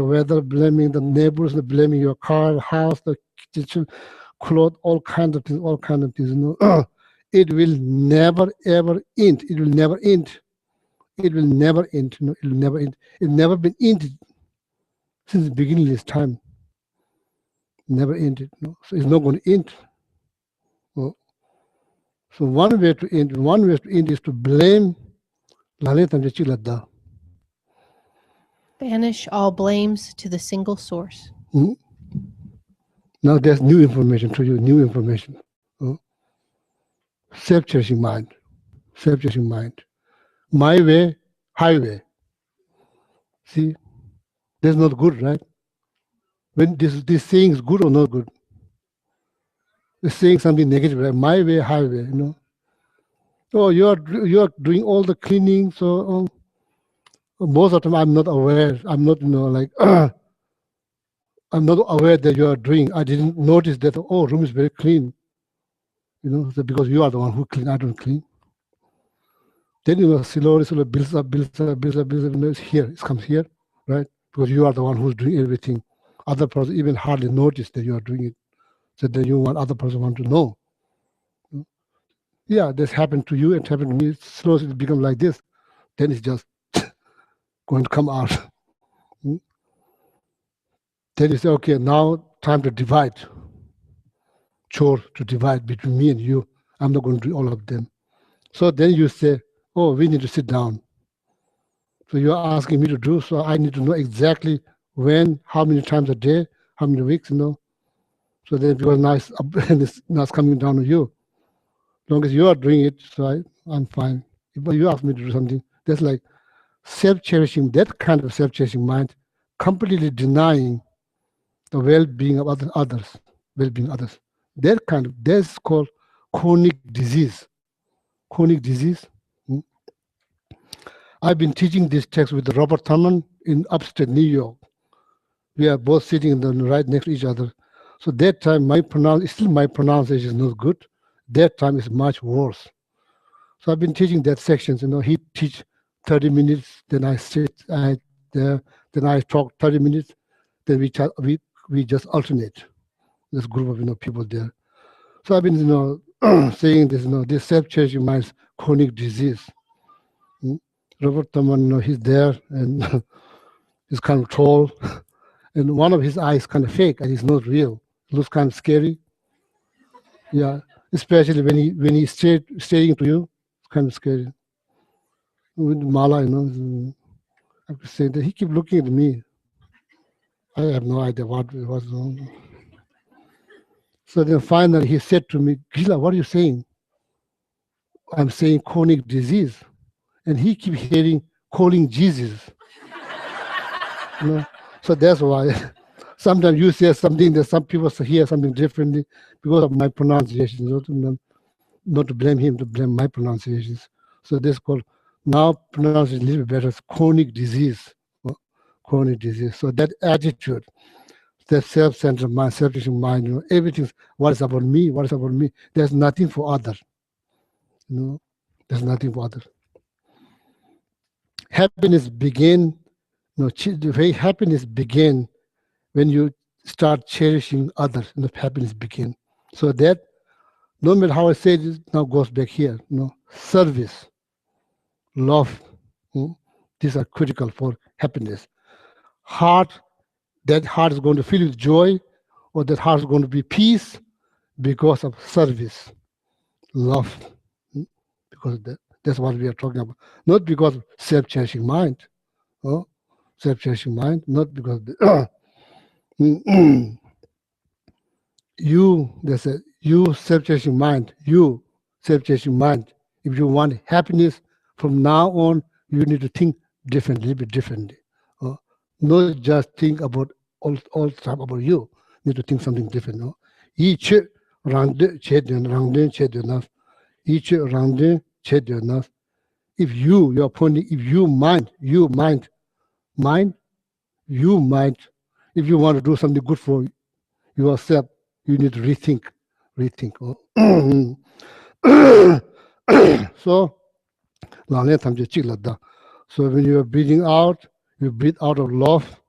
weather, blaming the neighbors, blaming your car, house, the kitchen, clothes, all kinds of things. It will never ever end. It will never end. It will never end. It will never end. It's never been ended since the beginning of this time. Never ended. So it's not going to end. So one way to end is to blame. Banish all blames to the single source. Now there's new information to you. Self-chasing mind. My way, highway. See, that's not good, right? When this saying is good or not good? saying something negative, like my way, highway, Oh, you're doing all the cleaning, so most of the time I'm not aware. I'm not, like I'm not aware that you are doing. I didn't notice that. Oh, room is very clean. So because you are the one who clean, I don't clean. Then slowly builds up. It's here, it comes here, right? Because you are the one who's doing everything. Other person even hardly notice that you are doing it. So then you want other person want to know. Yeah, this happened to you. It happened to me. Slowly it become like this. Then it's just going to come out. Then you say, okay, now time to divide. Chore to divide between me and you. I'm not going to do all of them. So then you say, oh, we need to sit down. So you're asking me to do, so I need to know exactly when, how many times a day, how many weeks, So then because now it's coming down to you. As long as you are doing it, so I'm fine. But you ask me to do something, that's like self-cherishing, that kind of self-cherishing mind, completely denying the well-being of others, well-being others. That's called chronic disease. Chronic disease. I've been teaching this text with Robert Thurman in upstate New York. We are both sitting right next to each other. So that time my pronunciation is not good. That time is much worse. So I've been teaching that sections. He teach 30 minutes, then I sit, then I talk 30 minutes, then we just alternate. This group of people there. So I've been saying this, this self-cherishing mind is chronic disease. Robert Thurman, he's there and he's kind of tall, and one of his eyes kind of fake, and it's not real. It looks kind of scary. Yeah, especially when he's staring to you, it's kind of scary. With Mala, I have to say that he keep looking at me. I have no idea what was wrong. So then finally he said to me, Gila, what are you saying? I'm saying chronic disease. And he keep hearing, calling Jesus. So that's why sometimes you say something that some people hear something differently because of my pronunciations. Not to blame him, to blame my pronunciations. So this called, now pronounced a little bit better, chronic disease. Chronic disease. So that attitude, that self-centered mind, selfish mind, everything, what is about me, what is about me, there's nothing for others. There's nothing for others. Happiness begin, happiness begin when you start cherishing others, happiness begin. So that, no matter how I say this, now goes back here, service, love, these are critical for happiness. That heart is going to fill with joy, or that heart is going to be peace because of service, love, because that's what we are talking about. Not because of self-cherishing mind, self-cherishing mind, not because you self-cherishing mind, if you want happiness from now on, you need to think differently, a little bit differently. Not just think about all the time about you. You need to think something different. Each round enough. Each round enough. If you're pointing, if you mind, if you want to do something good for yourself, you need to rethink. So, so when you're breathing out, you breathe out of love.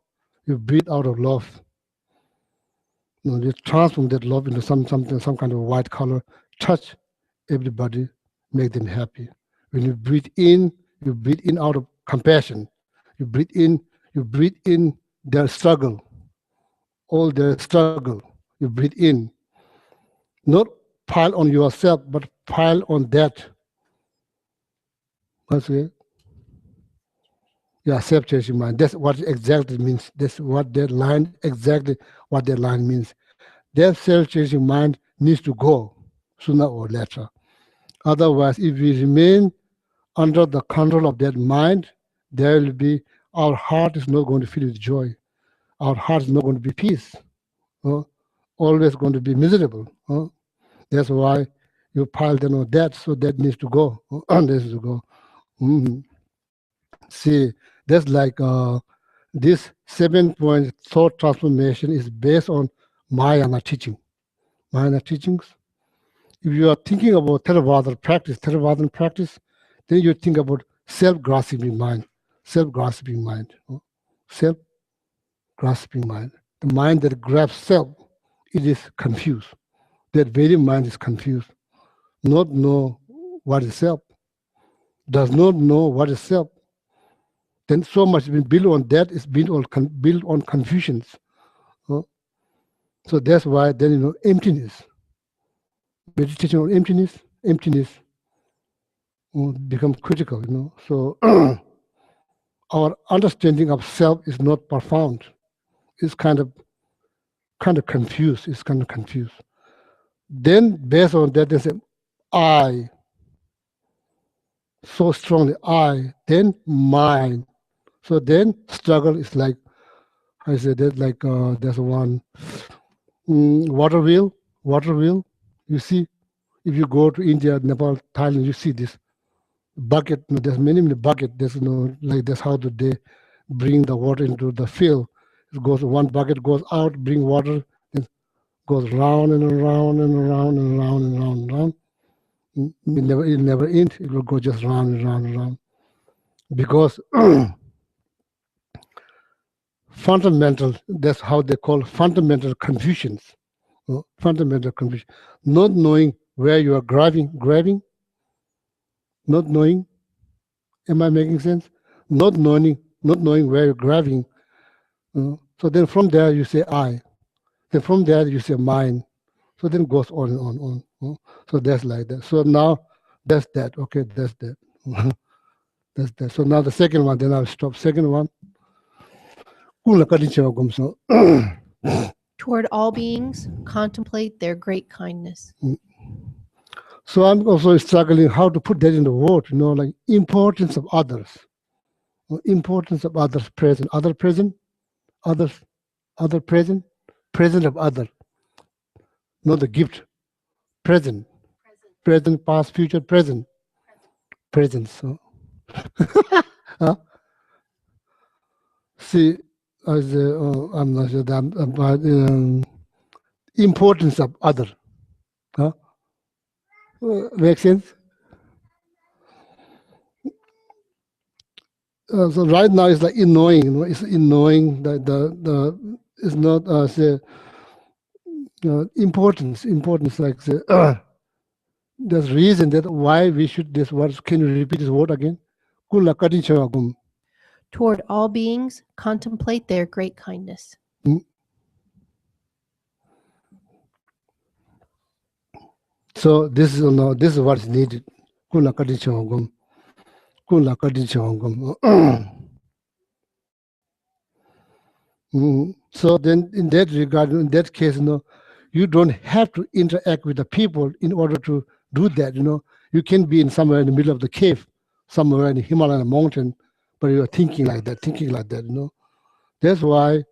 You breathe out of love. You transform that love into some kind of white color. Touch everybody, make them happy. When you breathe in out of compassion. You breathe in their struggle, all their struggle. You breathe in. Not pile on yourself, but pile on that. What's it? Yeah, self-cherishing mind. That's what it exactly means. That's what that line means. That self-cherishing mind needs to go sooner or later. Otherwise, if we remain under the control of that mind, there will be, our heart is not going to fill with joy. Our heart is not going to be peace. Always going to be miserable. That's why you pile them on that, so that needs to go. Needs to go. Mhm. See, that's like this 7-point thought transformation is based on Mahayana teaching. Mahayana teachings. If you are thinking about Theravada practice, then you think about self-grasping mind, self-grasping mind, self-grasping mind. The mind that grabs self, it is confused. That very mind is confused. Not know what is self, does not know what is self. Then so much been built on that is built on confusions. So that's why then emptiness. Meditation on emptiness will become critical. So our understanding of self is not profound. It's kind of confused. It's kind of confused. Then based on that, they say I. So strongly I. Then mine. So then struggle is like I said that like there's one water wheel. You see, if you go to India, Nepal, Thailand, you see this bucket. There's many buckets. There's like that's how they bring the water into the field. It goes one bucket goes out, bring water, it goes round and around and around and around and around and around. It never ends. It will go just round and round and round. Because fundamental, that's how they call fundamental confusions. Fundamental confusion. Not knowing where you are grabbing, not knowing. Am I making sense? Not knowing where you're grabbing. So then from there you say I. Then from there you say mine. So then it goes on and on. So that's like that. So now that's that. Okay, that's that. That's that. So now the second one, then I'll stop. Second one. Toward all beings, contemplate their great kindness. So I'm also struggling how to put that in the word, like importance of others. Importance of others present. Other present, others, other present, present of other. Not the gift. Present. Present, past, future, present. Present. So see, as I'm not sure that about importance of other. Makes sense? So right now it's like annoying. It's annoying that the it's not say importance like say, there's reason that why we should this word. Can you repeat this word again? Toward all beings, contemplate their great kindness. So this is what is needed. So then in that regard, in that case, you don't have to interact with the people in order to do that. You can be in somewhere in the middle of the cave, somewhere in the Himalayan mountain, but you are thinking like that. That's why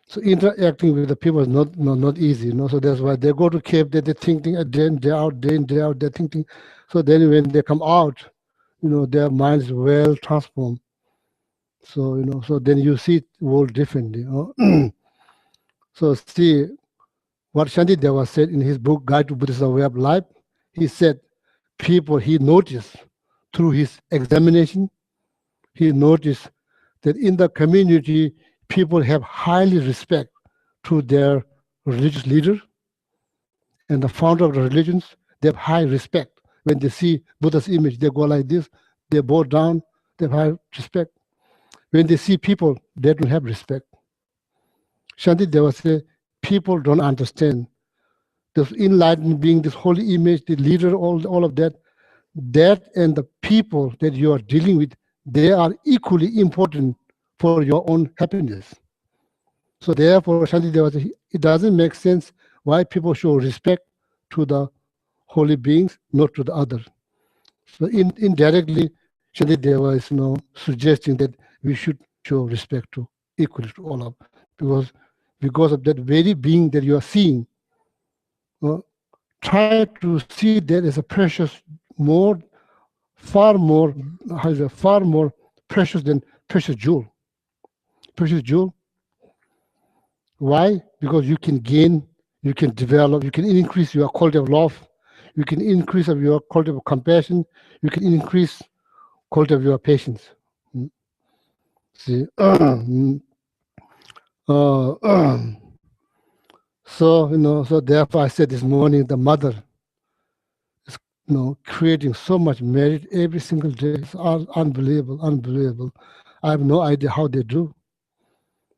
so interacting with the people is not easy, So that's why they go to cave, they're thinking day in, day out, they're thinking. So then when they come out, their mind is well transformed. So so then you see the world differently. So see what Shantideva said in his book Guide to Buddhism Way of Life. He said people he noticed through his examination, he noticed that in the community people have highly respect to their religious leader and the founder of the religions. They have high respect. When they see Buddha's image, they go like this, they bow down, they have high respect. When they see people, they don't have respect. Shantideva said, people don't understand. This enlightened being, this holy image, the leader, all of that and the people that you are dealing with, they are equally important for your own happiness. So therefore, Shantideva said, it doesn't make sense why people show respect to the holy beings, not to the others. So indirectly, Shantideva is suggesting that we should show respect to equally to all of, because because of that very being that you are seeing. Try to see that as a precious, far more precious than precious jewel. Precious jewel. Why? Because you can gain, you can develop, you can increase your quality of love, you can increase of your quality of compassion, you can increase quality of your patience. See, so therefore I said this morning, the mother is, creating so much merit every single day. It's unbelievable, unbelievable. I have no idea how they do.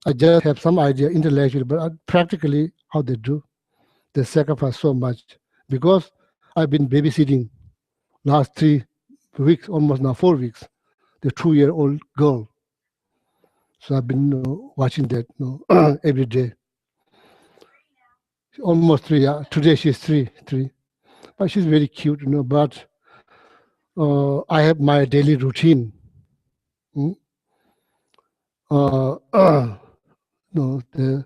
I just have some idea intellectually, but practically how they do. They sacrifice so much because I've been babysitting last 3 weeks, almost now 4 weeks, the 2-year-old girl. So I've been watching that every day. Almost 3. Today she's 3, but she's very cute, But I have my daily routine. The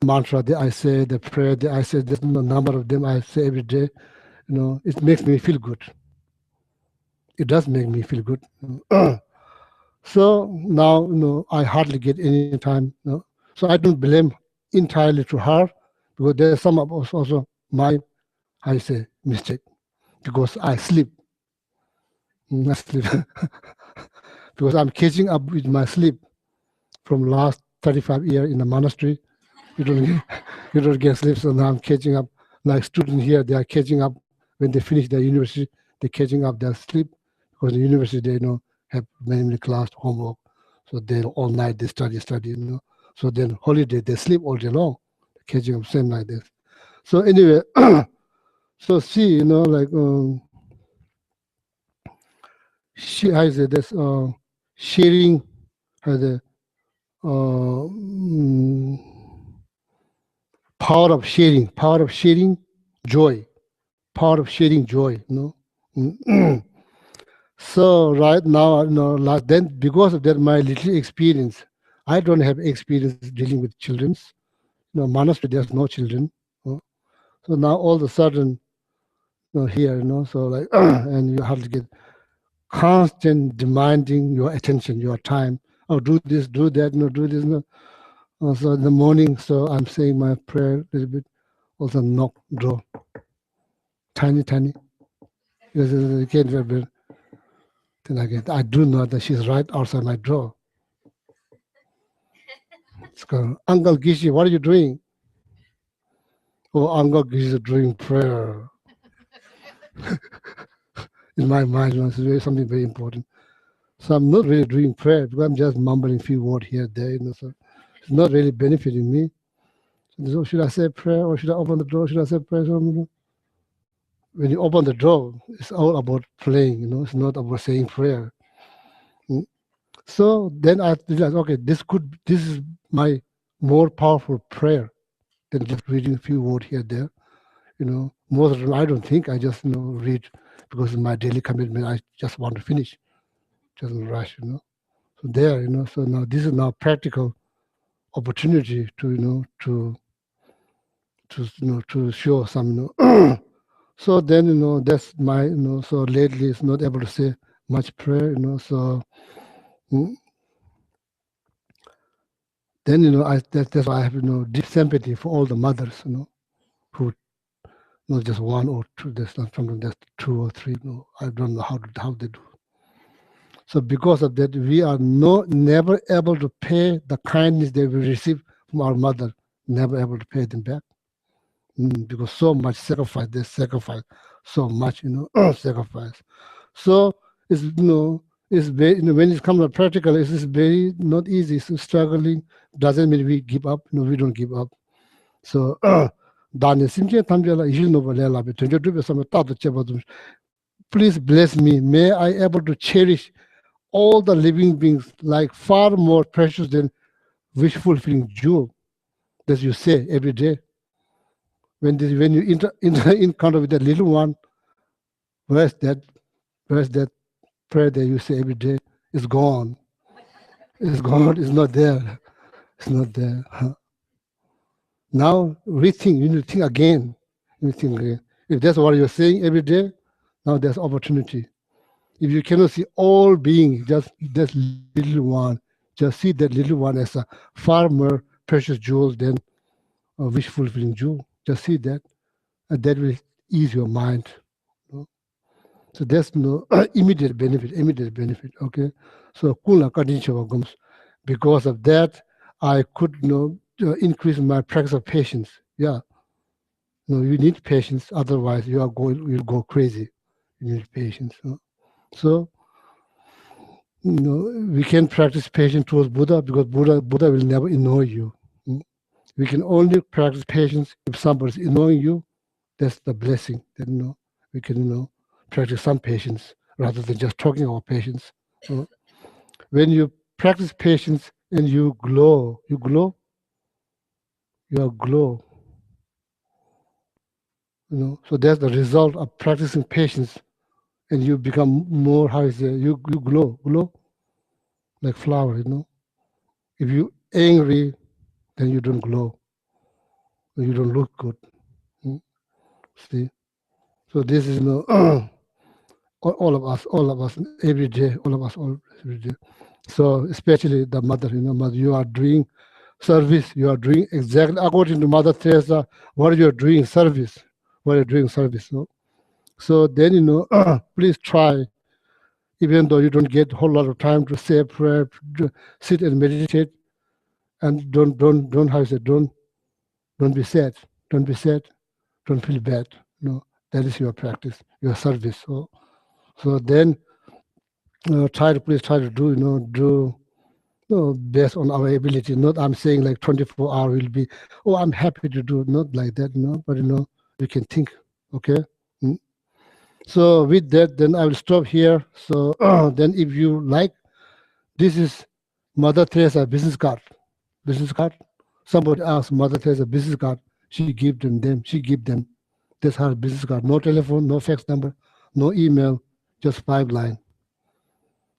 mantra that I say, the prayer that I say, there's a number of them I say every day. It makes me feel good. It does make me feel good. So now, I hardly get any time. So I don't blame entirely to her, because there's some of us also my, I say, mistake, because I sleep. I sleep. Because I'm catching up with my sleep from last 35 years in the monastery. You don't get sleep, so now I'm catching up. Like students here, they are catching up when they finish their university. They're catching up their sleep, because the university they have many class homework, so they all night they study. So then holiday they sleep all day long, catching up same like this. So anyway, so see, like she has this sharing, has a power of sharing joy, So right now, then because of that, my little experience, I don't have experience dealing with children. Monastery, there's no children. So now all of a sudden, here, so like, and you have to get constant demanding your attention, your time. Oh, do this, do that, do this. So in the morning, so I'm saying my prayer a little bit, also knock door, tiny, because it can't very big. Then again, I do know that she's right outside my door. It's called, Uncle Geshe, what are you doing? Oh, Uncle Geshe is doing prayer. In my mind, it's something very important. So I'm not really doing prayer, because I'm just mumbling a few words here, there. So it's not really benefiting me. So should I say prayer, or should I open the door? Should I say prayer? When you open the door, it's all about praying, it's not about saying prayer. So then I realized, okay, this is my more powerful prayer than just reading a few words here, there. Most of them I don't think, I just read because of my daily commitment. I just want to finish, just rush, So there, so now this is now practical opportunity to to show some, So then, that's my, so lately it's not able to say much prayer, so then, that's why I have, deep sympathy for all the mothers, who, not just one or two, there's not something that's 2 or 3, I don't know how they do. So because of that, we are never able to pay the kindness that we receive from our mother, never able to pay them back. Because so much sacrifice, they sacrifice so much, sacrifice. So it's, it's very, when it comes to practical, it's very not easy. So struggling doesn't mean we give up. We don't give up. So, please bless me. May I able to cherish all the living beings like far more precious than wish fulfilling jewel, as you say every day. When you encounter with that little one, where's that prayer that you say every day? It's gone. It's gone. It's not there. It's not there. Now rethink. You need to think again. You think again. If that's what you're saying every day, now there's opportunity. If you cannot see all beings, just that little one, just see that little one as a far more precious jewel than a wish fulfilling jewel. Just see that, and that will ease your mind. You know? So there's no immediate benefit. Okay. So kula kadinchava gums. Because of that, I could increase my practice of patience. Yeah. No, you need patience. Otherwise, you'll go crazy. You need patience. So we can practice patience towards Buddha because Buddha will never ignore you. We can only practice patience if somebody's ignoring you. That's the blessing. That we can practice some patience rather than just talking about patience. When you practice patience and you glow, you are glow. So that's the result of practicing patience, and you become more. How is it? You glow like flower. If you angry, then you don't glow. You don't look good. See. So this is all of us every day, all of us all every day. So especially the mother, mother, you are doing service. You are doing exactly according to Mother Teresa. What you are doing service. What you're doing service. So then please try, even though you don't get a whole lot of time to say a prayer, to sit and meditate, and don't how you say don't be sad. Don't be sad. Don't feel bad. That is your practice, your service. So then please try to do based on our ability. Not I'm saying like 24 hours will be, I'm happy to do, not like that, but you can think, okay? So with that, then I will stop here. So then if you like, this is Mother Teresa business card. Somebody asked Mother Teresa business card. She give them. She give them. That's her business card. No telephone, no fax number, no email, just 5 lines.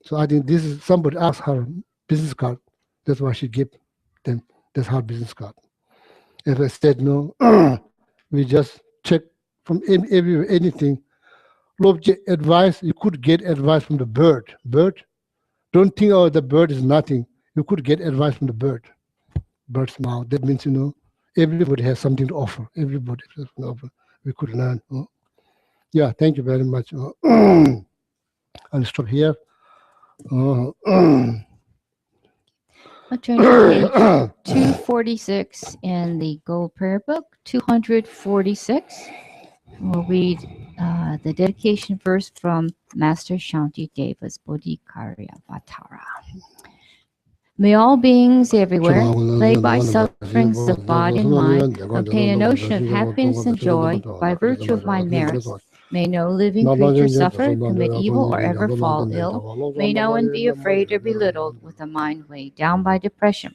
So I think this is somebody asked her business card. That's why she gave them. That's her business card. If I said no, we just check from everywhere, anything. Advice, you could get advice from the bird. Don't think, the bird is nothing. You could get advice from the bird. Bird's mouth. That means, everybody has something to offer. Everybody has something to offer. We could learn. Yeah, thank you very much. I'll stop here. I'll turn to page 246 in the Gold Prayer Book, 246. We'll read the dedication verse from Master Shantideva's Bodhicarya Vatara. May all beings everywhere, plagued by sufferings of body and mind, obtain a notion of happiness and joy by virtue of my merits. May no living creature suffer, commit evil, or ever fall ill. May no one be afraid or belittled with a mind weighed down by depression.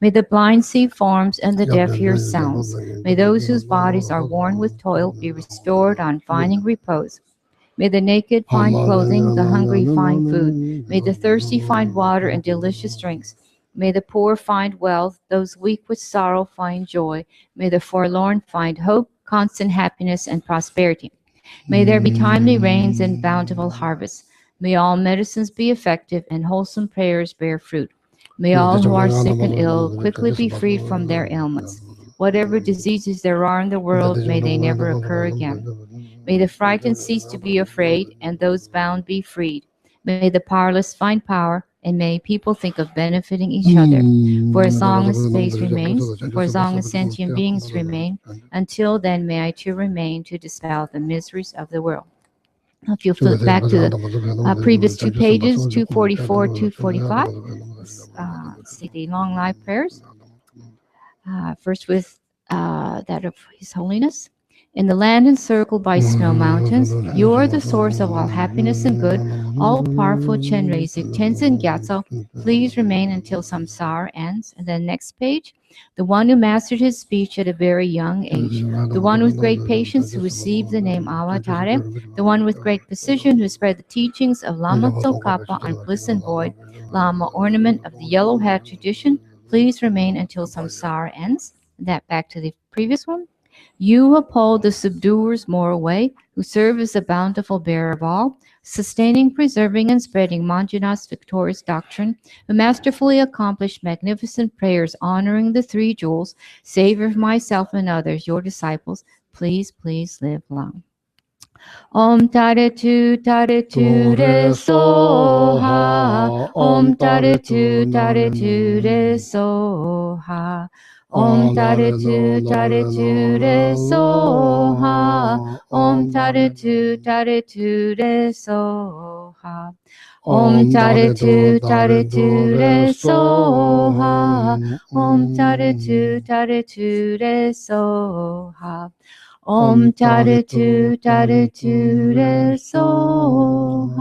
May the blind see forms and the deaf hear sounds. May those whose bodies are worn with toil be restored on finding repose. May the naked find clothing, the hungry find food. May the thirsty find water and delicious drinks. May the poor find wealth, those weak with sorrow find joy. May the forlorn find hope, constant happiness, and prosperity. May there be timely rains and bountiful harvests. May all medicines be effective and wholesome prayers bear fruit. May all who are sick and ill quickly be freed from their ailments. Whatever diseases there are in the world, may they never occur again. May the frightened cease to be afraid, and those bound be freed. May the powerless find power, and may people think of benefiting each other. For as long as space remains, for as long as sentient beings remain, until then may I too remain to dispel the miseries of the world. If you flip back to the previous 2 pages, 244, 245, see the long life prayers. First with that of His Holiness. In the land encircled by snow mountains, you are the source of all happiness and good. All-powerful Chenrezig, Tenzin Gyatso, please remain until samsara ends. And then next page, the one who mastered his speech at a very young age, the one with great patience who received the name Avatare, the one with great precision who spread the teachings of Lama Tsongkhapa on bliss and void, Lama ornament of the yellow hat tradition, please remain until samsara ends. that back to the previous one. You uphold the subduer's moral way, who serve as the bountiful bearer of all, sustaining, preserving, and spreading Manjunath's victorious doctrine, who masterfully accomplished magnificent prayers honoring the three jewels, savor of myself and others, your disciples, please, please live long. Om Tare Tu Re Soha. Om Tare Tu Re Soha. Om Tare Tu Re Soha. Om Tare Tu Re Soha. Om Tare Tu Re Soha. Om Tare Tu Re Soha. Om Tare Tu Re Soha.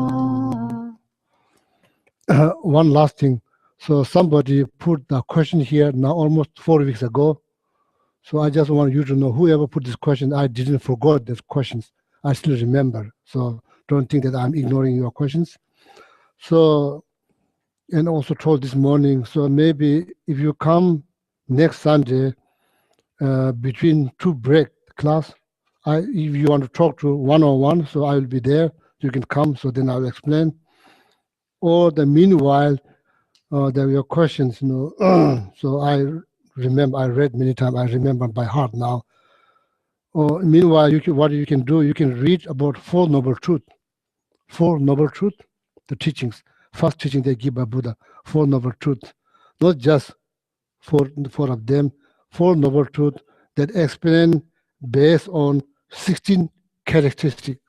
One last thing. So somebody put the question here now almost 4 weeks ago. So I just want you to know, whoever put this question, I didn't forget these questions. I still remember. So don't think that I'm ignoring your questions. So, and also told this morning, so maybe if you come next Sunday between two break class, if you want to talk to one-on-one, so I will be there. You can come, so then I'll explain. Or the meanwhile, there were questions, so I remember, I read many times, I remember by heart now. Or meanwhile, what you can do, you can read about Four Noble Truths, the teachings. First teaching they give by Buddha, Four Noble Truths, not just four of them, Four Noble Truths that explain based on 16 characteristics.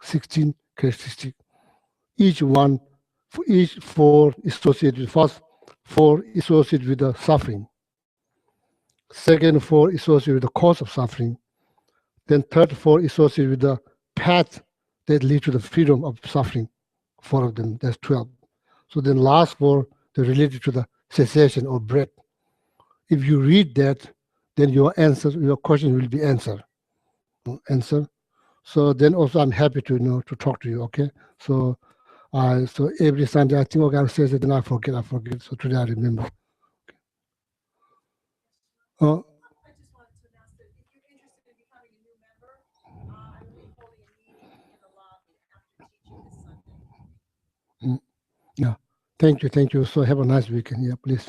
Each one, for each four associated with first, four associated with the suffering. Second, four associated with the cause of suffering. Then third, four associated with the path that lead to the freedom of suffering. Four of them, that's 12. So then last four, they're related to the cessation or breath. If you read that, then your question will be answered. So then also I'm happy to to talk to you. Okay. So so every Sunday I think, okay, I'll say that, then I forget. So today I remember. I just wanted to announce that if you're interested in becoming a new member, I will be holding a meeting in the lobby after teaching this Sunday. Yeah. Thank you. So have a nice weekend. Yeah, please.